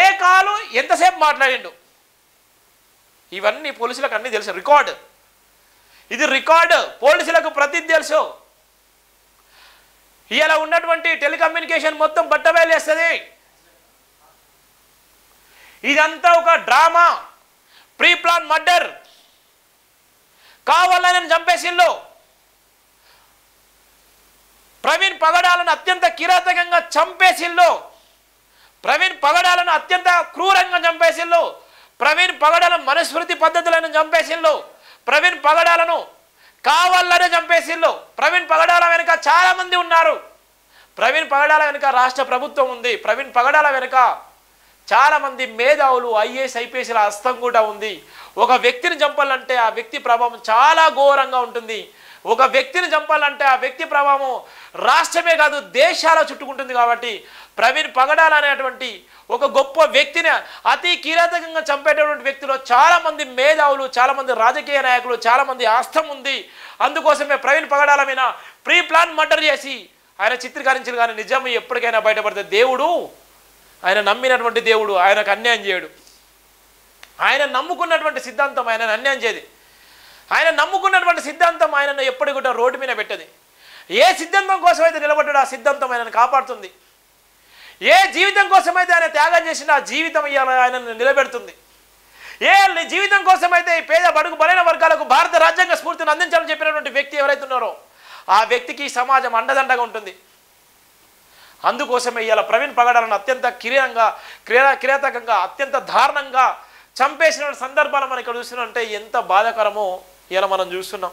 ఏ కాలు ఎంతసేపు మాట్లాడిండు, ఇవన్నీ పోలీసులకు అన్నీ తెలుసు. రికార్డు, ఇది రికార్డు, పోలీసులకు ప్రతిదీ తెలుసు. ఇలా ఉన్నటువంటి టెలికమ్యూనికేషన్ మొత్తం బట్టబయలు చేస్తుంది. ఇదంతా ఒక డ్రామా, ప్రీ ప్లాన్ మర్డర్. కావాలని చంపేసిల్లు. ప్రవీణ్ పగడాలను అత్యంత కిరాతకంగా చంపేసిల్లు. ప్రవీణ్ పగడాలను అత్యంత క్రూరంగా చంపేసిల్లు. ప్రవీణ్ పగడాలను మనుస్మృతి పద్ధతులను చంపేసిల్లు. ప్రవీణ్ పగడాలను కావాలనే చంపేసిల్లు. ప్రవీణ్ పగడాల వెనుక చాలా మంది ఉన్నారు. ప్రవీణ్ పగడాల వెనుక రాష్ట్ర ప్రభుత్వం ఉంది. ప్రవీణ్ పగడాల వెనుక చాలామంది మేధావులు, ఐఏఎస్ ఐపీఎస్ల హస్తం కూడా ఉంది. ఒక వ్యక్తిని చంపాలంటే ఆ వ్యక్తి ప్రభావం చాలా ఘోరంగా ఉంటుంది. ఒక వ్యక్తిని చంపాలంటే ఆ వ్యక్తి ప్రభావం రాష్ట్రమే కాదు దేశాల చుట్టుకుంటుంది. కాబట్టి ప్రవీణ్ పగడాల అనేటువంటి ఒక గొప్ప వ్యక్తిని అతి కిరాతకంగా చంపేటటువంటి వ్యక్తిలో చాలామంది మేధావులు, చాలామంది రాజకీయ నాయకులు, చాలామంది హస్తం ఉంది. అందుకోసమే ప్రవీణ్ పగడాల మీద ప్రీ ప్లాన్ మర్డర్ చేసి ఆయన చిత్రీకరించారు. కానీ నిజం ఎప్పటికైనా బయటపడితే దేవుడు, ఆయన నమ్మినటువంటి దేవుడు ఆయనకు అన్యాయం చేయడు. ఆయన నమ్ముకున్నటువంటి సిద్ధాంతం ఆయనను అన్యాయం చేయదు. ఆయన నమ్ముకున్నటువంటి సిద్ధాంతం ఆయనను ఎప్పటికి కూడా రోడ్డు మీద పెట్టదు. ఏ సిద్ధాంతం కోసమైతే నిలబడ్డాడో ఆ సిద్ధాంతం ఆయనను కాపాడుతుంది. ఏ జీవితం కోసమైతే ఆయన త్యాగం చేసిన ఆ జీవితం ఆయనను నిలబెడుతుంది. ఏ జీవితం కోసమైతే ఈ పేద బడుగు బలైన వర్గాలకు భారత రాజ్యాంగ స్ఫూర్తిని అందించాలని చెప్పినటువంటి వ్యక్తి ఎవరైతే ఉన్నారో ఆ వ్యక్తికి సమాజం అండదండగా ఉంటుంది. అందుకోసమే ఇవాళ ప్రవీణ్ పగడాలను అత్యంత కిరాతకంగా అత్యంత దారుణంగా చంపేసిన సందర్భాలు మనం ఇక్కడ చూస్తున్నామంటే ఎంత బాధాకరమో ఇలా మనం చూస్తున్నాం.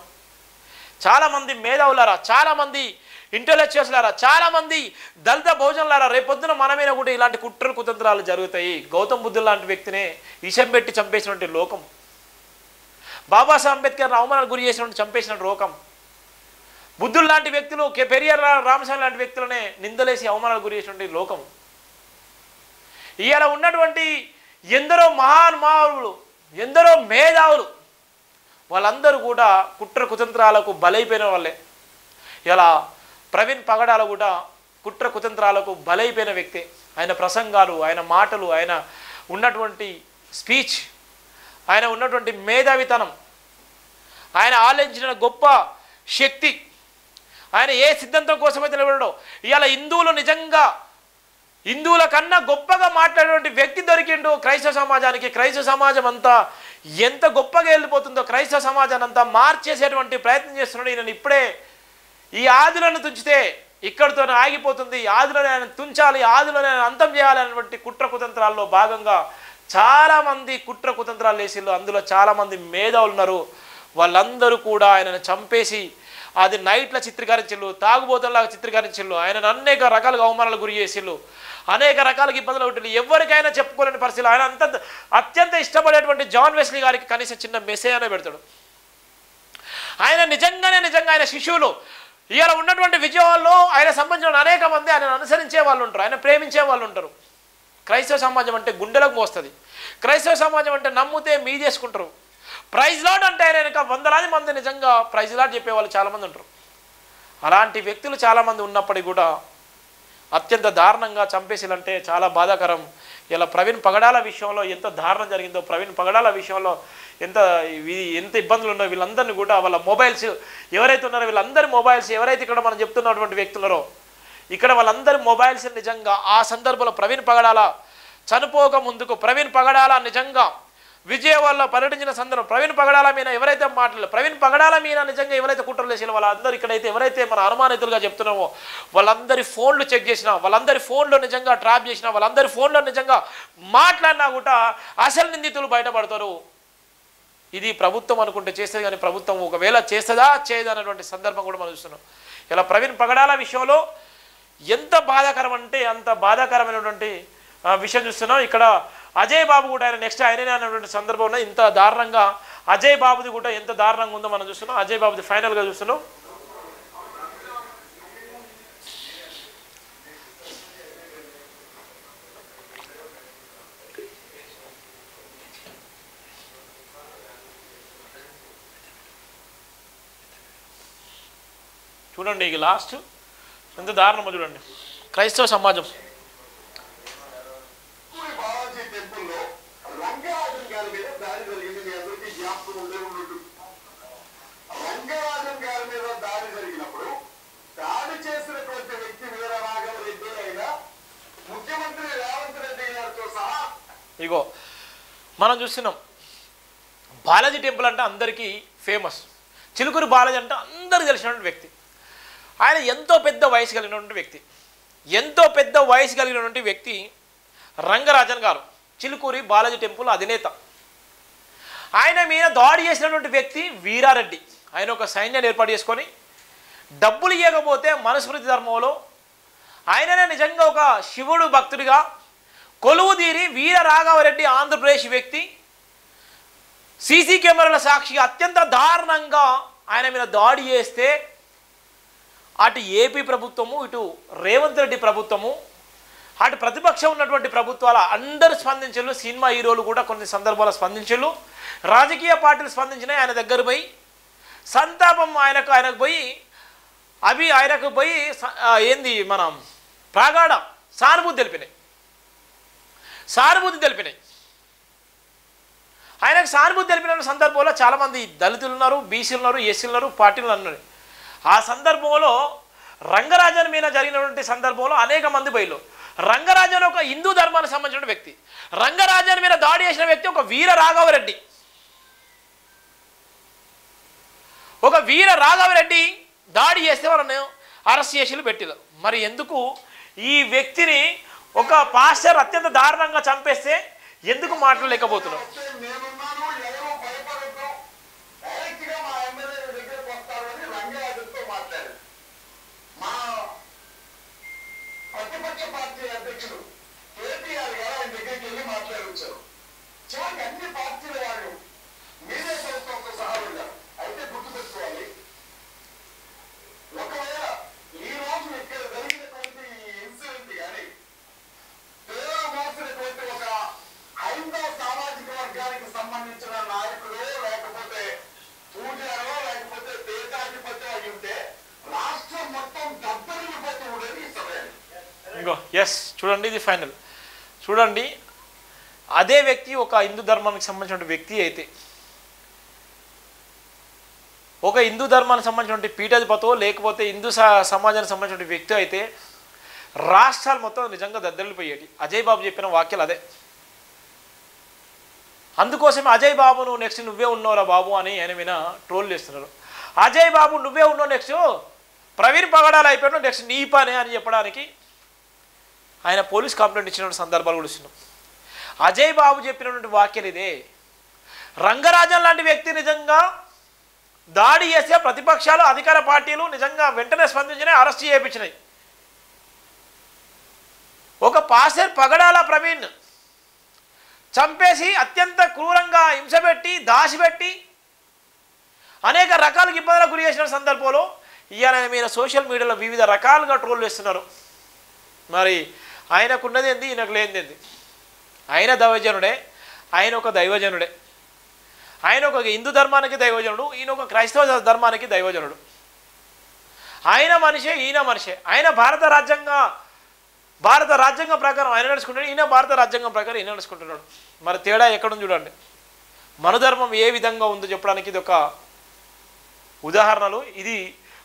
చాలామంది మేధావులారా, చాలామంది ఇంటెలెక్చువల్స్లారా, చాలామంది దళిత బహుజనులారా, రేపొద్దున మనమైనా కూడా ఇలాంటి కుట్ర కుతంత్రాలు జరుగుతాయి. గౌతమ్ బుద్ధుడు లాంటి వ్యక్తినే విషం పెట్టి చంపేసినటువంటి లోకం, బాబాసాహెబ్ అంబేద్కర్ అవమానాలకు గురి చేసినటువంటి చంపేసినటువంటి లోకం, బుద్ధుడు లాంటి వ్యక్తులు, పెరియార్ రామస్వామి లాంటి వ్యక్తులనే నిందలేసి అవమానాలకు గురి చేసినటువంటి లోకం. ఇవాళ ఉన్నటువంటి ఎందరో మహానుభావులు, ఎందరో మేధావులు, వాళ్ళందరూ కూడా కుట్ర కుతంత్రాలకు బలైపోయిన వాళ్ళే. ఇలా ప్రవీణ్ పగడాల కూడా కుట్ర కుతంత్రాలకు బలైపోయిన వ్యక్తి. ఆయన ప్రసంగాలు, ఆయన మాటలు, ఆయన ఉన్నటువంటి స్పీచ్, ఆయన ఉన్నటువంటి మేధావితనం, ఆయన ఆలోచించిన గొప్ప శక్తి, ఆయన ఏ సిద్ధాంతం కోసమైతే నిలబడో ఇవాళ హిందువుల కన్నా గొప్పగా మాట్లాడేటువంటి వ్యక్తి దొరికిండు క్రైస్తవ సమాజానికి. క్రైస్తవ సమాజం అంతా ఎంత గొప్పగా వెళ్ళిపోతుందో, క్రైస్తవ సమాజాన్ని అంతా మార్చేసేటువంటి ప్రయత్నం చేస్తున్నాడు ఈయన. ఇప్పుడే ఈ ఆదులను తుంచితే ఇక్కడితో ఆగిపోతుంది, ఆదులను ఆయన తుంచాలి, ఆదులను ఆయన అంతం చేయాలి అనేటువంటి కుట్ర కుతంత్రాల్లో భాగంగా చాలామంది కుట్ర కుతంత్రాలు వేసిళ్ళు. అందులో చాలామంది మేధావులు ఉన్నారు. వాళ్ళందరూ కూడా ఆయనను చంపేసి అది నైట్లో చిత్రీకరించిళ్ళు, తాగుబోతుల్లాగా చిత్రీకరించిళ్ళు, ఆయనను అనేక రకాలుగా అవమానాలకు గురి చేసిళ్ళు, అనేక రకాలుగా ఇబ్బందులు ఒకటి ఎవరికైనా చెప్పుకోలేని పరిస్థితులు. ఆయన అత్యంత ఇష్టపడేటువంటి జాన్ వెస్లీ గారికి కనీసం చిన్న మెసేజ్ అనే పెడతాడు. ఆయన నిజంగా ఆయన శిష్యులు ఇవాళ ఉన్నటువంటి విజయవాడలో ఆయన సంబంధించిన అనేక మంది ఆయన అనుసరించే వాళ్ళు ఉంటారు, ఆయన ప్రేమించే వాళ్ళు ఉంటారు. క్రైస్తవ సమాజం అంటే గుండెలకు మోస్తుంది. క్రైస్తవ సమాజం అంటే నమ్మితే మీ చేసుకుంటారు. ప్రైజ్ లాడ్ అంటే ఆయన వెనక వందలాది మంది నిజంగా ప్రైజ్ లాడ్ చెప్పేవాళ్ళు చాలామంది ఉంటారు. అలాంటి వ్యక్తులు చాలామంది ఉన్నప్పటికీ కూడా అత్యంత దారుణంగా చంపేసిలంటే చాలా బాధాకరం. ఇలా ప్రవీణ్ పగడాల విషయంలో ఎంత దారుణం జరిగిందో, ప్రవీణ్ పగడాల విషయంలో ఎంత ఇబ్బందులు ఉన్నాయో వీళ్ళందరినీ కూడా వాళ్ళ మొబైల్స్ ఎవరైతే ఉన్నారో వీళ్ళందరి మొబైల్స్ ఎవరైతే ఇక్కడ మనం చెప్తున్నటువంటి వ్యక్తులరో ఇక్కడ వాళ్ళందరి మొబైల్స్ నిజంగా ఆ సందర్భంలో ప్రవీణ్ పగడాల చనిపోక ముందుకు ప్రవీణ్ పగడాల నిజంగా విజయవాడలో పర్యటించిన సందర్భం ప్రవీణ్ పగడాల మీద ఎవరైతే మాట్లాడారు, ప్రవీణ్ పగడాల మీద నిజంగా ఎవరైతే కుట్రలు చేసిన వాళ్ళందరూ ఇక్కడైతే ఎవరైతే మన అనుమానితులుగా చెప్తున్నామో వాళ్ళందరి ఫోన్లు చెక్ చేసినా, వాళ్ళందరి ఫోన్లో నిజంగా ట్రాప్ చేసినా, వాళ్ళందరి ఫోన్లో నిజంగా మాట్లాడినా కూడా అసలు నిందితులు బయటపడతారు. ఇది ప్రభుత్వం అనుకుంటే చేస్తుంది, కానీ ప్రభుత్వం ఒకవేళ చేస్తుందా చేయదా అనేటువంటి సందర్భం కూడా మనం చూస్తున్నాం. ఇలా ప్రవీణ్ పగడాల విషయంలో ఎంత బాధాకరం అంటే అంత బాధాకరమైనటువంటి విషయం చూస్తున్నాం. ఇక్కడ అజయ్ బాబు కూడా ఆయన నెక్స్ట్ ఆయననే అనేటువంటి సందర్భంలో ఇంత దారుణంగా అజయ్ బాబుది కూడా ఎంత దారుణంగా ఉందో మనం చూస్తున్నాం. అజయ్ బాబుది ఫైనల్గా చూస్తున్నాం. చూడండి ఇక లాస్ట్ ఎంత దారుణమో చూడండి. క్రైస్తవ సమాజం బాలాజీ టెంపుల్లో రంగరాజన్ గారి మీద దాడి జరిగింది. మీ అందరికీ జ్ఞాపకం ఉండే ఉన్నట్టు. రంగరాజన్ గారి మీద దాడి జరిగినప్పుడు దాడి చేసినటువంటి వ్యక్తి వీరరాఘవరెడ్డి అయినా ముఖ్యమంత్రి రేవంత్ రెడ్డి గారితో సహా ఇగో మనం చూస్తున్నాం. బాలాజీ టెంపుల్ అంటే అందరికీ ఫేమస్. చిలుకూరు బాలాజీ అంటే అందరికీ తెలిసినటువంటి వ్యక్తి. ఆయన ఎంతో పెద్ద వయసు కలిగినటువంటి వ్యక్తి. ఎంతో పెద్ద వయసు కలిగినటువంటి వ్యక్తి రంగరాజన్ గారు, చిలుకూరి బాలాజీ టెంపుల్ అధినేత. ఆయన మీద దాడి చేసినటువంటి వ్యక్తి వీరారెడ్డి. ఆయన ఒక సైన్యాన్ని ఏర్పాటు చేసుకొని డబ్బులు ఇవ్వకపోతే మనుస్మృతి ధర్మంలో ఆయననే నిజంగా ఒక శివుడు భక్తుడిగా కొలువు తీరి వీర రాఘవరెడ్డి ఆంధ్రప్రదేశ్ వ్యక్తి సీసీ కెమెరాల సాక్షిగా అత్యంత దారుణంగా ఆయన మీద దాడి చేస్తే అటు ఏపీ ప్రభుత్వము, ఇటు రేవంత్ రెడ్డి ప్రభుత్వము, అటు ప్రతిపక్షం ఉన్నటువంటి ప్రభుత్వాల అందరూ స్పందించారు. సినిమా హీరోలు కూడా కొన్ని సందర్భాల్లో స్పందించారు. రాజకీయ పార్టీలు స్పందించినాయి. ఆయన దగ్గర పోయి సంతాపం ఆయనకు పోయి ఆయనకు పోయి ఏంది మనం ప్రాగాఢ సానుభూతి తెలిపినాయి. ఆయనకు సానుభూతి తెలిపిన సందర్భంలో చాలామంది దళితులు ఉన్నారు, బీసీలు ఉన్నారు, ఎస్సీలు ఉన్నారు, పార్టీలు అన్నారు. ఆ సందర్భంలో రంగరాజన్ మీద జరిగినటువంటి సందర్భంలో అనేక మంది బయలు. రంగరాజన్ ఒక హిందూ ధర్మానికి సంబంధించిన వ్యక్తి. రంగరాజన్ మీద దాడి చేసిన వ్యక్తి ఒక వీర రాఘవరెడ్డి. దాడి చేస్తే వాళ్ళని అరెస్ట్ చేసి పెట్టిరు. మరి ఎందుకు ఈ వ్యక్తిని ఒక పాస్టర్ అత్యంత దారుణంగా చంపేస్తే ఎందుకు మాట్లాడలేకపోతున్నారు? ప్రతిపక్ష పార్టీ అధ్యక్షుడు కేటీఆర్ గారు ఆయన దగ్గరికి వెళ్ళి మాట్లాడొచ్చారు. చివరికి అన్ని పార్టీల వాళ్ళు మీడియా సంస్థలతో సహా వెళ్ళారు. అయితే గుర్తుపెట్టుకోవాలి, ఒకవేళ ఈ రోజు ఇక్కడ జరిగినటువంటి ఇన్సిడెంట్ కానీ మోసినటువంటి ఒక హైందవ సామాజిక వర్గానికి సంబంధించిన నాయకుడు లేకపోతే పూజారో లేకపోతే దేశాధిపతి అయి ఉంటే రాష్ట్రం మొత్తం దద్దరిల్లిపోతూ ఉండేది ఈ సమయాన్ని. ఇంకో ఎస్ చూడండి, ఇది ఫైనల్ చూడండి. అదే వ్యక్తి ఒక హిందూ ధర్మానికి సంబంధించిన వ్యక్తి అయితే, ఒక హిందూ ధర్మానికి సంబంధించిన పీఠాధిపతో లేకపోతే హిందూ సమాజానికి సంబంధించిన వ్యక్తి అయితే రాష్ట్రాలు మొత్తం నిజంగా దద్దరిల్లిపోయేటి. అజయ్ బాబు చెప్పిన వాక్యాలు అదే. అందుకోసమే అజయ్ బాబు నువ్వు నెక్స్ట్ నువ్వే ఉన్నావురా బాబు అని ఆయన మీద ట్రోల్ చేస్తున్నారు. అజయ్ బాబు నువ్వే ఉన్నావు, నెక్స్ట్ ప్రవీణ్ పగడాలు అయిపోయాడు, నెక్స్ట్ నీ పనే అని చెప్పడానికి ఆయన పోలీస్ కంప్లైంట్ ఇచ్చిన సందర్భాలు కూడా ఇస్తున్నాం. అజయ్ బాబు చెప్పినటువంటి వాక్యాలు ఇదే. రంగరాజన్ లాంటి వ్యక్తి నిజంగా దాడి చేస్తే ప్రతిపక్షాలు అధికార పార్టీలు నిజంగా వెంటనే స్పందించినాయి, అరెస్ట్ చేయించినాయి. ఒక పాస్టర్ పగడాల ప్రవీణ్ చంపేసి అత్యంత క్రూరంగా హింసపెట్టి దాచిపెట్టి అనేక రకాలకు ఇబ్బందులకు గురి చేసిన సందర్భంలో ఇవాళ మీరు సోషల్ మీడియాలో వివిధ రకాలుగా ట్రోల్ చేస్తున్నారు. మరి ఆయనకున్నది ఏంది, ఈయనకు లేనిది. ఆయన దైవజనుడే, ఆయన ఒక దైవజనుడే. ఆయన ఒక హిందూ ధర్మానికి దైవజనుడు, ఈయన ఒక క్రైస్తవ ధర్మానికి దైవజనుడు. ఆయన మనిషే, ఈయన మనిషే. ఆయన భారత రాజ్యాంగం ప్రకారం ఆయన నడుచుకుంటాడు, ఈయన భారత రాజ్యాంగం ప్రకారం ఈయన నడుచుకుంటున్నాడు. మరి తేడా ఎక్కడుంది చూడండి. మన ధర్మం ఏ విధంగా ఉందో చెప్పడానికి ఇది ఒక ఉదాహరణలు. ఇది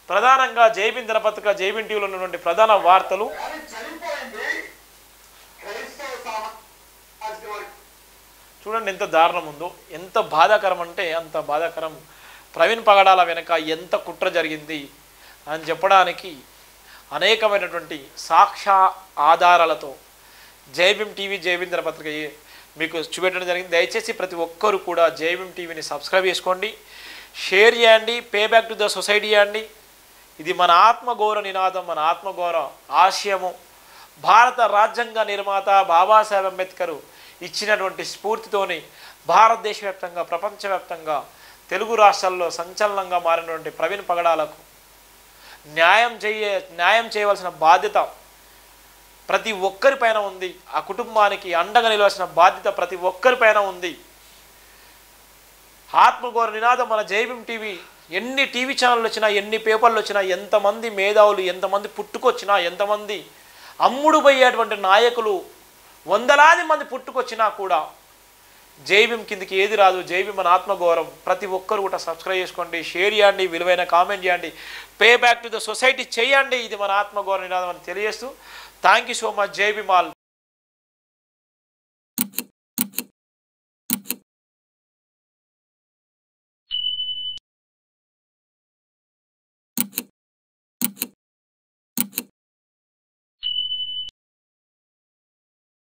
ప్రధానంగా జైబిన్ దినపత్రిక, జైబిన్ టీవీలో ఉన్నటువంటి ప్రధాన వార్తలు. చూడండి ఎంత దారుణం ఉందో, ఎంత బాధాకరం అంటే అంత బాధాకరం. ప్రవీణ్ పగడాల వెనక ఎంత కుట్ర జరిగింది అని చెప్పడానికి అనేకమైనటువంటి సాక్ష్య ఆధారాలతో జైభీం టీవీ జైభీం దినపత్రిక మీకు చూపెట్టడం జరిగింది. దయచేసి ప్రతి ఒక్కరు కూడా జైభీం టీవీని సబ్స్క్రైబ్ చేసుకోండి, షేర్ చేయండి, pay back to the society చేయండి. ఇది మన ఆత్మగౌరవ నినాదం, మన ఆత్మగౌరవ ఆశయము. భారత రాజ్యాంగ నిర్మాత బాబాసాహెబ్ అంబేద్కర్ ఇచ్చినటువంటి స్ఫూర్తితోని భారతదేశ వ్యాప్తంగా, ప్రపంచవ్యాప్తంగా, తెలుగు రాష్ట్రాల్లో సంచలనంగా మారినటువంటి ప్రవీణ్ పగడాలకు న్యాయం చేయవలసిన బాధ్యత ప్రతి ఒక్కరిపైన ఉంది. ఆ కుటుంబానికి అండగా నిలవాల్సిన బాధ్యత ప్రతి ఒక్కరిపైన ఉంది. ఆత్మగౌరవ నినాదం మన జైభీం టీవీ. ఎన్ని టీవీ ఛానళ్ళు వచ్చినా, ఎన్ని పేపర్లు వచ్చినా, ఎంతమంది మేధావులు, ఎంతమంది పుట్టుకొచ్చినా, ఎంతమంది అమ్ముడు పోయేటువంటి నాయకులు, వందలాది మంది పుట్టుకొచ్చినా కూడా జైభీం కిందికి ఏది రాదు. జైభీం మన ఆత్మగౌరవం. ప్రతి ఒక్కరు కూడా సబ్స్క్రైబ్ చేసుకోండి, షేర్ చేయండి, విలువైన కామెంట్ చేయండి, pay back to the society చేయండి. ఇది మన ఆత్మగౌరవ నినాదం అని తెలియజేస్తూ thank you so much. Jai Bhim all.